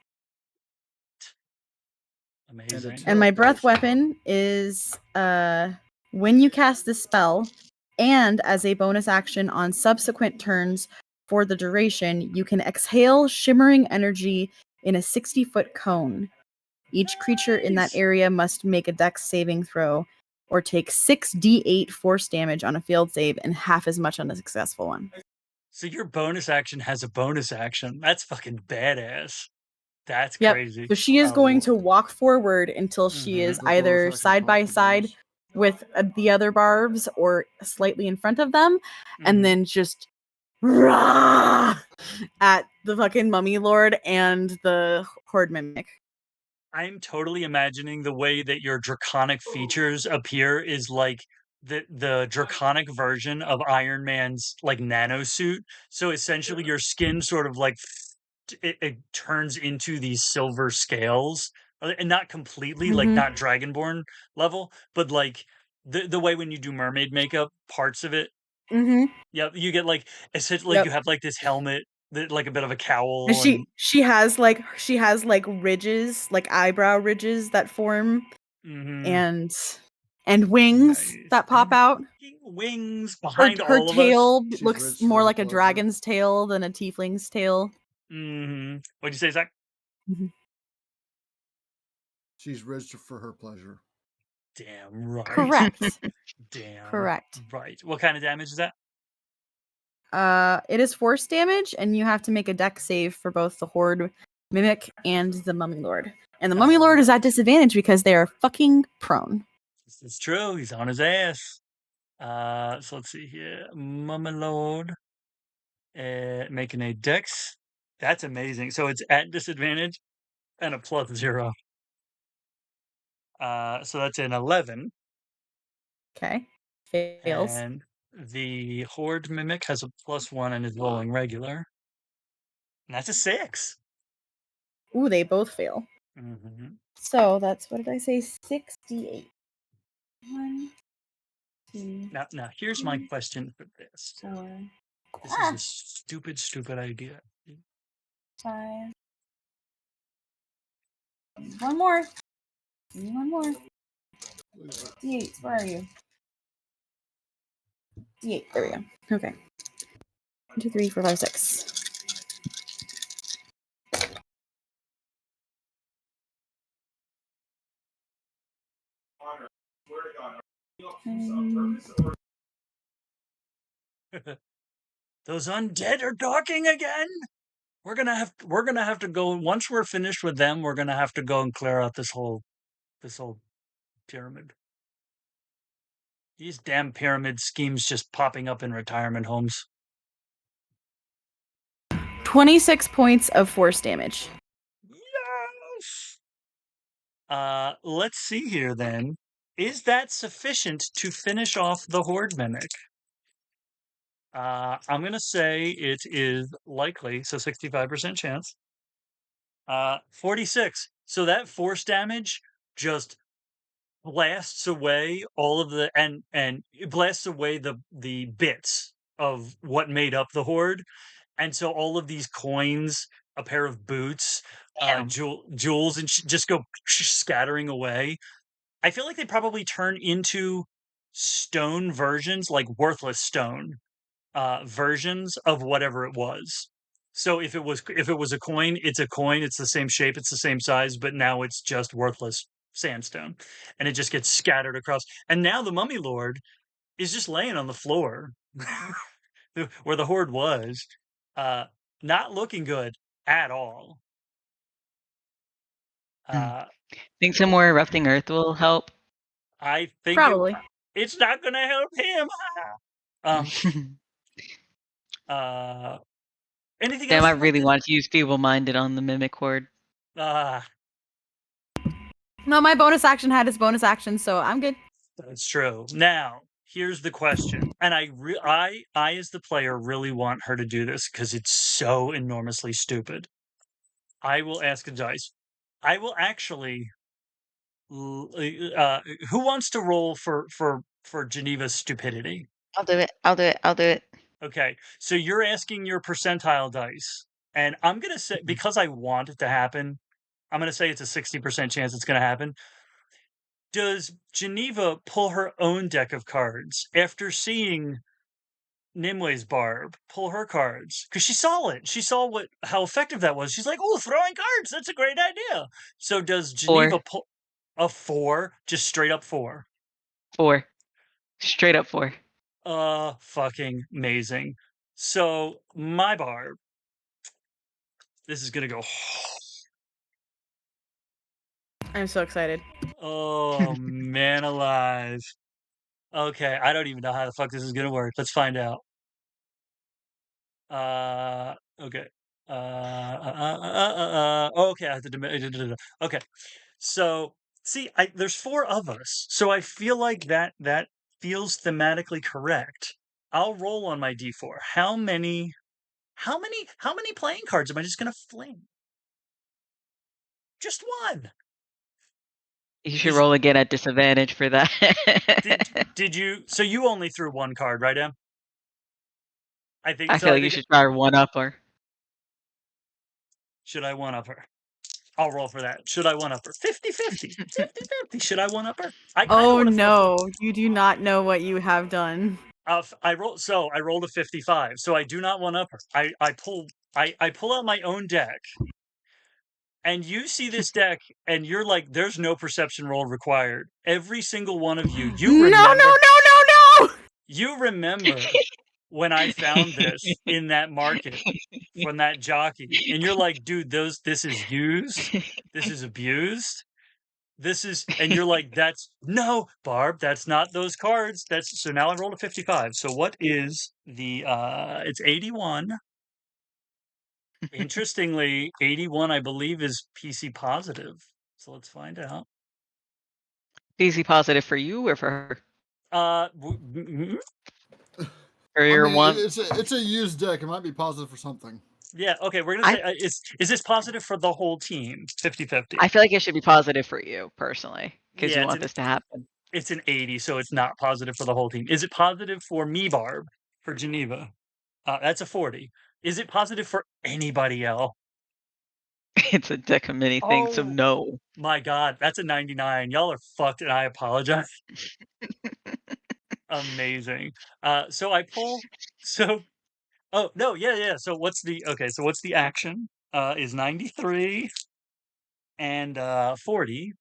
Amazing. And my breath weapon is when you cast this spell, and as a bonus action on subsequent turns for the duration, you can exhale shimmering energy in a 60-foot cone. Each creature in that area must make a dex saving throw or take 6d8 force damage on a failed save and half as much on a successful one. So your bonus action has a bonus action. That's fucking badass. That's Yep. crazy. So she is going to walk forward until she is either side by side with the other barbs or slightly in front of them, and then just rah! At the fucking Mummy Lord and the Horde Mimic. I'm totally imagining the way that your draconic features appear is like the draconic version of Iron Man's like nanosuit. So essentially your skin sort of like it turns into these silver scales, and not completely like not Dragonborn level, but like the way when you do mermaid makeup, parts of it. Yeah, you get like essentially like you have like this helmet that like a bit of a cowl, and she has like ridges, like eyebrow ridges that form, and wings that pop out. Wings behind her all of tail us. looks more like a dragon's tail than a tiefling's tail. What'd you say, Zach? She's rich for her pleasure. Damn right. Correct. Damn correct. Right. What kind of damage is that? It is force damage, and you have to make a dex save for both the Horde Mimic and the Mummy Lord. And the Mummy Lord is at disadvantage because they are fucking prone. It's true. He's on his ass. So let's see here. Mummy Lord making a dex. That's amazing. So it's at disadvantage and a +0. So that's an 11. Okay. Fails. And the Horde Mimic has a +1 and is rolling regular. And that's a 6. Ooh, they both fail. Mm-hmm. So that's, what did I say? 68. 1, 2, Now here's my question for this. 4. This is a stupid idea. 5. One more. One more. D8, where are you? D8, there we go. Okay. 1, 2, 3, 4, 5, 6. Those undead are talking again. We're gonna have to go once we're finished with them. We're gonna have to go and clear out this whole pyramid. These damn pyramid schemes just popping up in retirement homes. 26 points of force damage. Yes. Let's see here then. Is that sufficient to finish off the Horde Mimic? I'm gonna say it is likely, so 65% chance. 46. So that force damage just blasts away all of the and it blasts away the bits of what made up the Horde. And so all of these coins, a pair of boots, Damn. jewels, and just go scattering away. I feel like they probably turn into stone versions, like worthless stone versions of whatever it was. So if it was a coin, it's a coin. It's the same shape, it's the same size, but now it's just worthless sandstone, and it just gets scattered across. And now the Mummy Lord is just laying on the floor where the Horde was, uh, not looking good at all. Uh, Think some more erupting earth will help? I think Probably. it's not going to help him. Anything Damn, else I you'd like really to? want to use feeble-minded on the mimic horde. Uh, No, my bonus action had its bonus action, so I'm good. That's true. Now, here's the question, and I as the player really want her to do this because it's so enormously stupid. I will ask a dice. I will actually. Who wants to roll for Geneva's stupidity? I'll do it. I'll do it. I'll do it. Okay, so you're asking your percentile dice, and I'm gonna say because I want it to happen, I'm gonna say it's a 60% chance it's gonna happen. Does Geneva pull her own deck of cards after seeing Nimwe's Barb pull her cards? Because she saw it. She saw how effective that was. She's like, "Oh, throwing cards. That's a great idea." So does 4. Geneva pull a 4? Just straight up 4. 4. Straight up 4. Fucking amazing. So my Barb, this is gonna go. I'm so excited. Oh man, alive. Okay, I don't even know how the fuck this is gonna work. Let's find out. Okay. Okay, I have to. Okay, so see, there's 4 of us, so I feel like that feels thematically correct. I'll roll on my D4. How many playing cards am I just gonna fling? Just one. You should 'Cause roll again at disadvantage for that. did you? So you only threw one card, right, Em? I think I so. feel I like you think should try one up her. should I one up her? I'll roll for that. Should I one up her? 50-50. 50-50. Should I one up her? I kind of Oh want to flip no, you do not know what you have done. I rolled a 55, so I do not one up her. I pull out my own deck, and you see this deck, and you're like, "There's no perception roll required." Every single one of you, No, no, no, no, no! you remember when I found this in that market from that jockey, and you're like, "Dude, this is used. This is abused." And you're like, that's no, Barb, that's not those cards. So now I rolled a 55. So what is it's 81. Interestingly, 81, I believe, is PC positive. So let's find out. DC positive for you or for her? For your one? It's a used deck. It might be positive for something. Yeah, okay, we're gonna say, is this positive for the whole team? 50-50. I feel like it should be positive for you, personally, because Yeah, you want this to happen. it's an 80, so it's not positive for the whole team. Is it positive for me, Barb, for Jeneva? That's a 40. Is it positive for anybody else? It's a deck of many things, so Oh no. my god, that's a 99. Y'all are fucked, and I apologize. Amazing. So I pull. So, oh no, yeah. So what's the So what's the action? Is 93 and 40.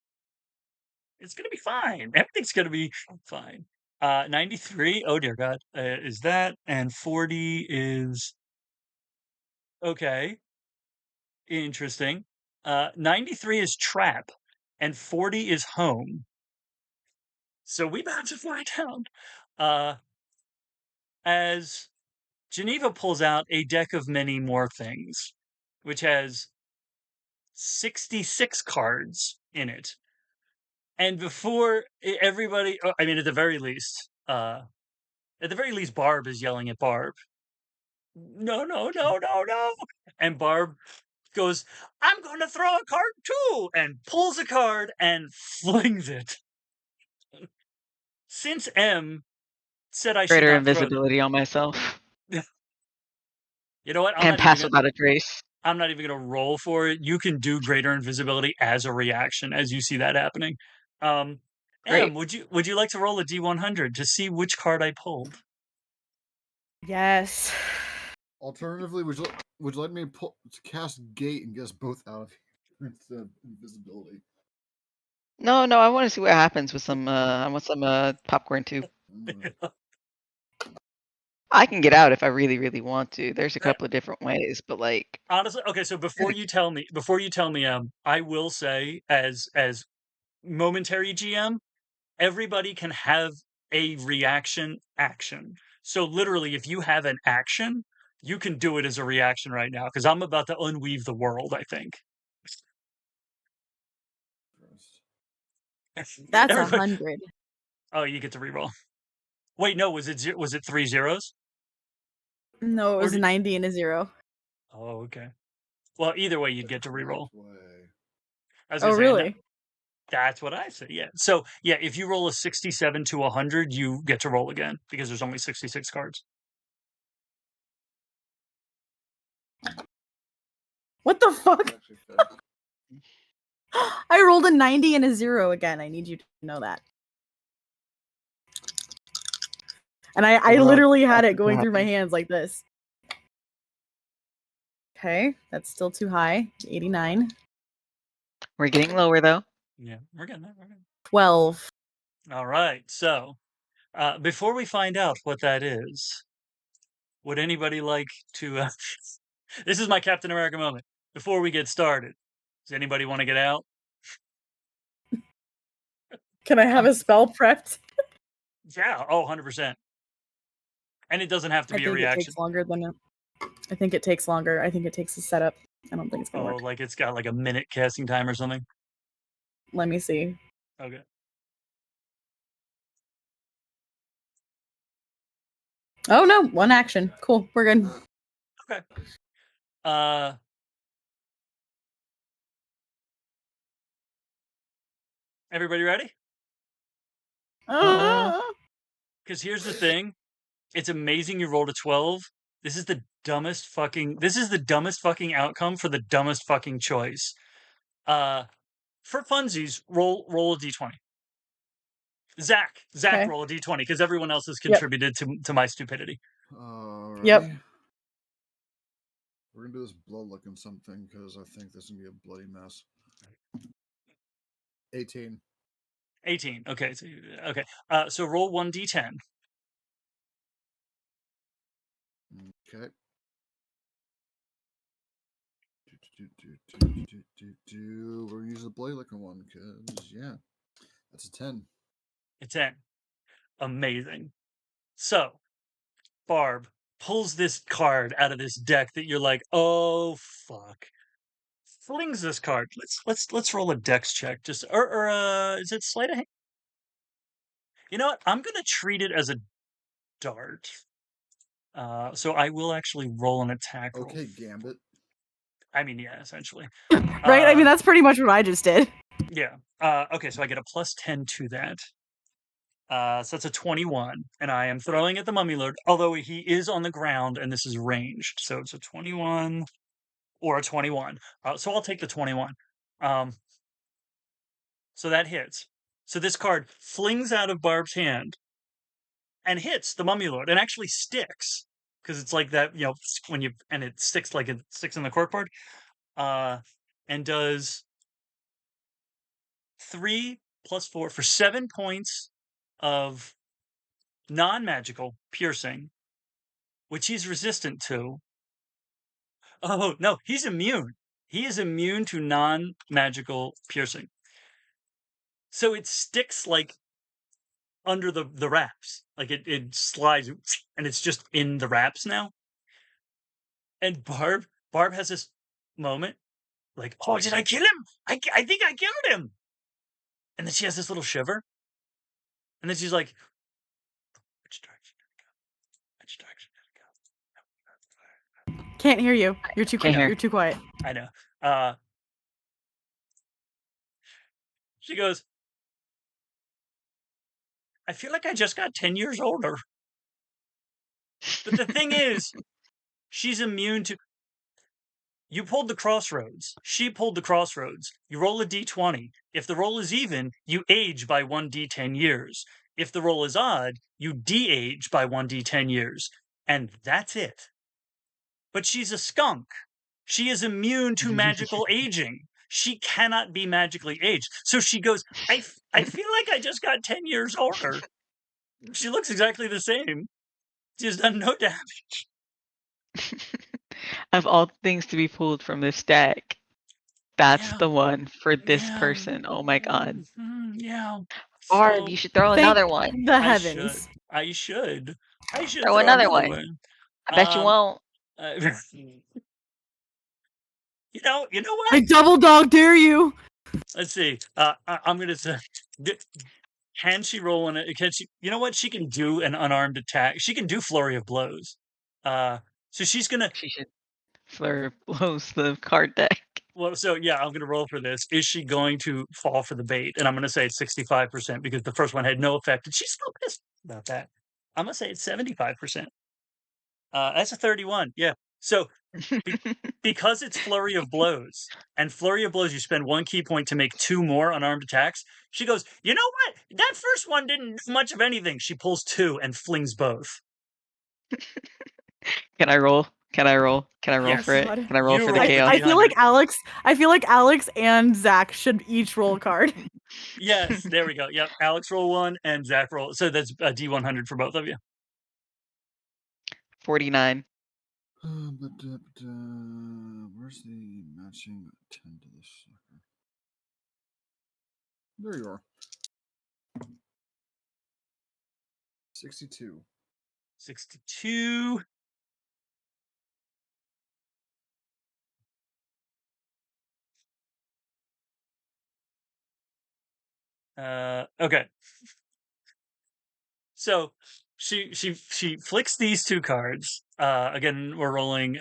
It's gonna be fine. Everything's gonna be fine. 93. Oh dear God, is that, and 40 is okay. Interesting. 93 is trap, and 40 is home. So we about to find out. Uh, as Jeneva pulls out a deck of many more things, which has 66 cards in it. And before everybody, I mean, at the very least, Barb is yelling at Barb. No, no, no, no, no. And Barb goes, I'm going to throw a card too, and pulls a card and flings it. Since M said I should Greater not throw them. invisibility on myself. You know what? And pass without a trace. I'm not even gonna roll for it. You can do greater invisibility as a reaction as you see that happening. Great. M, would you like to roll a D100 to see which card I pulled? Yes. Alternatively, would you like me to cast Gate and get us both out of here instead of invisibility? No, I want to see what happens with some. I want some popcorn too. I can get out if I really, really want to. There's a couple of different ways, but like Honestly, okay. So before you tell me, I will say as momentary GM, everybody can have a reaction action. So literally, if you have an action, you can do it as a reaction right now because I'm about to unweave the world. I think. That's Everybody, 100. oh, you get to reroll. Wait, no, was it 3 zeros? No, it Or was did, 90 and a 0. oh, okay. Well, either way, you'd get to reroll. I was Oh, gonna say, really? that's what I say. Yeah. So yeah, if you roll a 67 to 100, you get to roll again because there's only 66 cards. What the fuck? I rolled a 90 and a 0 again. I need you to know that. And I literally had it going through my hands like this. Okay, that's still too high. 89. we're getting lower though. Yeah, we're getting there. 12. All right. So before we find out what that is, would anybody like to? This is my Captain America moment. Before we get started, does anybody want to get out? Can I have a spell prepped? Yeah. Oh, 100%. And it doesn't have to be a reaction. It takes longer than it. I think it takes longer. I think it takes a setup. I don't think it's gonna work. Like it's got like a minute casting time or something. Let me see. Okay. Oh no, one action. Cool, we're good. Okay. Everybody ready? Because here's the thing. It's amazing you rolled a 12. This is the dumbest fucking outcome for the dumbest fucking choice. For funsies, roll a d20. Zach, Okay. roll a d20 because everyone else has contributed to my stupidity. Yep. We're gonna do this blood looking something because I think this is gonna be a bloody mess. 18. 18. Okay. Okay. So roll 1d10. Okay. We're gonna use the bloody looking one because yeah, that's a 10. A 10. Amazing. So, Barb pulls this card out of this deck that you're like, oh fuck. Flings this card. Let's roll a dex check. Just or is it sleight of hand? You know what? I'm gonna treat it as a dart. So I will actually roll an attack roll. Okay, Gambit. I mean, yeah, essentially. Right? I mean, that's pretty much what I just did. Yeah. Okay, so I get a +10 to that. So that's a 21, and I am throwing at the Mummy Lord, although he is on the ground, and this is ranged. So it's a 21 or a 21. So I'll take the 21. So that hits. So this card flings out of Barb's hand and hits the Mummy Lord, and actually sticks because it's like that, when and it sticks like it sticks in the corkboard, and does 3 + 4 for 7 points of non-magical piercing, which he's resistant to. Oh no, he's immune. He is immune to non-magical piercing. So it sticks like under the wraps. Like it slides and it's just in the wraps now. And Barb has this moment like, oh, did I kill him? I think I killed him. And then she has this little shiver. And then she's like, which direction did it go? Which direction did it go? Can't hear you. You're too quiet. Can't hear. You're too quiet. I know. She goes, I feel like I just got 10 years older. But the thing is, she's immune to. You pulled the crossroads. She pulled the crossroads. You roll a d20. If the roll is even, you age by 1d10 years. If the roll is odd, you de-age by 1d10 years. And that's it. But she's a skunk. She is immune to magical aging. She cannot be magically aged. So she goes, I feel like I just got 10 years older. She looks exactly the same. She has done no damage. Of all things to be pulled from this deck, that's Yeah. the one for this Yeah. person. Oh my god. Yeah. Barb, So you should throw Thank another one. The I heavens. should Throw another one. one. I bet you won't. You know what? I double dog dare you. Let's see. I'm gonna say, can she roll on it? Can she? You know what? She can do an unarmed attack. She can do flurry of blows. So she's gonna. She should flurry of blows the card deck. Well, so yeah, I'm gonna roll for this. Is she going to fall for the bait? And I'm gonna say it's 65% because the first one had no effect, and she's still pissed about that. I'm gonna say it's 75%. That's a 31. Yeah. So because it's flurry of blows, and flurry of blows, you spend 1 key point to make 2 more unarmed attacks. She goes, you know what? That first one didn't do much of anything. She pulls 2 and flings both. Can I roll? Can I roll Yes. for it? God. Can I roll You for the roll the chaos? I feel like Alex and Zach should each roll a card. Yes, there we go. Yep. Alex roll 1 and Zach roll. So that's a D100 for both of you. 49. Where's the matching 10 to this sucker? There you are. 62. 62. Okay. So she flicks these 2 cards. Again, we're rolling.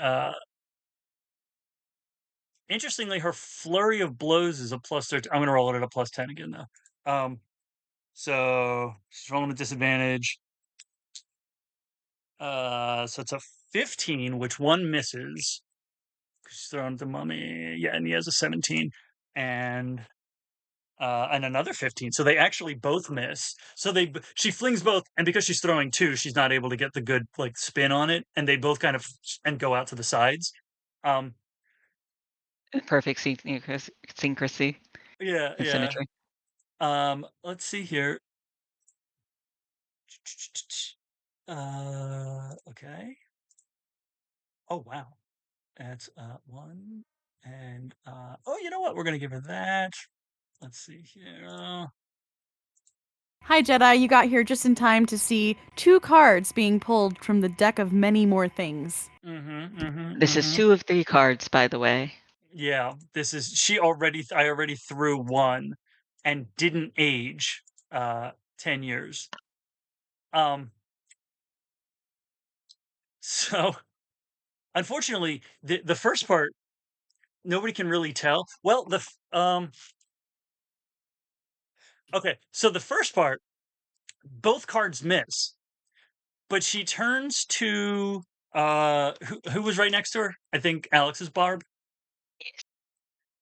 Interestingly, her flurry of blows is a +13. I'm gonna roll it at a +10 again though. So she's rolling a disadvantage. So it's a 15, which 1 misses. She's throwing the mummy. Yeah, and he has a 17. And another 15. So they actually both miss. So she flings both, and because she's throwing 2, she's not able to get the good like spin on it, and they both kind of and go out to the sides. Perfect syncrasy. Yeah, yeah. Symmetry. Let's see here. Okay. Oh wow. That's 1 and oh, you know what? We're gonna give her that. Let's see here. Hi, Jedi. You got here just in time to see 2 cards being pulled from the deck of many more things. This is 2 of 3 cards, by the way. Yeah, this is I already threw 1 and didn't age. 10 years. So unfortunately, the first part nobody can really tell. Well, okay, so the first part, both cards miss, but she turns to who was right next to her? I think Alex's Barb.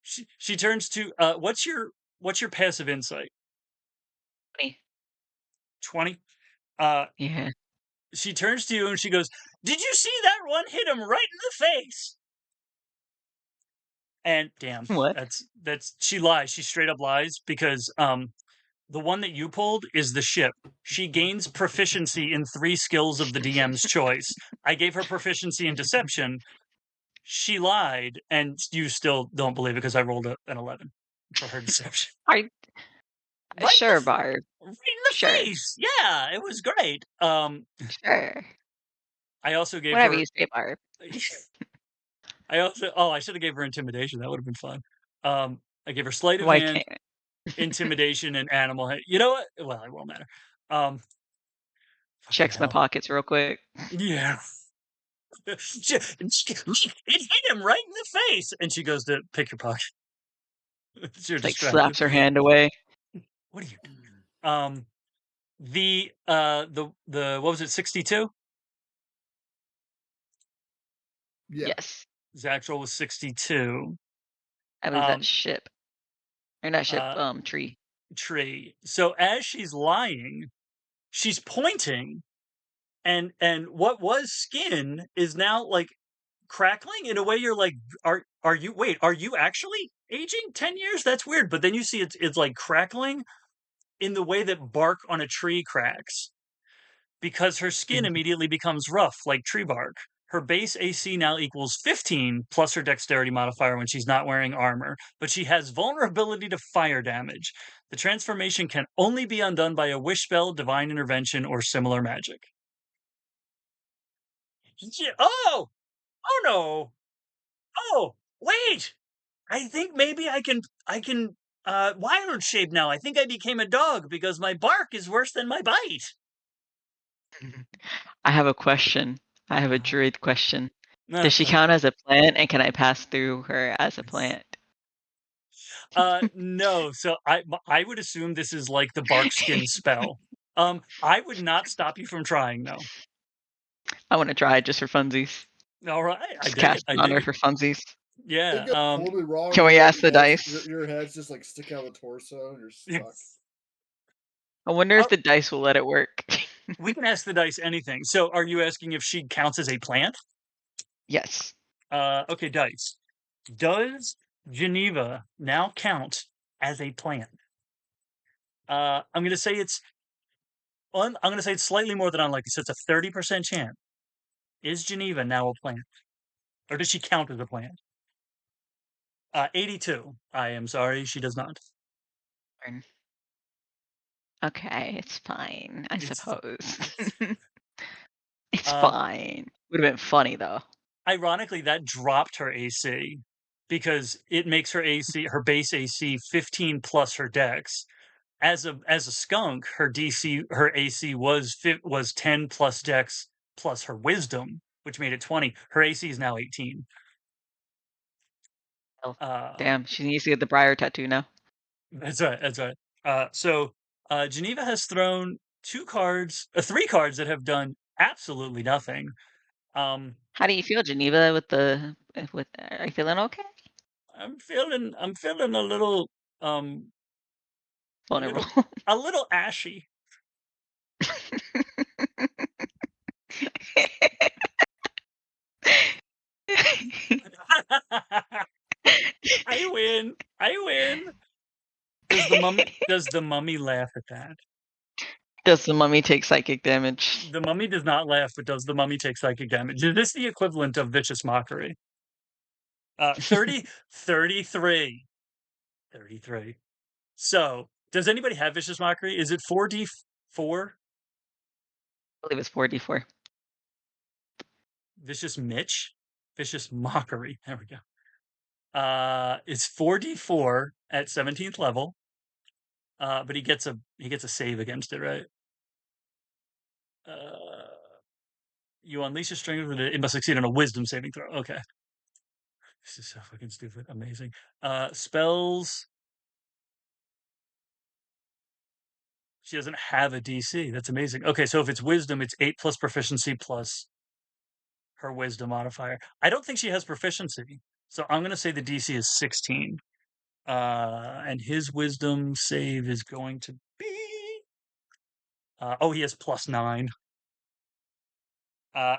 She turns to what's your passive insight? 20. 20. Yeah. She turns to you and she goes, "Did you see that one hit him right in the face?" And damn, What? that's she lies. She straight up lies because the one that you pulled is the ship. She gains proficiency in 3 skills of the DM's choice. I gave her proficiency in deception. She lied, and you still don't believe it because I rolled an 11 for her deception. I Right sure, Barb. right in the Sure. face. Yeah, it was great. Sure. I also gave Whatever her. you say, Barb. I should have gave her intimidation. That would have been fun. I gave her sleight of Why hand, can't? intimidation, and animal. You know what? Well, it won't matter. Fucking Checks my hell. pockets real quick. Yeah. It hit him right in the face, and she goes to pick your pocket. You're Like distracted. slaps her hand away. What are you doing? The what was it? 62. Yeah. Yes. Zach's roll was 62. I believe that ship. Or not ship, Uh, tree. Tree. So as she's lying, she's pointing, and what was skin is now like crackling in a way you're like, are you actually aging 10 years? That's weird. But then you see it's like crackling in the way that bark on a tree cracks because her skin immediately becomes rough like tree bark. Her base AC now equals 15 plus her dexterity modifier when she's not wearing armor, but she has vulnerability to fire damage. The transformation can only be undone by a wish spell, divine intervention, or similar magic. Yeah. Oh no. Oh, wait. I think maybe I can wild shape now. I think I became a dog because my bark is worse than my bite. I have a question. I have a druid question. Does she Okay. count as a plant, and can I pass through her as a plant? No. So I would assume this is like the bark skin spell. I would not stop you from trying though. I want to try it just for funsies. All right, I Just dig it. cast I it on dig her it. for funsies. It Yeah. goes horribly wrong. Can we ask the dice? Your head's just like stick out of the torso and you're stuck. I wonder if the dice will let it work. We can ask the dice anything. So, are you asking if she counts as a plant? Yes. Okay, dice. Does Geneva now count as a plant? I'm gonna say it's slightly more than unlikely. So it's a 30% chance. Is Geneva now a plant, or does she count as a plant? 82. I am sorry, she does not. Okay, it's fine, I It's suppose. fine. It's fine. Would have been funny though. Ironically, that dropped her AC because it makes her base AC 15 plus her dex. As a skunk, her AC was 10 plus dex plus her wisdom, which made it 20. Her AC is now 18. Oh, damn, she needs to get the Briar tattoo now. That's right. That's right. So Geneva has thrown 3 cards that have done absolutely nothing. How do you feel, Geneva? With are you feeling okay? I'm feeling a little Vulnerable. a little ashy. I win. I win. Does the mummy laugh at that? Does the mummy take psychic damage? The mummy does not laugh, but does the mummy take psychic damage? Is this the equivalent of vicious mockery? 33. 33. So, does anybody have vicious mockery? Is it 4d4? I believe it's 4d4. Vicious Mitch? Vicious mockery. There we go. It's 4d4 at 17th level. But he gets a save against it, right? You unleash a strength with it must succeed on a wisdom saving throw. Okay. This is so fucking stupid. Amazing. Spells. She doesn't have a DC. That's amazing. Okay, so if it's wisdom, it's 8 plus proficiency plus her wisdom modifier. I don't think she has proficiency. So I'm gonna say the DC is 16. And his wisdom save is going to be he has +9.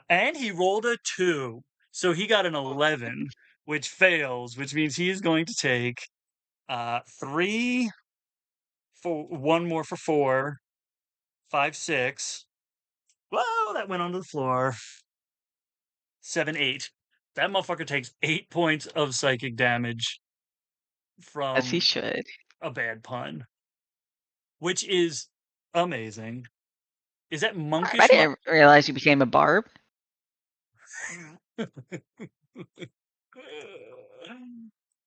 And he rolled a 2. So he got an 11, which fails, which means he is going to take 3 for 1 more for 4, 5, 6. Whoa, that went onto the floor. 7, 8. That motherfucker takes 8 points of psychic damage from As he should. a bad pun, which is amazing. Is that monkish? I didn't realize you became a barb.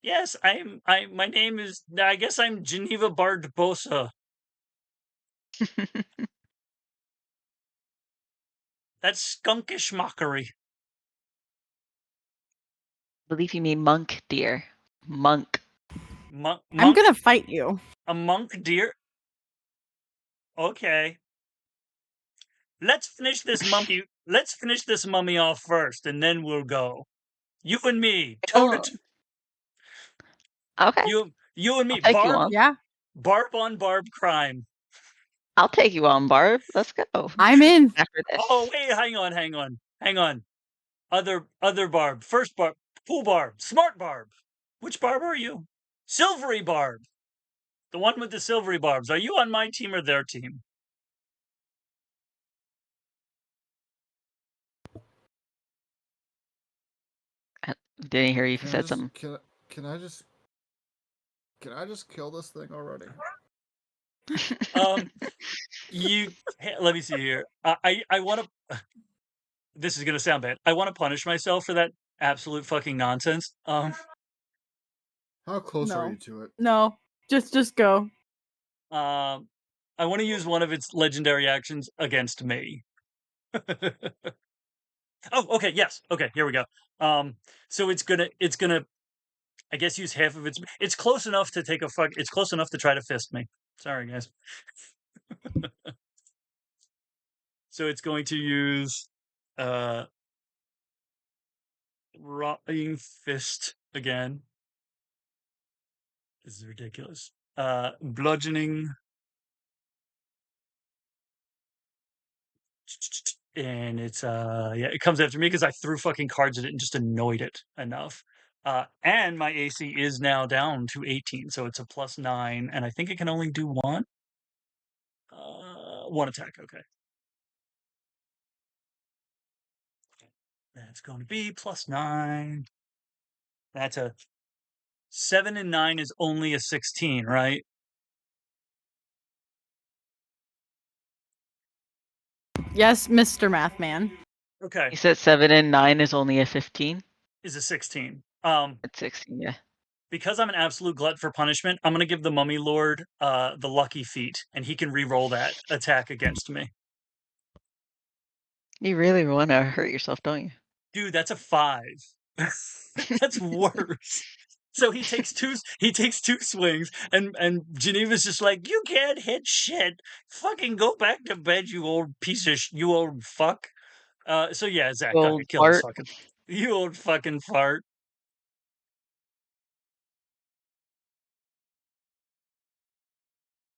Yes, my name is, I guess I'm Jeneva Barbosa. That's skunkish mockery. I believe you mean monk, dear. Monk. Monk? I'm gonna fight you. A monk, dear? Okay. Let's finish this mummy off first, and then we'll go. You and me, toe to toe. Okay. You and me, I'll take you on. Yeah. Barb on barb crime. I'll take you on, Barb. Let's go. I'm in. After this. Oh wait, hang on. Other Barb. First Barb. Pool Barb. Smart Barb. Which Barb are you? Silvery Barb. The one with the silvery barbs. Are you on my team or their team? Didn't hear you if you said something. Can I just kill this thing already? Let me see here. I want to. This is gonna sound bad. I want to punish myself for that absolute fucking nonsense. How close are you to it? No, just go. I want to use one of its legendary actions against me. Oh, okay, yes. Okay, here we go. So it's gonna, I guess, use half of its. It's close enough to take a fuck. It's close enough to try to fist me. Sorry, guys. So it's going to use, rotting fist again. This is ridiculous. Bludgeoning. And it's it comes after me because I threw fucking cards at it and just annoyed it enough. And my AC is now down to 18, so it's a +9, and I think it can only do one. One attack, okay. That's going to be +9. That's a 7 and 9 is only a 16, right? Yes, Mr. Mathman. Okay. You said 7 and 9 is only a 15? Is a 16. It's 16, yeah. Because I'm an absolute glut for punishment, I'm going to give the Mummy Lord the lucky feat, and he can re-roll that attack against me. You really want to hurt yourself, don't you? Dude, that's a 5. That's worse. So he takes two swings, and Geneva's just like, you can't hit shit. Fucking go back to bed, you old you old fuck. So yeah, Zach, go ahead, kill this fucking, you old fucking fart.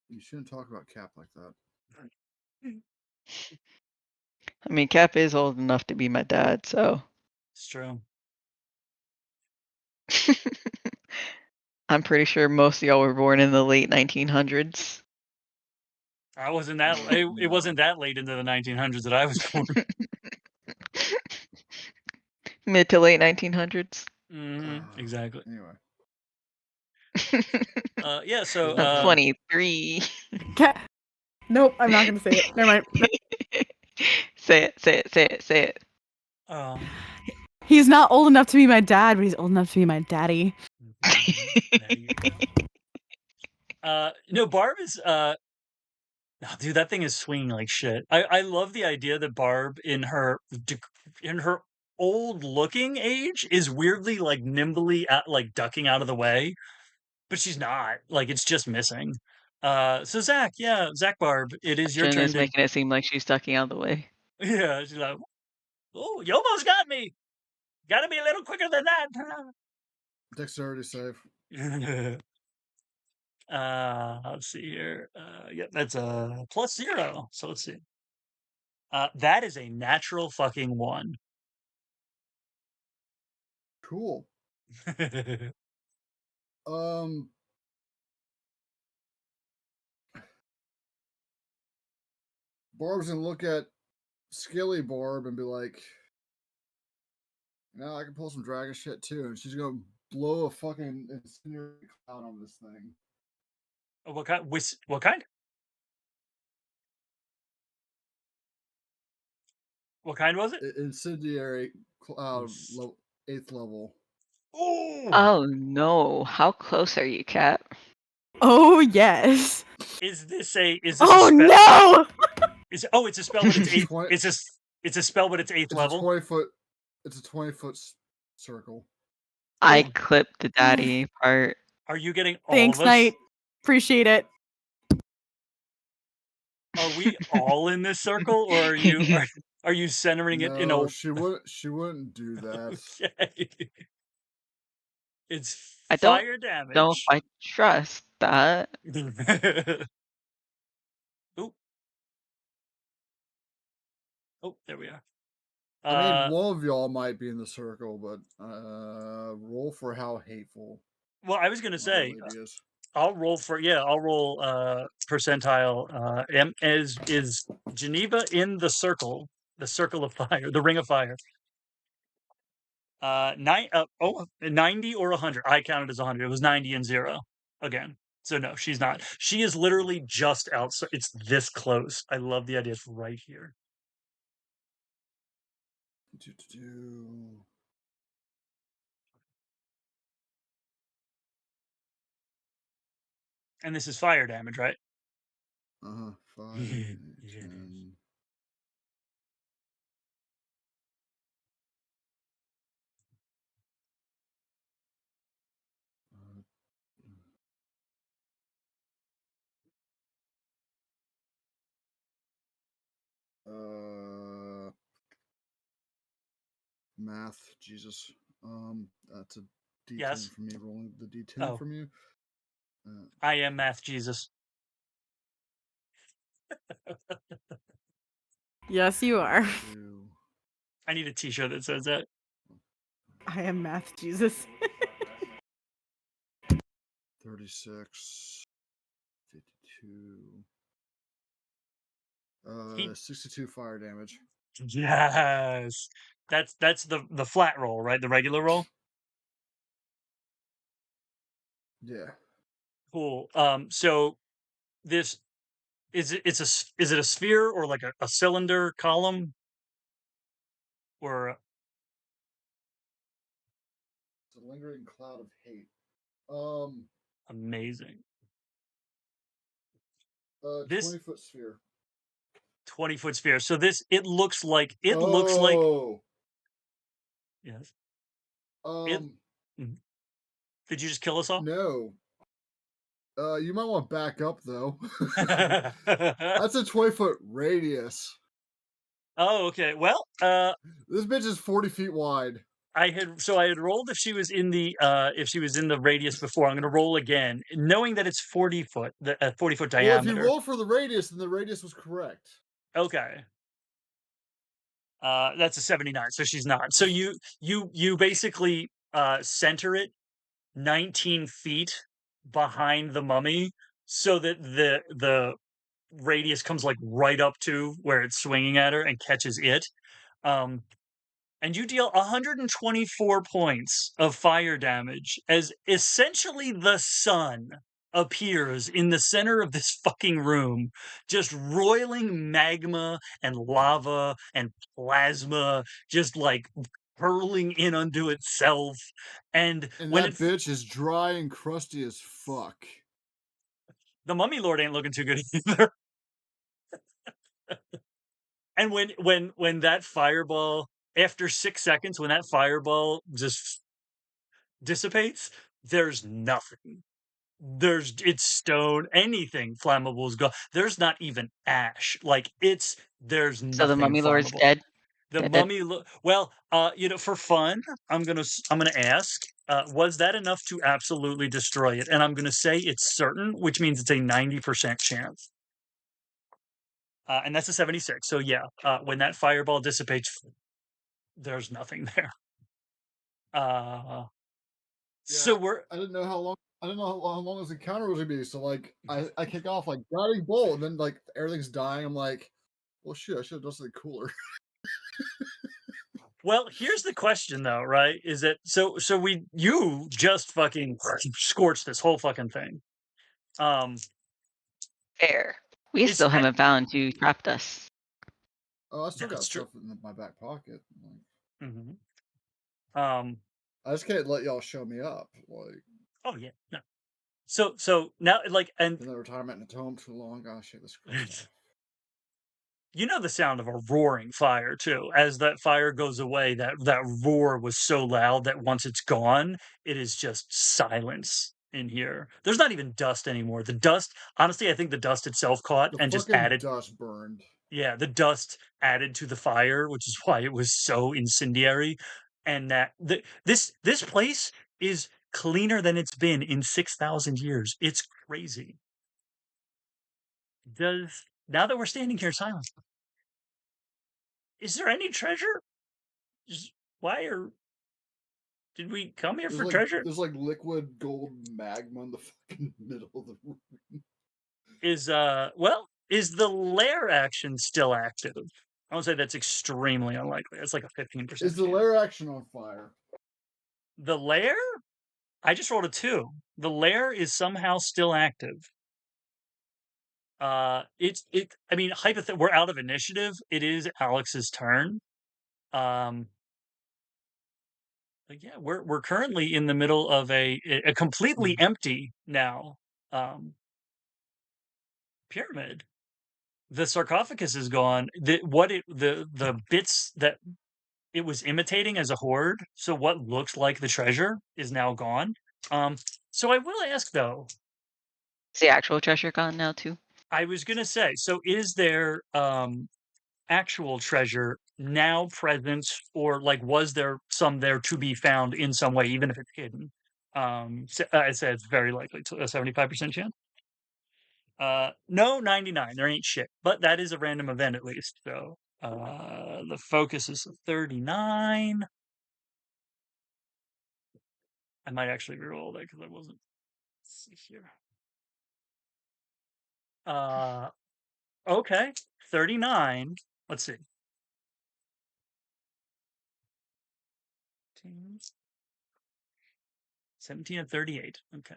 You shouldn't talk about Cap like that. I mean, Cap is old enough to be my dad, so. It's true. I'm pretty sure most of y'all were born in the late 1900s. I wasn't that. It wasn't that late into the 1900s that I was born. Mid to late 1900s. Exactly. Anyway. Yeah. So. 23. Nope, I'm not gonna say it. Never mind. Say it. He's not old enough to be my dad, but he's old enough to be my daddy. No, Barb is oh, dude, that thing is swinging like shit. I love the idea that Barb in her old looking age is weirdly like nimbly like ducking out of the way, but she's not. Like it's just missing. So Zach, yeah, Zach Barb, it is your Jen turn is to making it seem like she's ducking out of the way. yeah, she's like, oh, you almost got me. Gotta be a little quicker than that. Dexterity save. Let's see here. Yeah, that's a +0. So let's see. That is a natural fucking 1. Cool. Um, Barb's gonna look at Skilly Barb and be like, "No, I can pull some dragon shit too." And she's gonna blow a fucking incendiary cloud on this thing. What kind? What kind? What kind was it? Incendiary cloud, Ins- 8th level. Oh, Oh no! How close are you, Cat? Oh yes. is this a Oh spell? no! It's a spell, but it's eighth. 20, It's a spell, but it's 8th it's level. a 20-foot. It's a 20-foot circle. I Oh. clipped the daddy part. Are you getting all Thanks, of us? Knight. Appreciate it. Are we all in this circle, or are you centering it in a? No, she wouldn't do that. Okay. It's I don't fire know if damage. I trust that. Oop. Oh, there we are. I mean, one of y'all might be in the circle, but roll for how hateful. Well, I was gonna my say lady is. I'll roll percentile. Is Geneva in the circle of fire, the ring of fire? 90 or 100. I counted as 100. It was 90 and 0 again. So no, she's not. She is literally just outside. It's this close. I love the idea. It's right here. And this is fire damage, right? 5, Yeah, 10. Math, Jesus. That's a D10 Yes. from me. Rolling the D10 Oh. from you. I am math Jesus. Yes, you are. 2. I need a t-shirt that says that. I am math Jesus. 36. 52. 62 fire damage. Yes. That's the flat roll, right? The regular roll? Yeah. Cool. So this is it a sphere or like a cylinder column? Or It's a lingering cloud of hate. amazing. 20-foot sphere. 20-foot sphere. So it looks like yes. Did you just kill us all? No. You might want to back up though. That's a 20-foot radius. Oh, okay. Well, this bitch is 40 feet wide. I had rolled if she was in the radius before. I'm going to roll again, knowing that it's 40 foot, the 40-foot diameter. Well, if you roll for the radius, then the radius was correct. Okay. That's a 79, so she's not. So you basically center it 19 feet behind the mummy, so that the radius comes like right up to where it's swinging at her and catches it. And you deal 124 points of fire damage as essentially the sun appears in the center of this fucking room, just roiling magma and lava and plasma, just like hurling in unto itself. And when that bitch is dry and crusty as fuck. The Mummy Lord ain't looking too good either. And when that fireball, after 6 seconds, when that fireball just dissipates, there's nothing. It's stone, anything flammable is gone. There's not even ash. Like there's So the nothing Mummy Lord's flammable. dead. The Dead. mummy well, for fun, I'm gonna ask, was that enough to absolutely destroy it? And I'm gonna say it's certain, which means it's a 90% chance. And that's a 76. So yeah, when that fireball dissipates, there's nothing there. So we're I didn't know how long. I didn't know how long this encounter was gonna be. So like, I kick off like guiding bolt, and then like everything's dying. I'm like, well, shit, I should have done something cooler. Well, here's the question though, right? Is that you just fucking scorched this whole fucking thing. Fair. We Is still haven't found who trapped us. Oh, I still got That's true. stuff in my back pocket. Like, I just can't let y'all show me up. Like, oh yeah, no. So now, like, and been in the retirement at home too long. Gotta shake this crap off. you know the sound of a roaring fire too. As that fire goes away, that roar was so loud that once it's gone, it is just silence in here. There's not even dust anymore. The dust, honestly, I think the dust itself caught The and just fucking added. dust burned. Yeah, the dust added to the fire, which is why it was so incendiary. And that this place is cleaner than it's been in 6,000 years. It's crazy. Now that we're standing here silent, is there any treasure? Why did we come here for treasure? There's like liquid gold magma in the fucking middle of the room. Is the lair action still active? I would say that's extremely unlikely. It's like a 15%. Is the lair action on fire? The lair? I just rolled a 2. The lair is somehow still active. I mean, we're out of initiative. It is Alex's turn. But yeah, we're currently in the middle of a completely empty now pyramid. The sarcophagus is gone. The bits that it was imitating as a hoard, so what looked like the treasure is now gone. So I will ask though. Is the actual treasure gone now too? I was gonna say, so is there actual treasure now present, or like was there some there to be found in some way, even if it's hidden? I said it's very likely to a 75% chance. No, 99. There ain't shit, but that is a random event at least. So the focus is 39. I might actually reroll that because I wasn't. Let's see here. Okay, 39. Let's see. 17 and 38. Okay.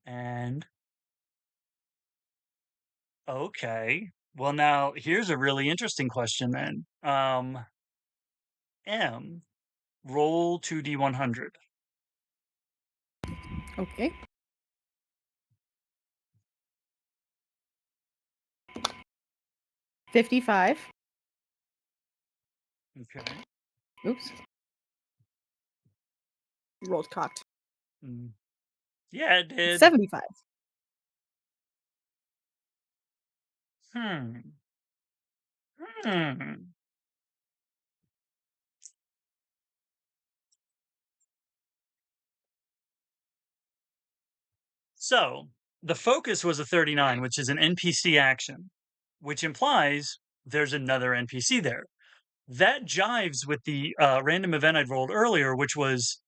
And okay. Well, now here's a really interesting question then. M, roll 2d100. Okay. 55. Okay. Oops. Rolled cocked. Yeah, it did. 75. Hmm. So the focus was a 39, which is an NPC action, which implies there's another NPC there. That jives with the random event I'd rolled earlier, which was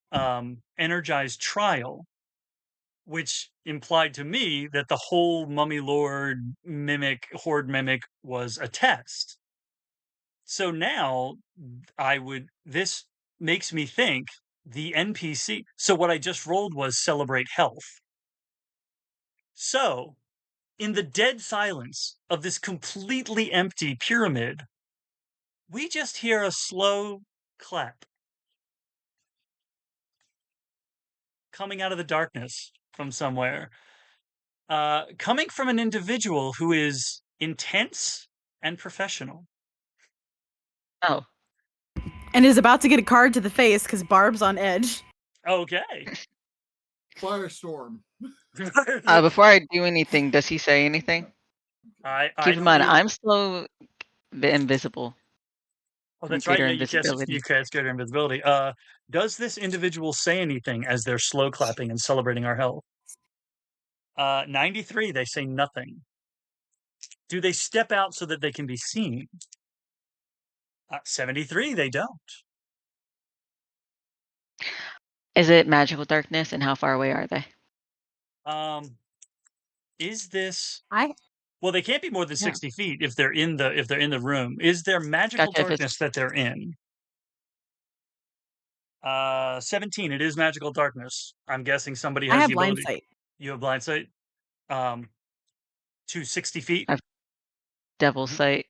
Energized Trial, which implied to me that the whole Mummy Lord Horde mimic was a test. So now this makes me think the NPC. So what I just rolled was Celebrate Health. So in the dead silence of this completely empty pyramid, we just hear a slow clap. coming out of the darkness from somewhere. Coming from an individual who is intense and professional. Oh. And is about to get a card to the face because Barb's on edge. Okay. Firestorm. Before I do anything, does he say anything? Keep in mind, I'm still invisible. Oh, that's right. Yeah, you cast greater invisibility. Does this individual say anything as they're slow clapping and celebrating our health? 93, they say nothing. Do they step out so that they can be seen? 73, they don't. Is it magical darkness, and how far away are they? Is this? I Well, they can't be more than 60 feet if they're in the room. Is there magical darkness that they're in? 17. It is magical darkness. I'm guessing somebody has I have the blind ability. sight. You have blind sight. To 60 feet. I have devil sight.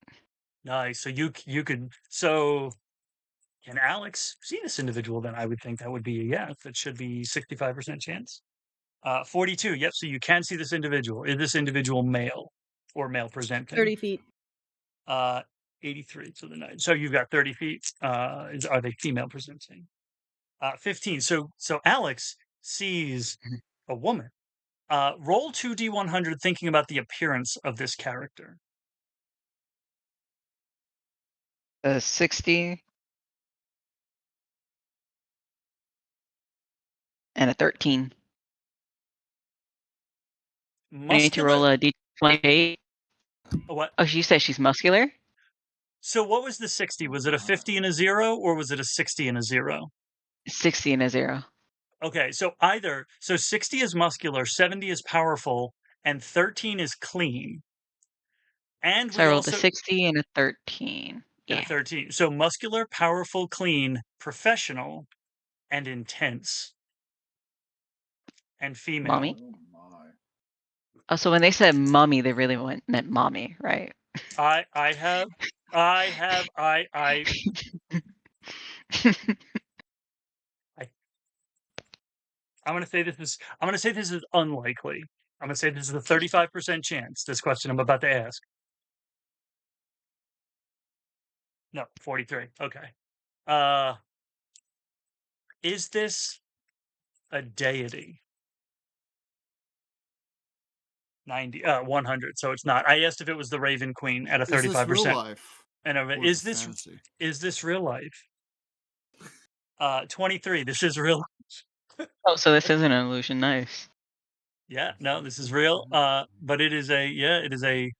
Nice. So you could. So can Alex see this individual? Then I would think that would be a yes. It should be 65% chance. 42. Yep. So you can see this individual. Is this individual male or male presenting? 30 feet. 83. So you've got 30 feet. Are they female presenting? 15. So Alex sees a woman. Roll 2d100 thinking about the appearance of this character. 60 and a 13. Muscular. I need to roll a d28. What? Oh, you said she's muscular? So what was the 60? Was it a 50 and a 0, or was it a 60 and a 0? 60 and a 0. Okay, so 60 is muscular, 70 is powerful, and 13 is clean. And so I rolled a 60 and a 13. Yeah, 13. So muscular, powerful, clean, professional, and intense. And female. Mommy? Oh, so when they said mummy, they really meant mommy, right? I'm gonna say this is unlikely. I'm gonna say this is a 35% chance, this question I'm about to ask. No, 43. Okay. Is this a deity? 100. So it's not. I asked if it was the Raven Queen at a 35%. Is this real life? And is this real life? 23. This is real. Oh, so this isn't an illusion. Nice. Yeah, no, this is real. But it is a.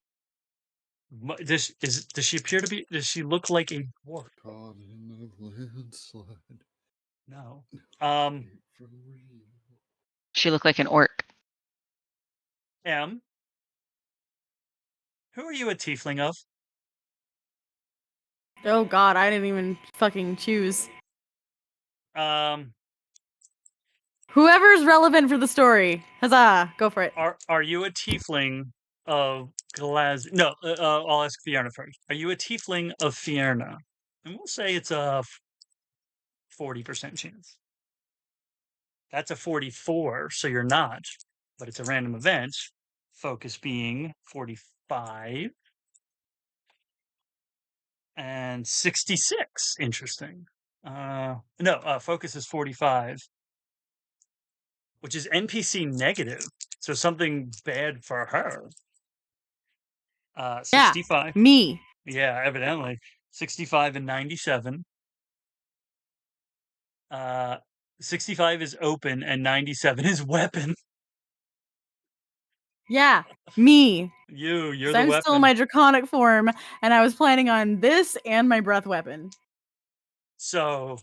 Does she appear to be? Does she look like a dwarf? Caught in a landslide. No. She looked like an orc. M. Who are you a tiefling of? Oh God, I didn't even fucking choose. Whoever's relevant for the story. Huzzah! Go for it. Are you a tiefling of Glaz? No, I'll ask Fierna first. Are you a tiefling of Fierna? And we'll say it's a 40% chance. That's a 44, so you're not, but it's a random event. Focus being 45 and 66. Interesting. No, focus is 45, which is NPC negative. So something bad for her. 65. Yeah, me. Yeah, evidently. 65 and 97. 65 is open and 97 is weapon. Yeah, me. You're the I'm weapon. still in my draconic form, and I was planning on this and my breath weapon. So,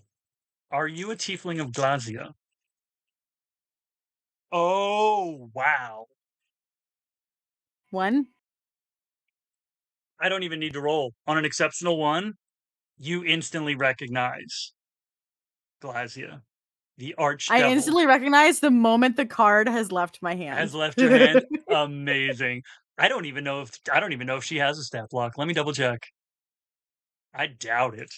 are you a tiefling of Glazia? Oh, wow. 1. I don't even need to roll. On an exceptional 1, you instantly recognize Glazia, the archdevil. I instantly recognize the moment the card has left my hand. Has left your hand. Amazing. I don't even know if she has a stat block. Let me double check. I doubt it.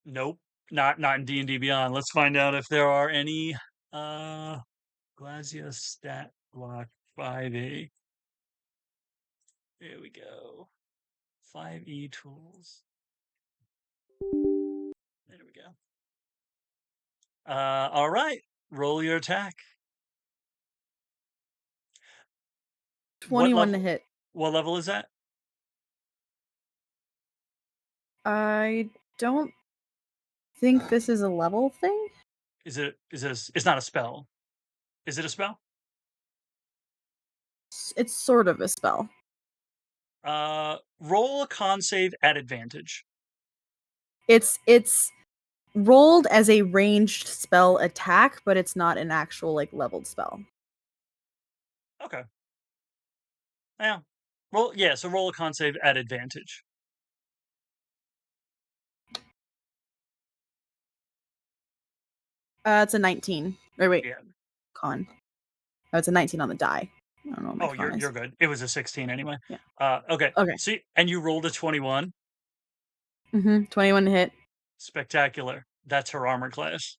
Nope. Not in D&D Beyond. Let's find out if there are any Glacia stat block 5e. There we go. 5e tools. There we go. All right. Roll your attack. 21 to hit. What level is that? I don't think this is a level thing. It's not a spell. Is it a spell? It's sort of a spell. Roll a con save at advantage. It's rolled as a ranged spell attack, but it's not an actual like leveled spell. Okay. Yeah. So roll a con save at advantage. It's a 19. Or wait. Yeah. Con. Oh, it's a 19 on the die. I don't know what my con is. You're good. It was a 16 anyway. Yeah. Okay. Okay. See, and you rolled a 21. 21 to hit. Spectacular. That's her armor class.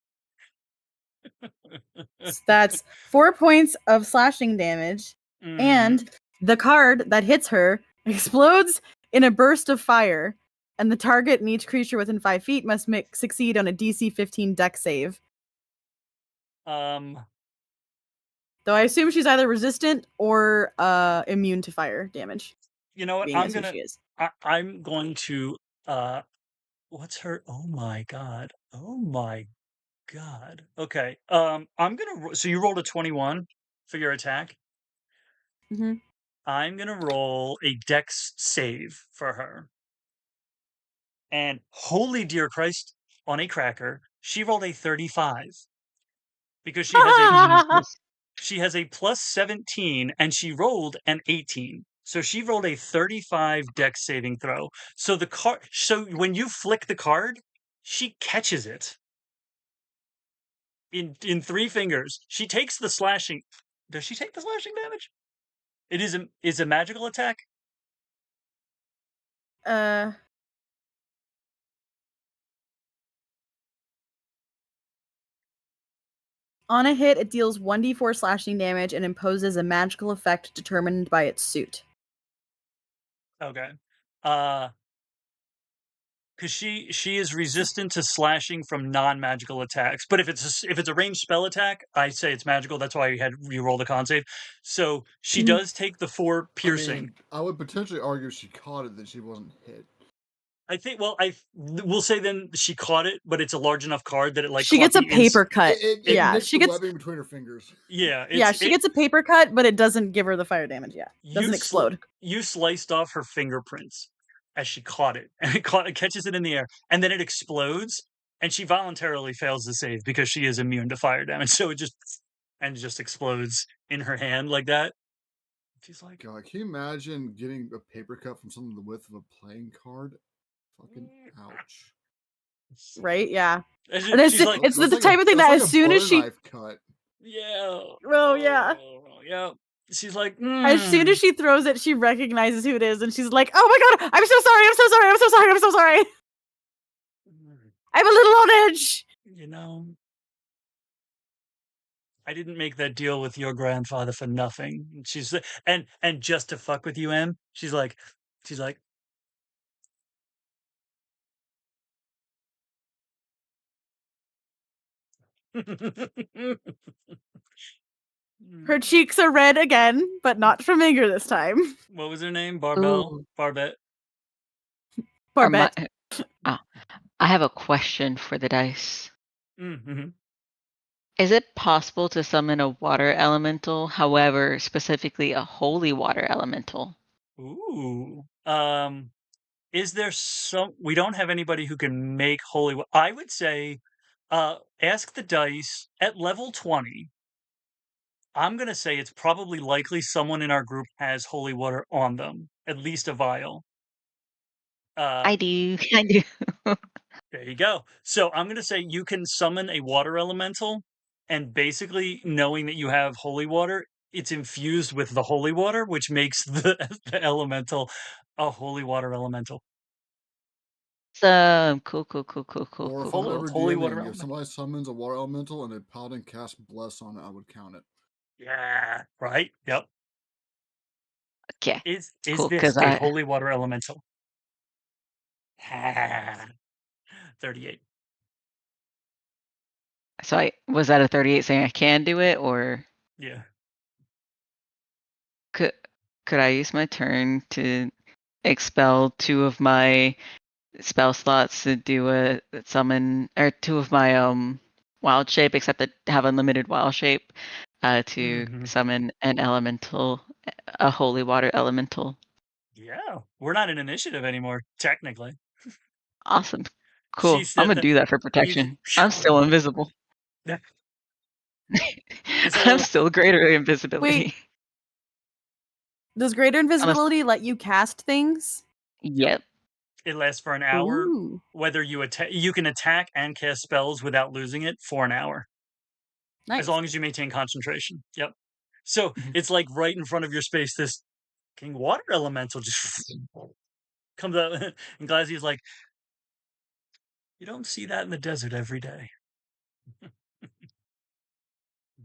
That's 4 points of slashing damage, and the card that hits her explodes in a burst of fire, and the target and each creature within 5 feet must succeed on a DC 15 Dex save. Though I assume she's either resistant or immune to fire damage. You know what? I'm going to what's her? Oh my god. Okay. So you rolled a 21 for your attack. I'm gonna roll a Dex save for her. And holy dear Christ, on a cracker, she rolled a 35 because she has a plus 17 and she rolled an 18. So she rolled a 35 Dex saving throw. So when you flick the card, she catches it in 3 fingers. She takes the slashing. Does she take the slashing damage? It is a magical attack. On a hit, it deals 1d4 slashing damage and imposes a magical effect determined by its suit. Okay. Because she is resistant to slashing from non-magical attacks. But if it's a ranged spell attack, I say it's magical. That's why you roll the con save. So she does take the 4 piercing. I would potentially argue she caught it, that she wasn't hit. I think. Well, we'll say then she caught it, but it's a large enough card that it she gets a paper cut. She gets webbing between her fingers. Yeah, she gets a paper cut, but it doesn't give her the fire damage. Yeah, doesn't explode. You sliced off her fingerprints as she caught it, and it catches it in the air, and then it explodes, and she voluntarily fails the save because she is immune to fire damage. So it just explodes in her hand like that. She's like, God, can you imagine getting a paper cut from something the width of a playing card? Fucking ouch. Right? Yeah. It's the type of thing that as soon as she cut. Yeah. Oh yeah. Yeah. She's like, as soon as she throws it, she recognizes who it is, and she's like, "Oh my god, I'm so sorry. I'm a little on edge." You know, I didn't make that deal with your grandfather for nothing. She's and just to fuck with you, Em. She's like. Her cheeks are red again, but not from anger this time. What was her name? Barbette. Barbette. I have a question for the dice. Mm-hmm. Is it possible to summon a water elemental, however, specifically a holy water elemental? Ooh. Is there we don't have anybody who can make holy. I would say, ask the dice at level 20. I'm going to say it's probably likely someone in our group has holy water on them, at least a vial. I do. There you go. So I'm going to say you can summon a water elemental, and basically knowing that you have holy water, it's infused with the holy water, which makes the elemental a holy water elemental. Awesome. Cool. Or if I'm ever Holy water DMing, if element. somebody summons a water elemental and a paladin casts bless on it, I would count it. Yeah. Right. Yep. Okay. Is Cool, this 'cause a I- holy water elemental? 38. So was that a 38 saying I can do it, or Yeah. could I use my turn to expel 2 of my spell slots to do a summon, or 2 of my wild shape, except that have unlimited wild shape, to summon an elemental, a holy water elemental? Yeah, we're not in initiative anymore, technically. Awesome. She Cool. I'm said gonna that do that for you protection. I'm still invisible. It's a I'm little. still greater invisibility. Wait. Does greater Unless- invisibility let you cast things? Yep. It lasts for an hour. Ooh. Whether you can attack and cast spells without losing it for an hour, Nice. as long as you maintain concentration. Yep. So it's like right in front of your space. This king water elemental just comes out, and Glazzy's like, "You don't see that in the desert every day."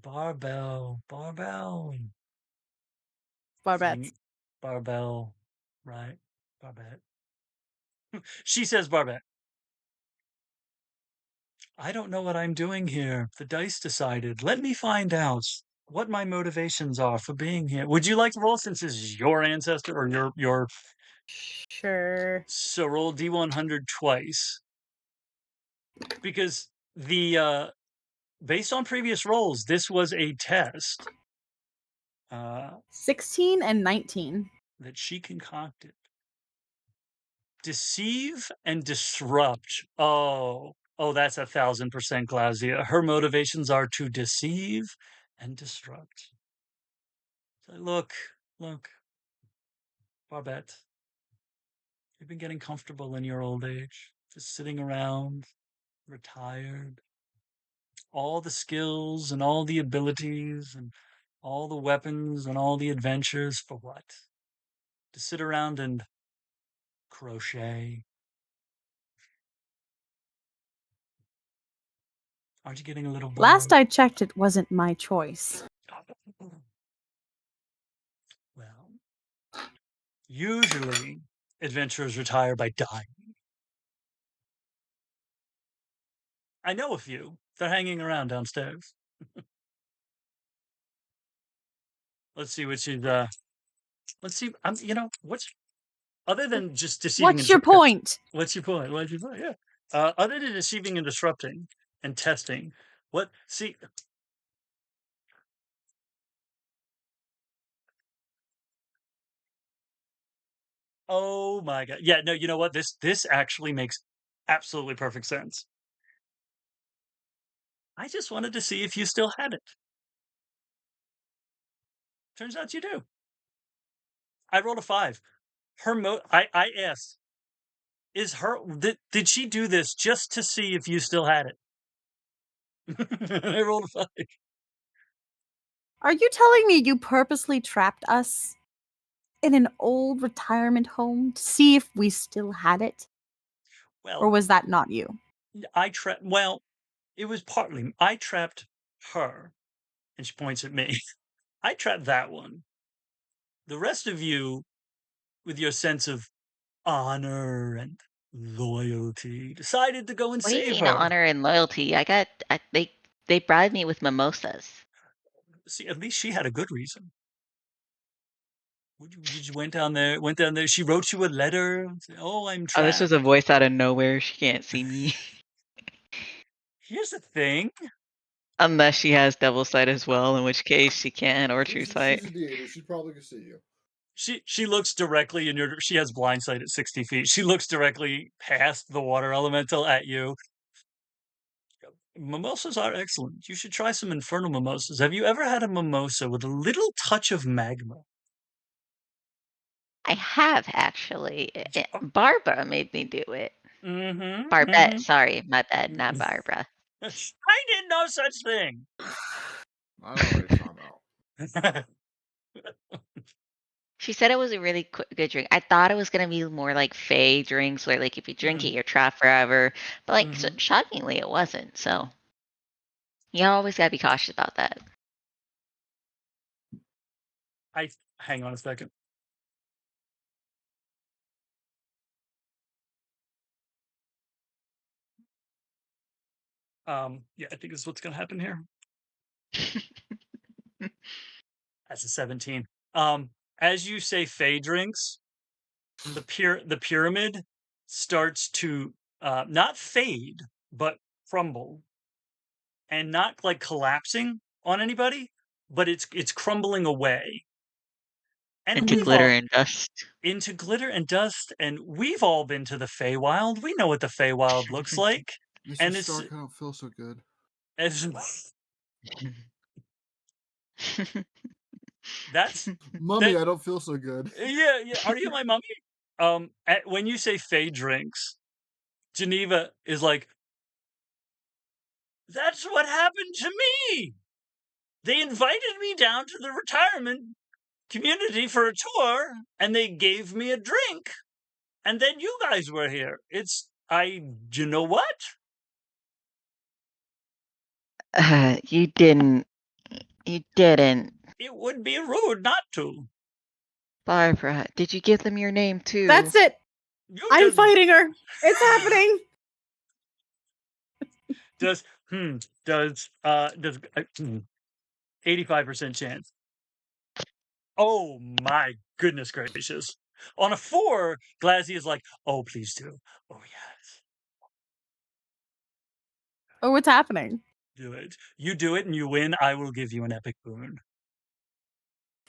Barbelle. Barbette. Barbelle, right? Barbette. She says Barbette. I don't know what I'm doing here. The dice decided. Let me find out what my motivations are for being here. Would you like to roll since it's your ancestor or your? Sure. So roll D100 twice. Because the based on previous rolls, this was a test. 16 and 19. That she concocted. Deceive and disrupt. Oh, that's 1,000% Glazia. Her motivations are to deceive and disrupt. So look, Barbette, you've been getting comfortable in your old age, just sitting around, retired. All the skills and all the abilities and all the weapons and all the adventures for what? To sit around and crochet. Aren't you getting a little bored? Last I checked, it wasn't my choice. Well, usually adventurers retire by dying. I know a few. They're hanging around downstairs. Let's see which is let's see. What's other than just deceiving What's and your point? What's your point? What's your point? Yeah. Other than deceiving and disrupting and testing, what see Oh my god. Yeah, no, you know what? This actually makes absolutely perfect sense. I just wanted to see if you still had it. Turns out you do. I rolled a 5. I asked, did she do this just to see if you still had it? I rolled a 5. Are you telling me you purposely trapped us in an old retirement home to see if we still had it? Well, or was that not you? Well, it was partly. I trapped her, and she points at me. I trapped that one. The rest of you, with your sense of honor and loyalty, decided to go and What do you save mean her. honor and loyalty? They bribed me with mimosas. See, at least she had a good reason. You went down there. She wrote you a letter. Oh, I'm trapped. Oh, this was a voice out of nowhere. She can't see me. Here's the thing. Unless she has double sight as well, in which case she can, or true sight. She's a deity. She probably can see you. She looks directly in your. She has blind sight at 60 feet. She looks directly past the water elemental at you. Mimosas are excellent. You should try some infernal mimosas. Have you ever had a mimosa with a little touch of magma? I have actually. Barbara made me do it. Mm-hmm. Barbette, sorry, my bad, not Barbara. I did no such thing. I don't know what you're talking about. She said it was a really good drink. I thought it was gonna be more like Fey drinks, where like if you drink it, you're trapped forever. But like shockingly, it wasn't. So you always gotta be cautious about that. Hang on a second. Yeah, I think this is what's gonna happen here. That's a 17. As you say Fey drinks, the pyramid starts to not fade, but crumble. And not like collapsing on anybody, but it's crumbling away. And into glitter and dust. Into glitter and dust, and we've all been to the Feywild. We know what the Feywild looks like. And it's Stark, I don't feel so good. That's Mummy, I don't feel so good. Yeah. Are you my mummy? When you say Fey drinks, Jeneva is like, that's what happened to me. They invited me down to the retirement community for a tour, and they gave me a drink, and then you guys were here. You know what? You didn't. It would be rude not to. Barbara, did you give them your name too? That's it. I'm fighting her. It's happening. Does 85% chance. Oh my goodness gracious. On a 4, Glazzy is like, oh, please do. Oh, yes. Oh, what's happening? Do it. You do it and you win. I will give you an epic boon.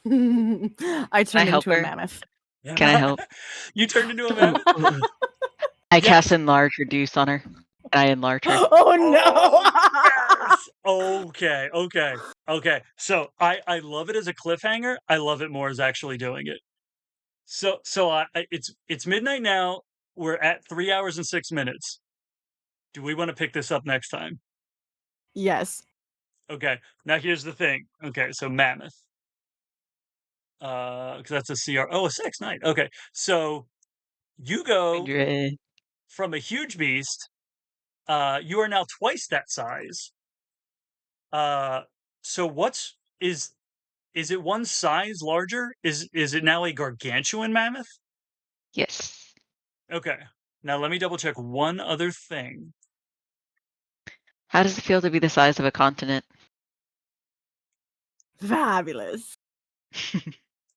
I turned into a mammoth. Can I help? You turned into a mammoth? I cast Enlarge Reduce on her. And I enlarge her. Oh no! Yes! Okay. So I love it as a cliffhanger. I love it more as actually doing it. So it's midnight now. We're at 3 hours and 6 minutes. Do we want to pick this up next time? Yes. Okay. Now here's the thing. Okay, so mammoth. Because that's a CR. Oh, a 6 night. Okay, so you go 100. From a huge beast. You are now twice that size. So is it one size larger? Is it now a gargantuan mammoth? Yes. Okay. Now let me double check one other thing. How does it feel to be the size of a continent? Fabulous.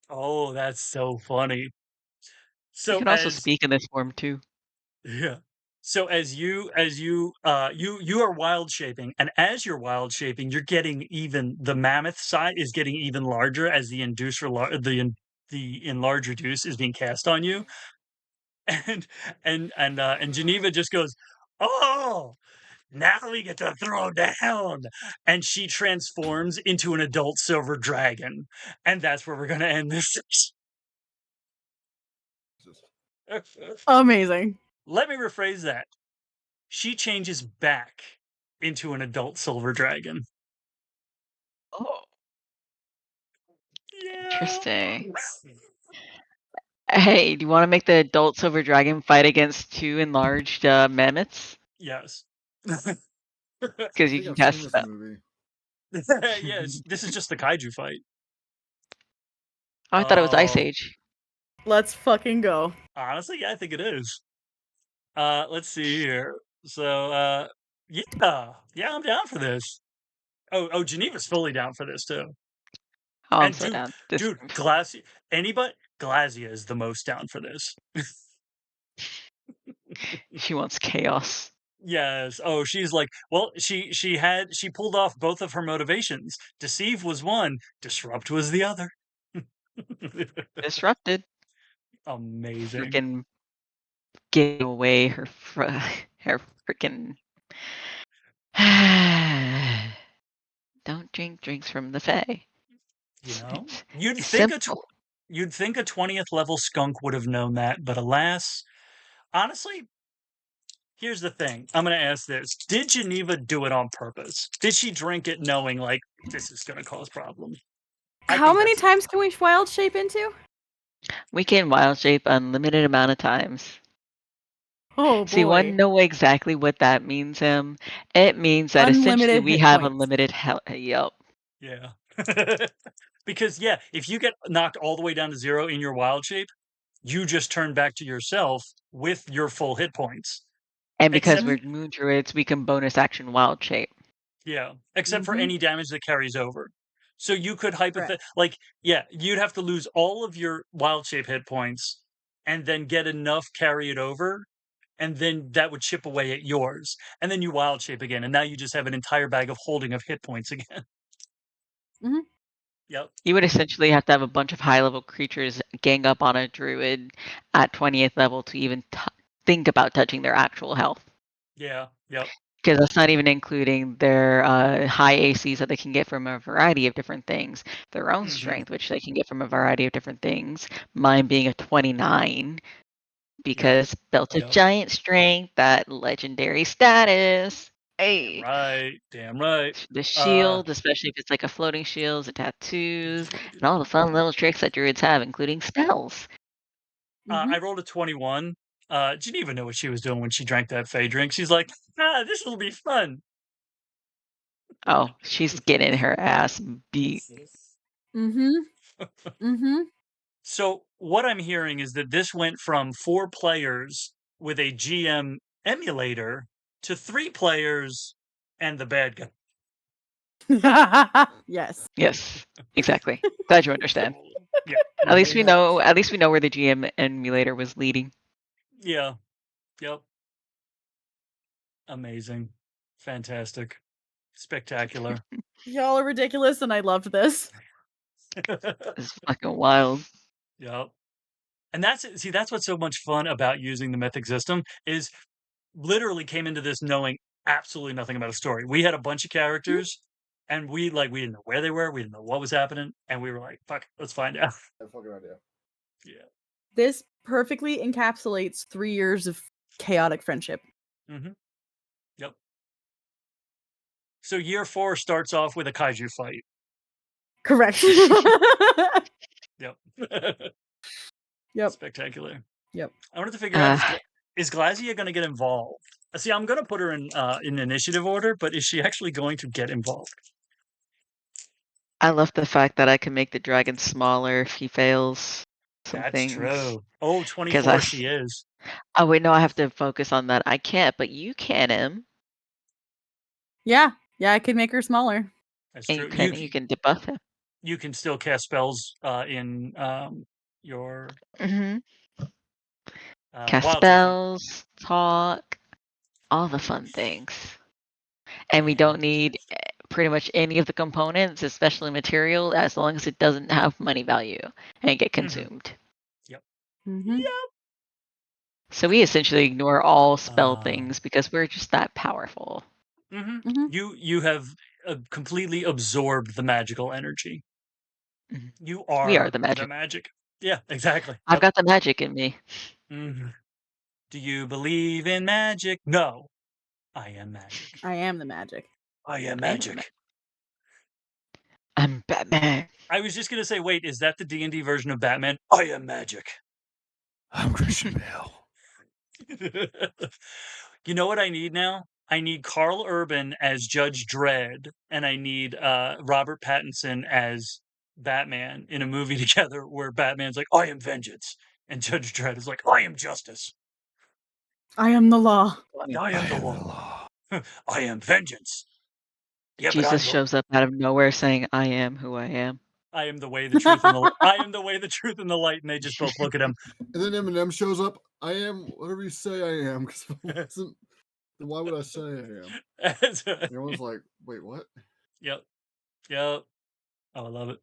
Oh, that's so funny. So you can also speak in this form too. Yeah. So as you are wild shaping, and as you're wild shaping, you're getting the mammoth side is getting even larger as the enlarge reduce is being cast on you, and Jeneva just goes, oh, now we get to throw down, and she transforms into an adult silver dragon, and that's where we're gonna end this. Amazing. Let me rephrase that. She changes back into an adult silver dragon. Oh. Yeah. Interesting. Hey, do you want to make the adult silver dragon fight against 2 enlarged mammoths? Yes. Because you can cast that. Yes, this is just the kaiju fight. Oh, I thought it was Ice Age. Let's fucking go. Honestly, yeah, I think it is. Let's see here. So, yeah, I'm down for this. Oh, Geneva's fully down for this too. Oh, I'm so down. Dude, Glazia is the most down for this. She wants chaos. Yes. Oh, she's like, well, she pulled off both of her motivations. Deceive was one, disrupt was the other. Disrupted. Amazing. Freaking give away her freaking. Don't drink drinks from the Fae. You know, you'd think a 20th level skunk would have known that, but alas, honestly, here's the thing. I'm going to ask this. Did Jeneva do it on purpose? Did she drink it knowing, like, this is going to cause problems? How many times can we wild shape into? We can wild shape unlimited amount of times. Oh See, boy. one know exactly what that means, him. It means that essentially Unlimited we hit have points. unlimited health. Yup. Yeah. Because yeah, if you get knocked all the way down to 0 in your wild shape, you just turn back to yourself with your full hit points. And because Except we're moon druids, we can bonus action wild shape. yeah, except for Mhm. any damage that carries over. So you could Correct. like yeah, you'd have to lose all of your wild shape hit points and then get enough carry it over, and then that would chip away at yours. And then you wild shape again, and now you just have an entire bag of holding of hit points again. Mhm. Yep. You would essentially have to have a bunch of high level creatures gang up on a druid at 20th level to even think about touching their actual health. Yeah. Yep. Because that's not even including their high ACs that they can get from a variety of different things, their own Mhm. strength, which they can get from a variety of different things. Mine being a 29, because built a Yep. giant strength, that legendary status. Damn Hey, right. Damn right. the shield, especially if it's like a floating shield, the tattoos, Druid. and all the fun little tricks that druids have, including spells. Mhm. I rolled a 21. Geneva knew what she was doing when she drank that Fey drink. She's like, this will be fun. Oh, she's getting her ass beat. Mhm. Mhm. So what I'm hearing is that this went from 4 players with a GM emulator to 3 players and the bad guy. Yes. Yes, exactly. Glad you understand. Yeah. At least we Yeah. know. At least we know where the GM emulator was leading. Yeah. Yep. Amazing. Fantastic. Spectacular. Y'all are ridiculous, and I loved this. It's fucking wild. Yep. And that's what's so much fun about using the mythic system is literally came into this knowing absolutely nothing about a story. We had a bunch of Mhm. characters and we didn't know where they were, we didn't know what was happening, and we were like, fuck, let's find out. I fucking idea. Yeah. This perfectly encapsulates 3 years of chaotic friendship. Mm-hmm. Yep. So year 4 starts off with a kaiju fight. Correct. Yep. Yep. Spectacular. Yep. I wanted to figure out Uh, is Glazia going to get involved? See, I'm going to put her in initiative order, but is she actually going to get involved? I love the fact that I can make the dragon smaller if he fails some That's things. true. Oh, Because 24 she is. oh wait, no, I have to focus on that. I can't, but you can him, Yeah. Yeah, I could make her smaller. That's and true. you can debuff him. You can still cast spells in your Hmm Cast wild shape form. spells, talk, all the fun things, and we don't And need pretty much any of the components, especially material, as long as it doesn't have money value and get mhm. consumed. Yep. Mhm. Yep. So we essentially ignore all spell Uh, things because we're just that powerful. mhm. Mhm. You have completely absorbed the magical energy. Mhm. You We are are the the magic. magic. Yeah, exactly. I've Yep. got the magic in me. Mhm. Do you believe in magic? No. I am magic. I am the magic. I am I am the magic. I'm Batman. I was just gonna say, wait, is that the D&D version of Batman? I am magic. I'm Christian Bale. You know what I need now? I need Carl Urban as Judge Dredd, and I need Robert Pattinson as Batman in a movie together where Batman's like, I am vengeance, and Judge Dredd is like, I am justice. I am the law. I am the law. I am vengeance. Yeah, but Jesus shows up out of nowhere saying, I am who I am. I am the way, the truth, and the I am the way, the truth, and the light, and they just both look at him. And then Eminem shows up. I am whatever you say I am. Because then why would I say I am? Everyone's like, wait, what? Yep. Yep. Oh, I love it.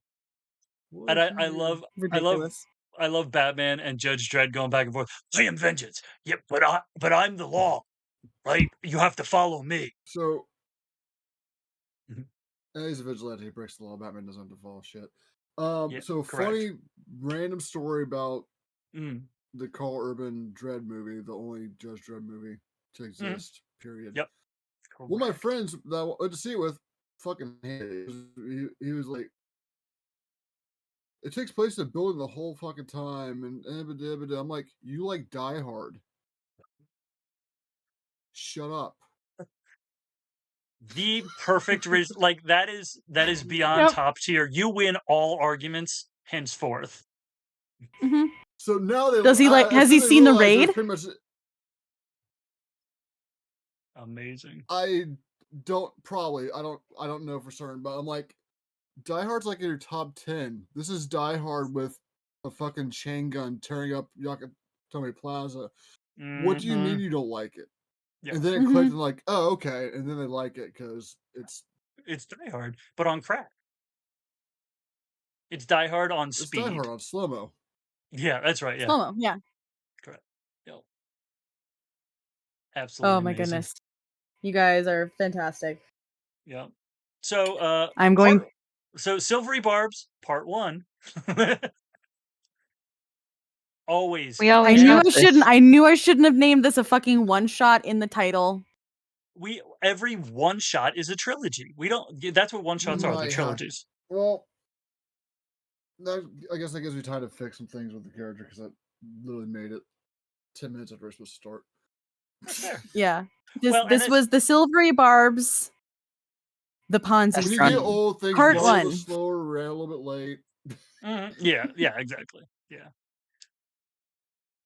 What And if you I were... love I love Ridiculous. I love Batman and Judge Dredd going back and forth. I am vengeance. Yep, but I'm the law, right? You have to follow me. So, Mhm. he's a vigilante. He breaks the law. Batman doesn't have to follow shit. Yeah, So correct. funny random story about Mm, the Carl Urban Dredd movie, the only Judge Dredd movie to mhm. exist. Period. Yep, One of my correct. friends that I went to see it with fucking hated it. He was like, it takes place in building the whole fucking time, and I'm like, you like Die Hard? Shut up. The perfect reason, like that is beyond Yep. top tier. You win all arguments henceforth. Mhm. So now they Does he like? Has he seen the raid? Pretty much. Amazing. I don't know for certain, but I'm like, Die Hard's like in your top 10. This is Die Hard with a fucking chain gun tearing up Yakatomi Plaza. What do you mean you don't like it? Yeah. And then it clicked and like, oh, okay. And then they like it because it's Die Hard, but on crack. It's Die Hard on it's speed. Die Hard on slow-mo. Yeah, that's right. Yeah. Slow-mo, yeah. Correct. Yep. Absolutely. Oh my amazing. goodness. You guys are fantastic. Yeah. So I'm going. So Silvery Barbs, part 1. Always. We always I knew have I this. shouldn't. I knew I shouldn't have named this a fucking one shot in the title. Every one shot is a trilogy. We don't. That's what one shots are. They're trilogies. Well, I guess that gives me time to fix some things with the character because I literally made it 10 minutes after I was supposed to start. That's fair. Yeah. Well, This was the Silvery Barbs, the Ponzi When you scheme. get old, things Part go a 1. little slower, ran a little bit late. Yeah, exactly. Yeah.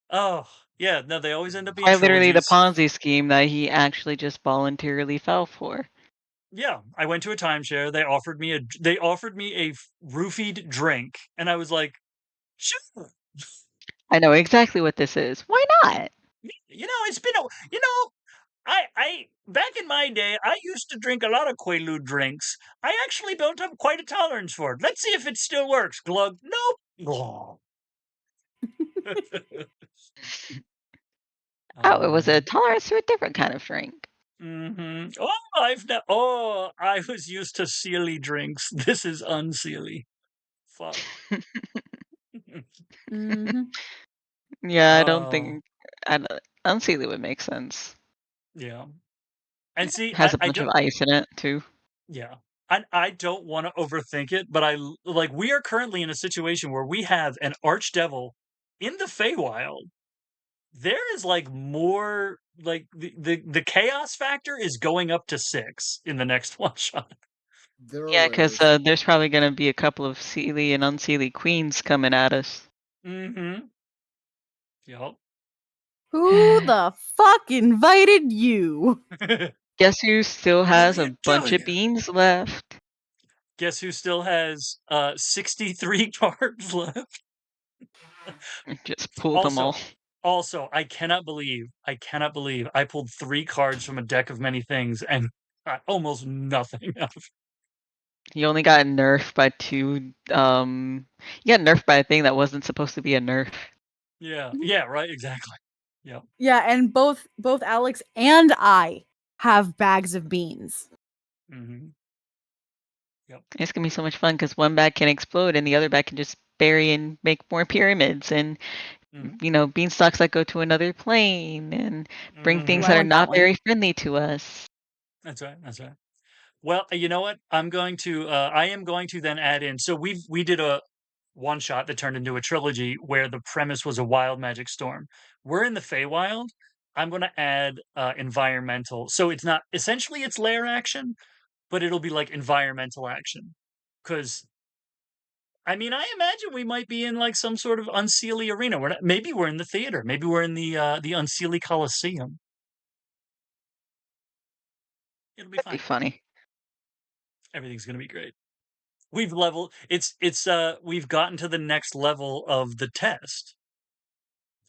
Oh, yeah. No, they always end up being Quite literally the trilogies. Ponzi scheme that he actually just voluntarily fell for. Yeah, I went to a timeshare. They offered me a roofied drink, and I was like, sure. I know exactly what this is. Why not? It's been I back in my day, I used to drink a lot of Quaalude drinks. I actually built up quite a tolerance for it. Let's see if it still works. Glug. Nope. Oh, it was a tolerance to a different kind of drink. Mm-hmm. I was used to sealy drinks. This is unsealy. Fuck. Mm-hmm. Yeah, I don't think unsealy would make sense. Yeah. And see, It has a I bunch don't. of ice in it too. Yeah. I don't want to overthink it, but we are currently in a situation where we have an archdevil in the Feywild. There is like more like the chaos factor is going up to 6 in the next one shot. Yeah, because there's probably going to be a couple of sealy and unsealy queens coming at us. Mm-hmm. Yep. Who the fuck invited you? Guess who still has a bunch of you? beans left? Guess who still has 63 cards left? Just pulled them all. Also, I cannot believe I pulled 3 cards from a deck of many things and got almost nothing out of it. You only got nerfed by 2. You got nerfed by a thing that wasn't supposed to be a nerf. Yeah, right, exactly. Yep. Yeah, and both Alex and I have bags of beans. Mm-hmm. Yep. It's gonna be so much fun because one bag can explode and the other bag can just bury and make more pyramids and beanstalks that go to another plane and bring things that are not very friendly to us. That's right. Well, you know what? I am going to then add in. So we did a one shot that turned into a trilogy where the premise was a wild magic storm. We're in the Feywild. I'm going to add environmental. So it's not essentially it's lair action, but it'll be like environmental action. Because I mean, I imagine we might be in like some sort of unseelie arena. Maybe we're in the theater. Maybe we're in the unseelie Coliseum. It'll be That'd fine. be funny. Everything's gonna be great. We've gotten to the next level of the test.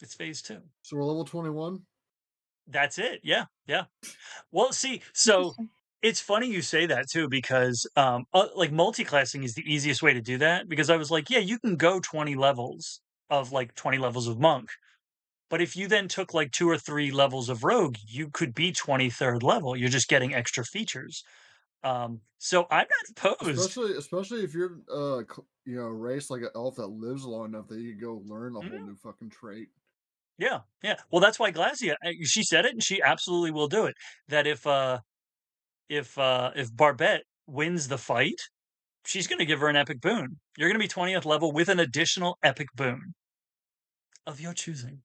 It's phase 2. So we're level 21? That's it. Yeah. Well, see, so it's funny you say that too, because like multi-classing is the easiest way to do that, because I was like, yeah, you can go 20 levels of monk. But if you then took like 2 or 3 levels of rogue, you could be 23rd level. You're just getting extra features. So I'm not opposed. Especially if you're a race like an elf that lives long enough that you can go learn a whole new fucking trait. Yeah. Well, that's why Glacia, she said it, and she absolutely will do it. That if Barbette wins the fight, she's going to give her an epic boon. You're going to be 20th level with an additional epic boon of your choosing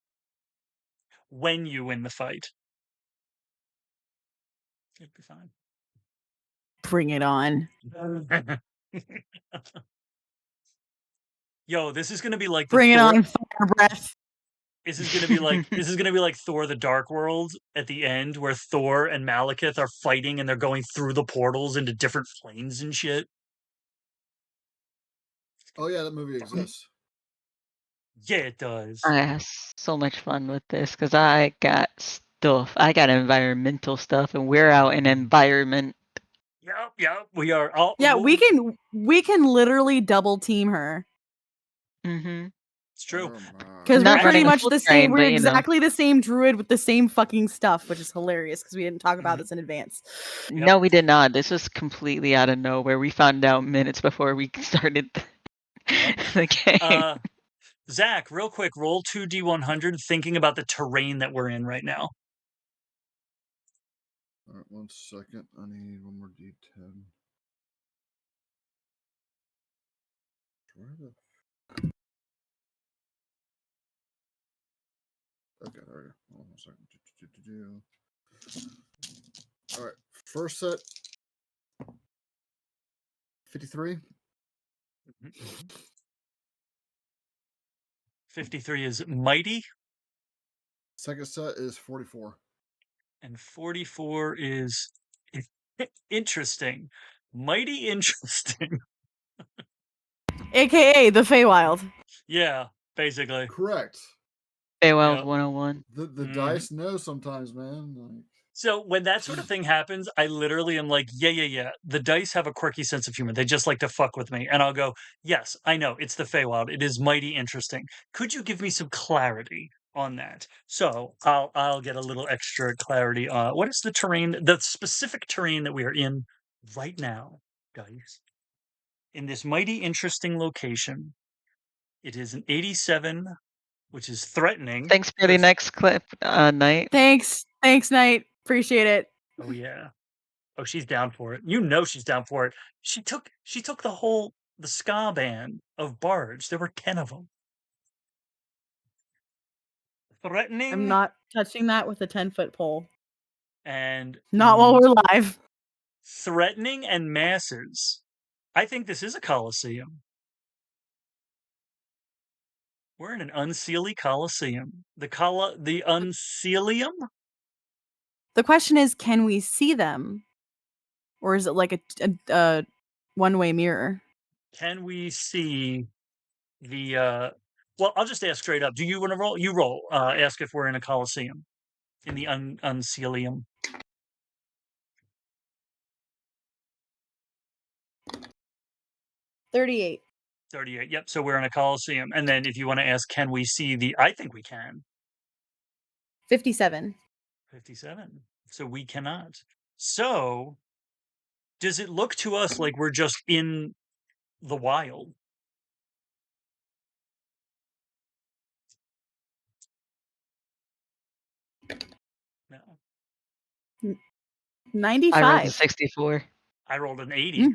when you win the fight. It'll be fine. Bring it on. Yo, this is going to be like Bring it on, fire breath. This is gonna be like Thor: The Dark World at the end, where Thor and Malekith are fighting and they're going through the portals into different planes and shit. Oh yeah, that movie exists. Yeah, it does. I had so much fun with this because I got stuff. I got environmental stuff, and we're out in environment. Yep. We are all. Yeah, we can literally double team her. Mm-hmm. It's true. Because we're pretty running a much full the train, same. We're but, you know. exactly the same druid with the same fucking stuff, which is hilarious because we didn't talk about this in advance. Yep. No, we did not. This was completely out of nowhere. We found out minutes before we started the game. Zach, real quick, roll 2d100, thinking about the terrain that we're in right now. All right, 1 second. I need one more d10. Okay, there we go. Hold on 1 second. All right, first set. 53. 53 is mighty. Second set is 44. And 44 is interesting. Mighty interesting. AKA the Feywild. Yeah, basically. Correct. Feywild 101. The dice know sometimes, man. Like... So when that sort of thing happens, I literally am like, yeah. The dice have a quirky sense of humor. They just like to fuck with me. And I'll go, yes, I know, it's the Feywild. It is mighty interesting. Could you give me some clarity on that? So I'll get a little extra clarity. What is the terrain, the specific terrain that we are in right now, guys? In this mighty interesting location, it is an 87, which is threatening. Thanks for the next clip, Knight. Thanks, Knight. Appreciate it. Oh yeah. Oh, she's down for it. You know she's down for it. She took the ska band of Barbs. There were 10 of them. Threatening. I'm not touching that with a 10-foot pole. And not while we're live. Threatening and masses. I think this is a coliseum. We're in an unseelie coliseum. The unseelium? The question is, can we see them? Or is it like a one-way mirror? Can we see the well, I'll just ask straight up. Do you want to roll? You roll. Ask if we're in a coliseum. In the unseelium. 38. 38. Yep. So we're in a coliseum. And then if you want to ask, can we see the? I think we can. 57. 57. So we cannot. So does it look to us like we're just in the wild? No. 95. I rolled a 64. I rolled an 80.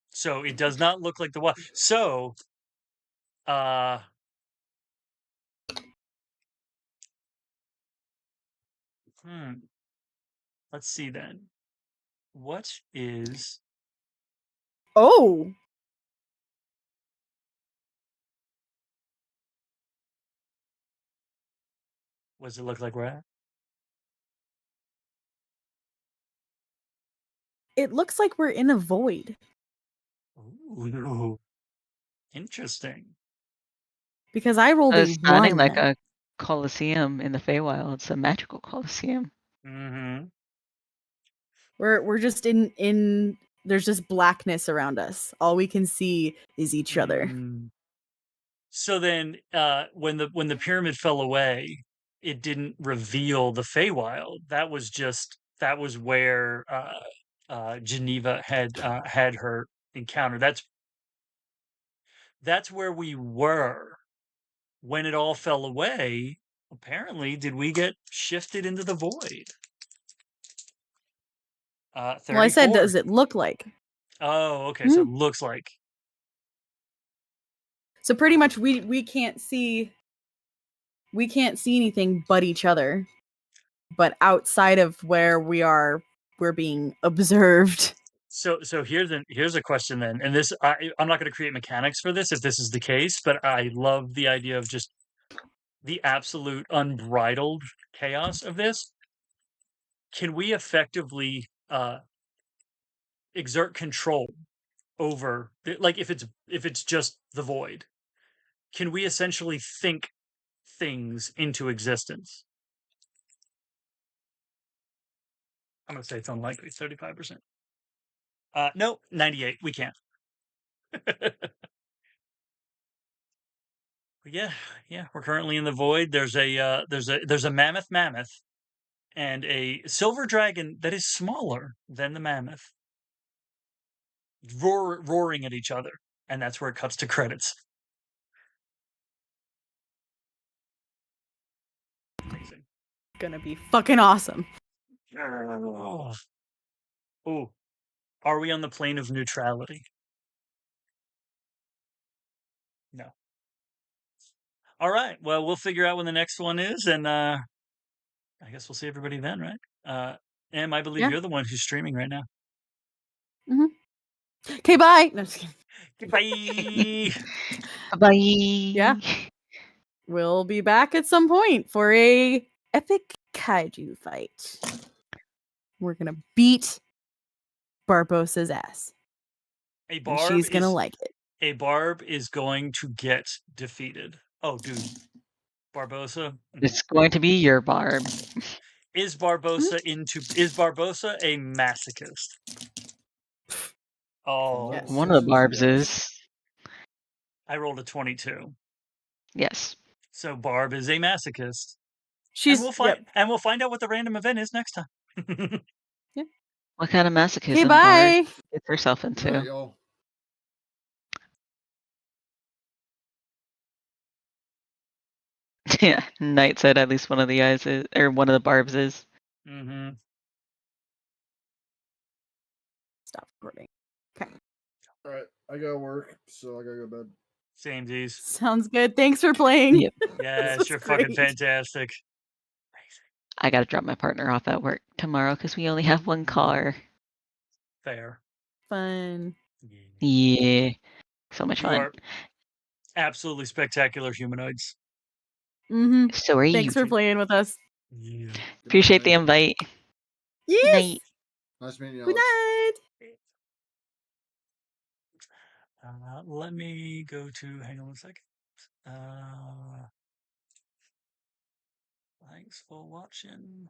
So it does not look like the wild. So let's see then. What is... Oh! What does it look like we're at? It looks like we're in a void. Ooh. Interesting. Because I rolled a 1. It's sounding like a coliseum in the Feywild. It's a magical coliseum. Mm-hmm. We're just in there's just blackness around us. All we can see is each other. So then when the pyramid fell away, it didn't reveal the Feywild. That was where Jeneva had her encounter. That's where we were when it all fell away. Apparently, did we get shifted into the void? 34. Well, I said, does it look like? Oh, okay. So it looks like. So pretty much we can't see anything but each other. But outside of where we are, we're being observed. So here's a question then, and this I'm not going to create mechanics for this if this is the case, but I love the idea of just the absolute unbridled chaos of this. Can we effectively exert control over, like, if it's just the void? Can we essentially think things into existence? I'm going to say it's unlikely. 35%. No, 98. We can't. Yeah, we're currently in the void. There's a mammoth, and a silver dragon that is smaller than the mammoth, roaring at each other, and that's where it cuts to credits. Amazing. Gonna be fucking awesome. Oh, are we on the plane of neutrality? No. All right. Well, we'll figure out when the next one is, and I guess we'll see everybody then, right? Em, I believe you're the one who's streaming right now. Okay, bye. No, just kidding. Goodbye. Bye. Yeah. We'll be back at some point for a epic kaiju fight. We're gonna beat Barbosa's ass. A And barb she's gonna like it. A barb is going to get defeated. Oh, dude. Barbosa? It's going to be your barb. Is Barbosa a masochist? Oh, Yes. One of the barbs is. I rolled a 22. Yes. So Barb is a masochist. She's and we'll find out what the random event is next time. What kind of masochism bye. Barb gets herself into? Right, y'all. Yeah, Knight said at least one of the guys is, or one of the barbs is. Mm-hmm. Stop recording. Okay. All right, I gotta work, so I gotta go to bed. Same D's. Sounds good. Thanks for playing. Yep. Yes, you're fucking fantastic. I gotta drop my partner off at work tomorrow because we only have one car. Fair. Fun. Yeah. So much You fun. are absolutely spectacular humanoids. Mm-hmm. So are you. Thanks for playing with us. Yeah. Appreciate the invite. Yes. Night. Nice meeting you. Good night. Let me go to, hang on one second. Thanks for watching.